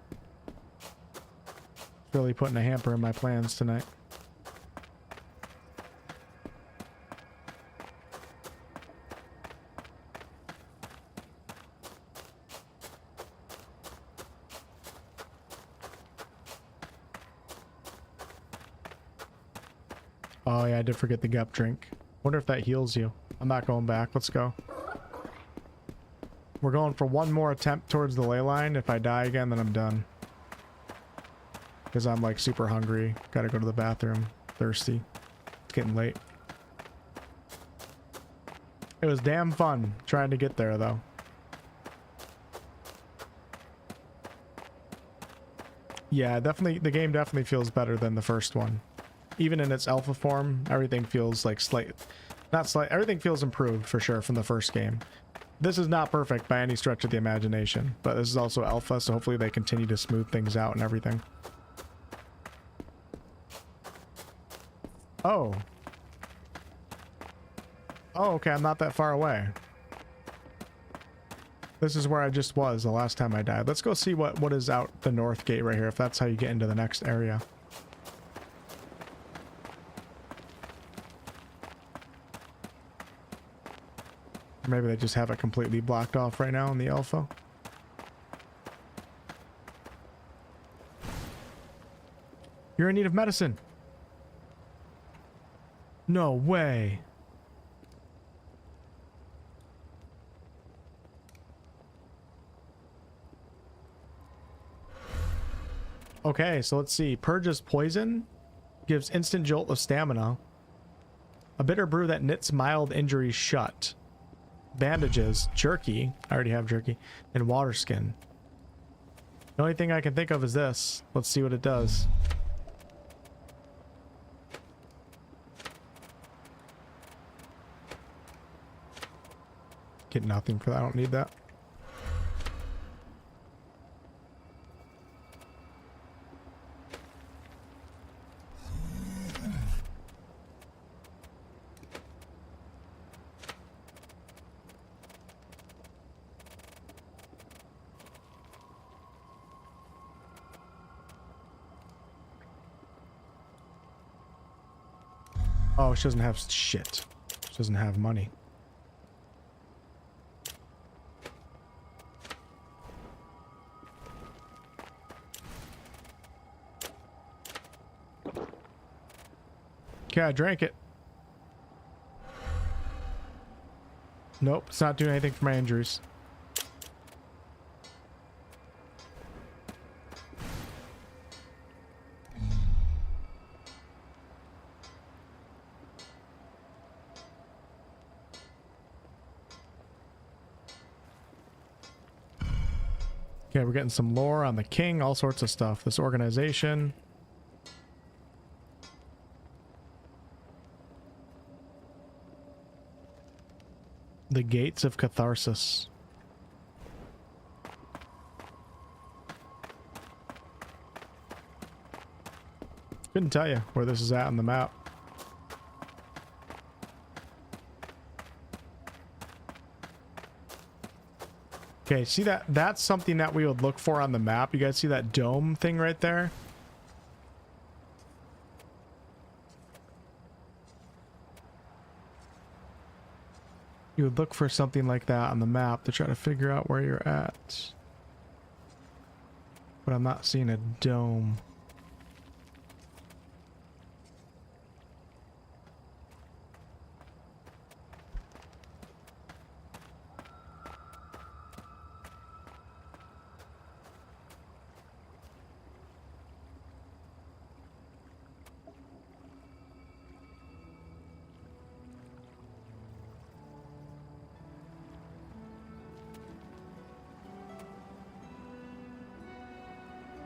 It's really putting a hamper in my plans tonight. Oh yeah, I did forget the Gep drink. Wonder if that heals you. I'm not going back. Let's go. We're going for one more attempt towards the ley line. If I die again, then I'm done. Because I'm like super hungry. Gotta go to the bathroom. Thirsty. It's getting late. It was damn fun trying to get there though. Yeah, definitely. The game definitely feels better than the first one. Even in its alpha form, everything feels like everything feels improved for sure from the first game. This is not perfect by any stretch of the imagination, but this is also alpha, so hopefully they continue to smooth things out and everything. Oh. Oh, okay, I'm not that far away. This is where I just was the last time I died. Let's go see what is out the north gate right here, if that's how you get into the next area. Maybe they just have it completely blocked off right now in the alpha. You're in need of medicine. No way. Okay, so let's see. Purges poison, gives instant jolt of stamina. A bitter brew that knits mild injuries shut. Bandages, jerky, I already have jerky, and water skin. The only thing I can think of is this. Let's see what it does. Get nothing for that, I don't need that. Oh, she doesn't have shit. She doesn't have money. Okay, I drank it. Nope, it's not doing anything for my injuries. Okay, we're getting some lore on the king, all sorts of stuff. This organization. The Gates of Catharsis. Couldn't tell you where this is at on the map. Okay, see that? That's something that we would look for on the map. You guys see that dome thing right there? You would look for something like that on the map to try to figure out where you're at. But I'm not seeing a dome.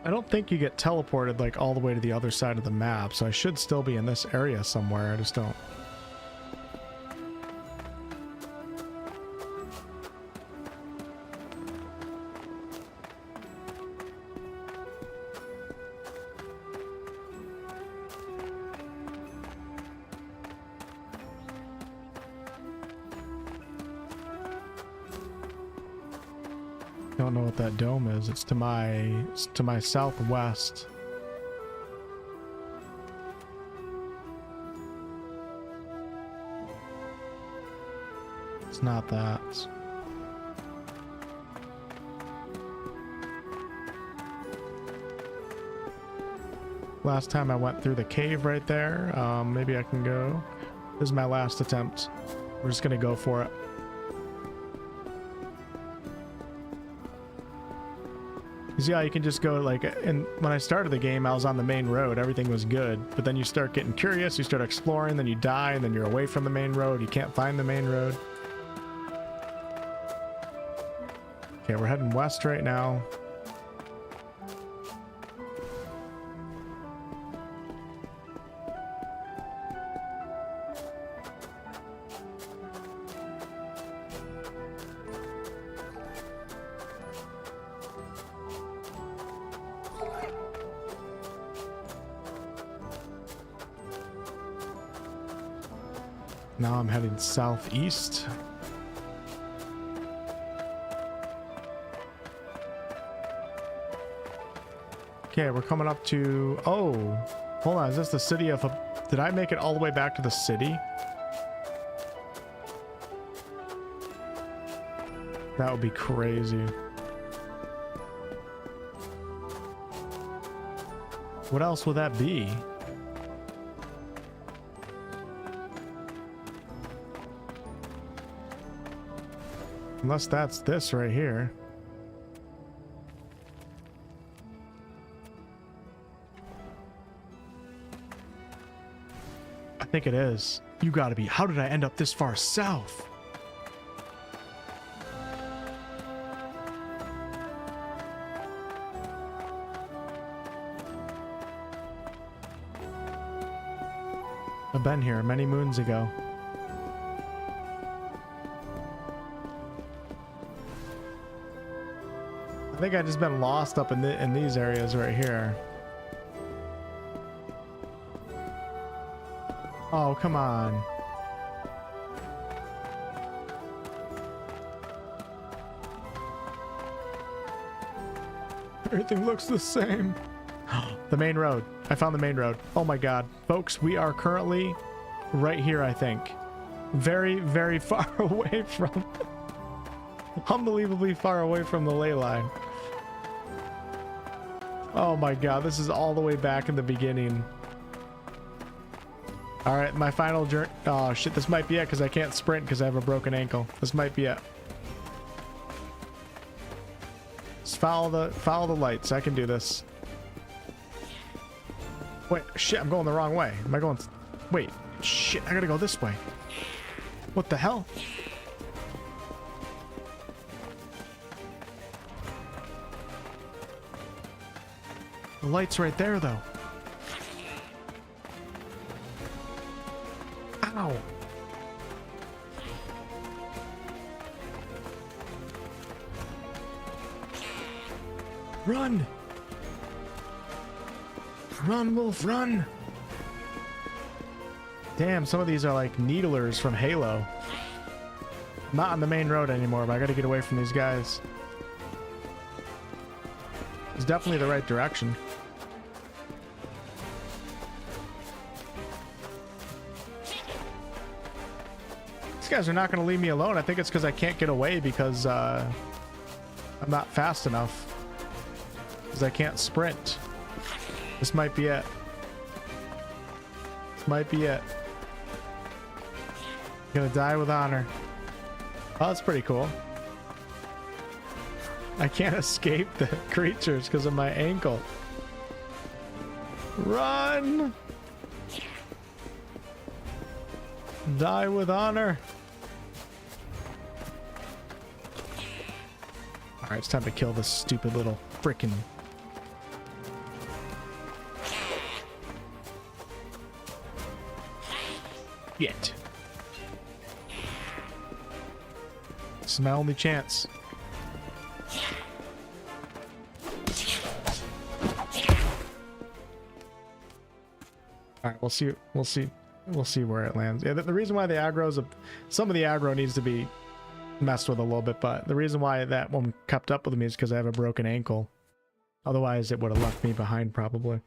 I don't think you get teleported like all the way to the other side of the map, so I should still be in this area somewhere. I just don't. Don't know what that dome is. It's to my southwest. It's not that. Last time I went through the cave right there. Maybe I can go. This is my last attempt. We're just gonna go for it. Yeah, you can just go like, and when I started the game, I was on the main road. Everything was good, but then you start getting curious, you start exploring, then you die, and then you're away from the main road. You can't find the main road. Okay, we're heading west right now. Now I'm heading southeast. Okay, we're coming up to... Oh, hold on. Is this the city of... Did I make it all the way back to the city? That would be crazy. What else would that be? Unless that's this right here. I think it is. You gotta be. How did I end up this far south? I've been here many moons ago. I think I just been lost up in these areas right here. Oh, come on. Everything looks the same. The main road. I found the main road. Oh my god. Folks, we are currently right here, I think. Very, very far away from... Unbelievably far away from the ley line. Oh my god, this is all the way back in the beginning. Alright, my final journey... Oh shit, this might be it because I can't sprint because I have a broken ankle. This might be it. Just follow the lights. I can do this. Wait, shit, I'm going the wrong way. Am I going... Wait, shit, I gotta go this way. What the hell? The light's right there, though. Ow. Run! Run, Wolf, run! Damn, some of these are like needlers from Halo. I'm not on the main road anymore, but I gotta get away from these guys. It's definitely the right direction. These guys are not gonna leave me alone. I think it's because I can't get away because I'm not fast enough. Because I can't sprint. This might be it. This might be it. Gonna die with honor. Oh, that's pretty cool. I can't escape the creatures because of my ankle. Run! Die with honor. Alright, it's time to kill this stupid little frickin'... Shit. This is my only chance. Alright, we'll see where it lands. Yeah, the reason why the aggro's some of the aggro needs to be messed with a little bit, but the reason why that one kept up with me is because I have a broken ankle. Otherwise, it would have left me behind probably.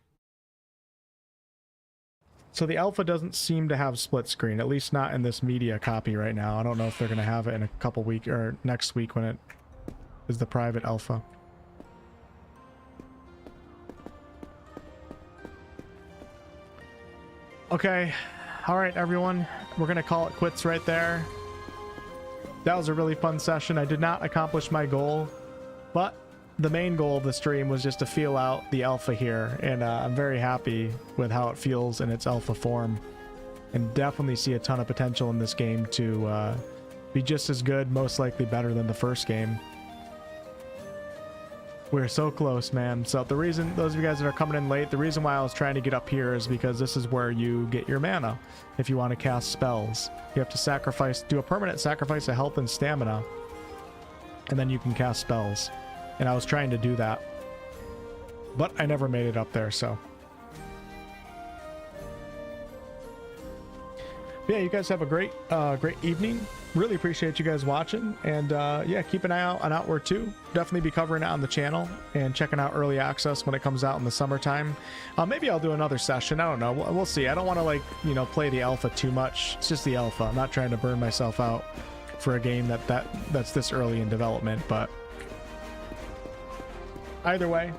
So the alpha doesn't seem to have split screen, at least not in this media copy right now. I don't know if they're going to have it in a couple weeks or next week when it is the private alpha. Okay. All right, everyone. We're going to call it quits right there. That was a really fun session. I did not accomplish my goal, but the main goal of the stream was just to feel out the alpha here, and I'm very happy with how it feels in its alpha form, and definitely see a ton of potential in this game to be just as good, most likely better than the first game. We're so close, man. So the reason, those of you guys that are coming in late, the reason why I was trying to get up here is because this is where you get your mana if you want to cast spells. You have to do a permanent sacrifice of health and stamina, and then you can cast spells. And I was trying to do that, but I never made it up there, so. Yeah, you guys have a great evening. Really appreciate you guys watching, and yeah, keep an eye out on Outward 2. Definitely be covering it on the channel and checking out early access when it comes out in the summertime. Maybe I'll do another session. I don't know. We'll see. I don't want to, like, you know, play the alpha too much. It's just the alpha. I'm not trying to burn myself out for a game that's this early in development, but either way,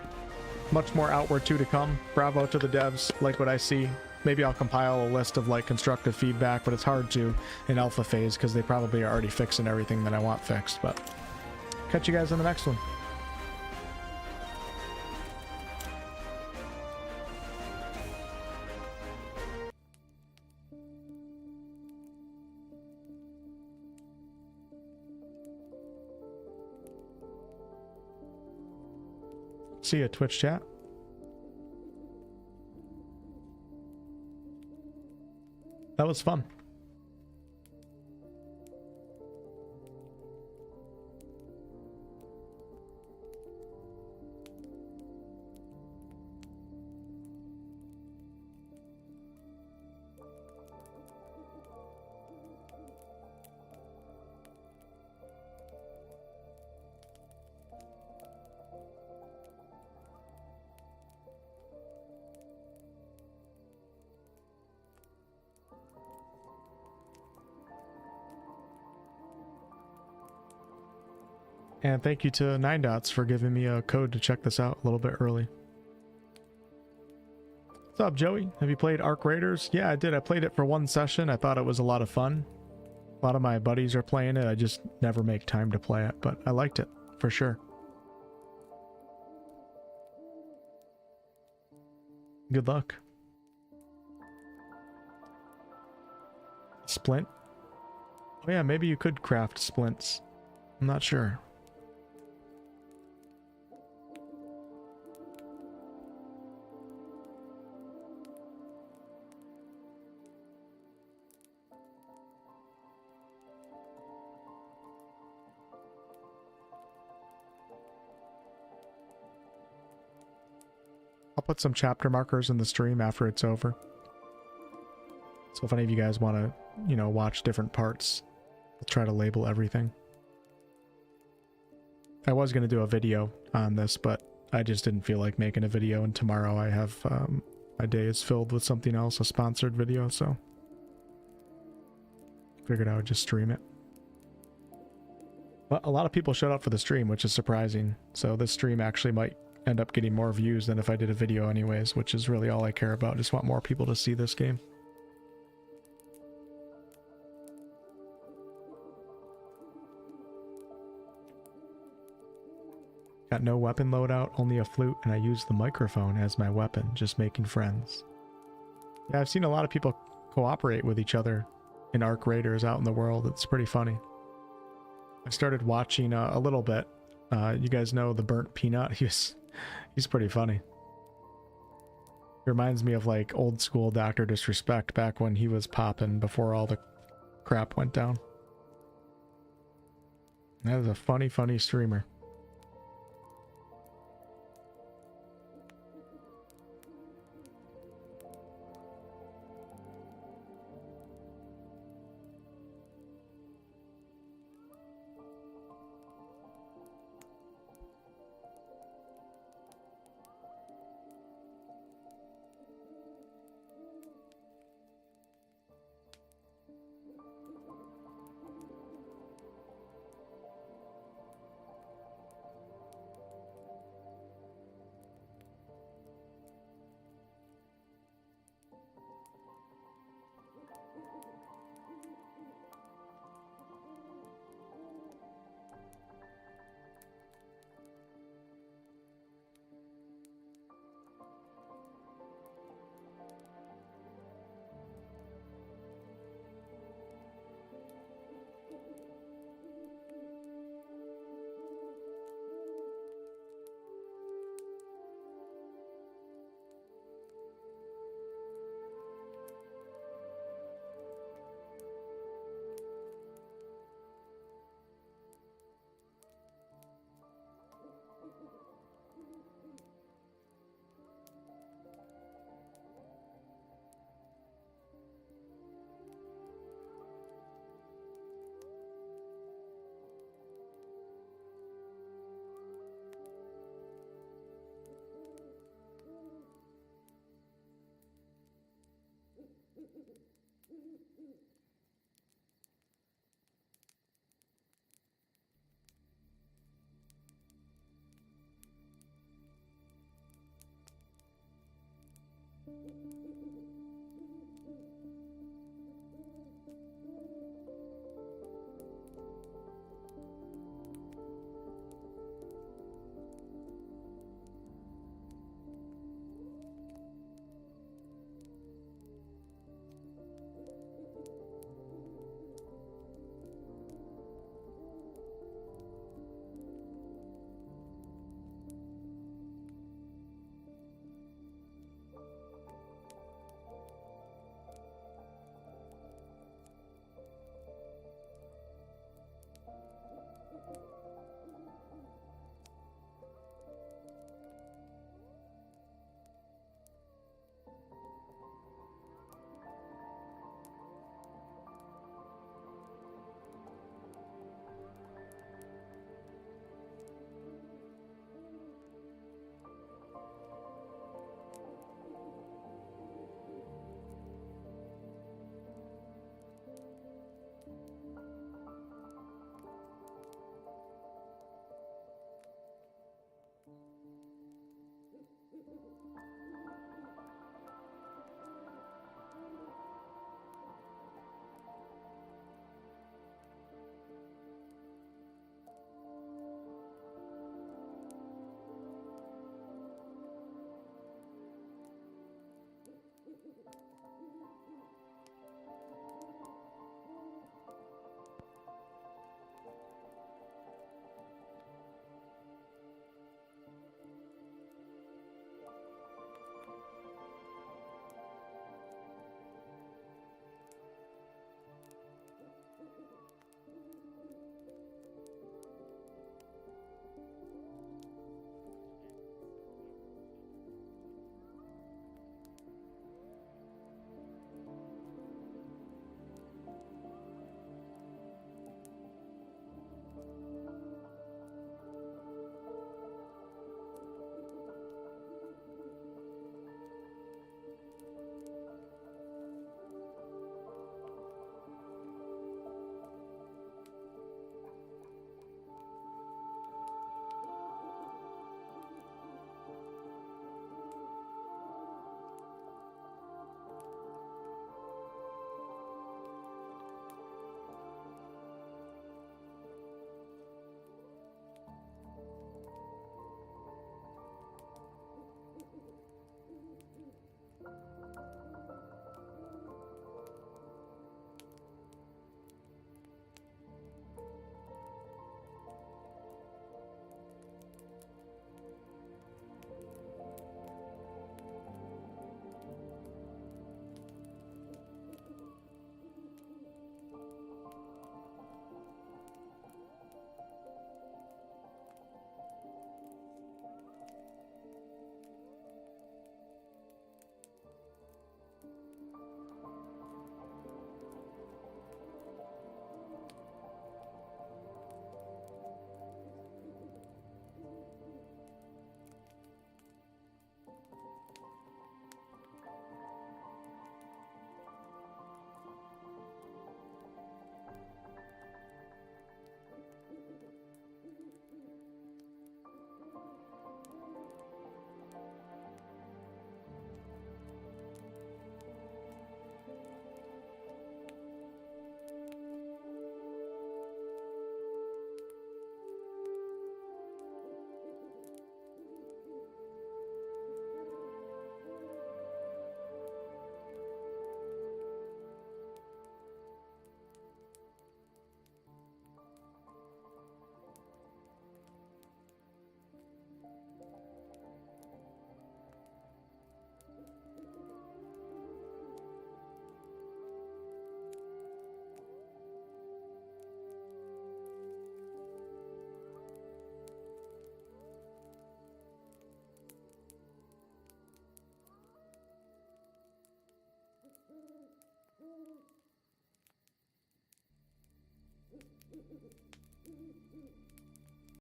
much more Outward 2 to come. Bravo to the devs. Like what I see. Maybe I'll compile a list of like constructive feedback, but it's hard to in alpha phase because they probably are already fixing everything that I want fixed. But catch you guys on the next one. See ya, Twitch chat. That was fun. And thank you to 9 Dots for giving me a code to check this out a little bit early. What's up, Joey? Have you played Arc Raiders? Yeah, I did. I played it for one session. I thought it was a lot of fun. A lot of my buddies are playing it. I just never make time to play it, but I liked it for sure. Good luck. Splint? Oh yeah, maybe you could craft splints. I'm not sure. I'll put some chapter markers in the stream after it's over. So if any of you guys want to, you know, watch different parts, I'll try to label everything. I was going to do a video on this, but I just didn't feel like making a video, and tomorrow I have, my day is filled with something else, a sponsored video, so figured I would just stream it. But a lot of people showed up for the stream, which is surprising. So this stream actually might end up getting more views than if I did a video anyways, which is really all I care about. Just want more people to see this game. Got no weapon loadout, only a flute, and I use the microphone as my weapon, just making friends. Yeah, I've seen a lot of people cooperate with each other in Arc Raiders out in the world. It's pretty funny. I started watching a little bit. You guys know the Burnt Peanut? He's pretty funny. Reminds me of like old school Dr. Disrespect back when he was popping before all the crap went down. That is a funny, funny streamer.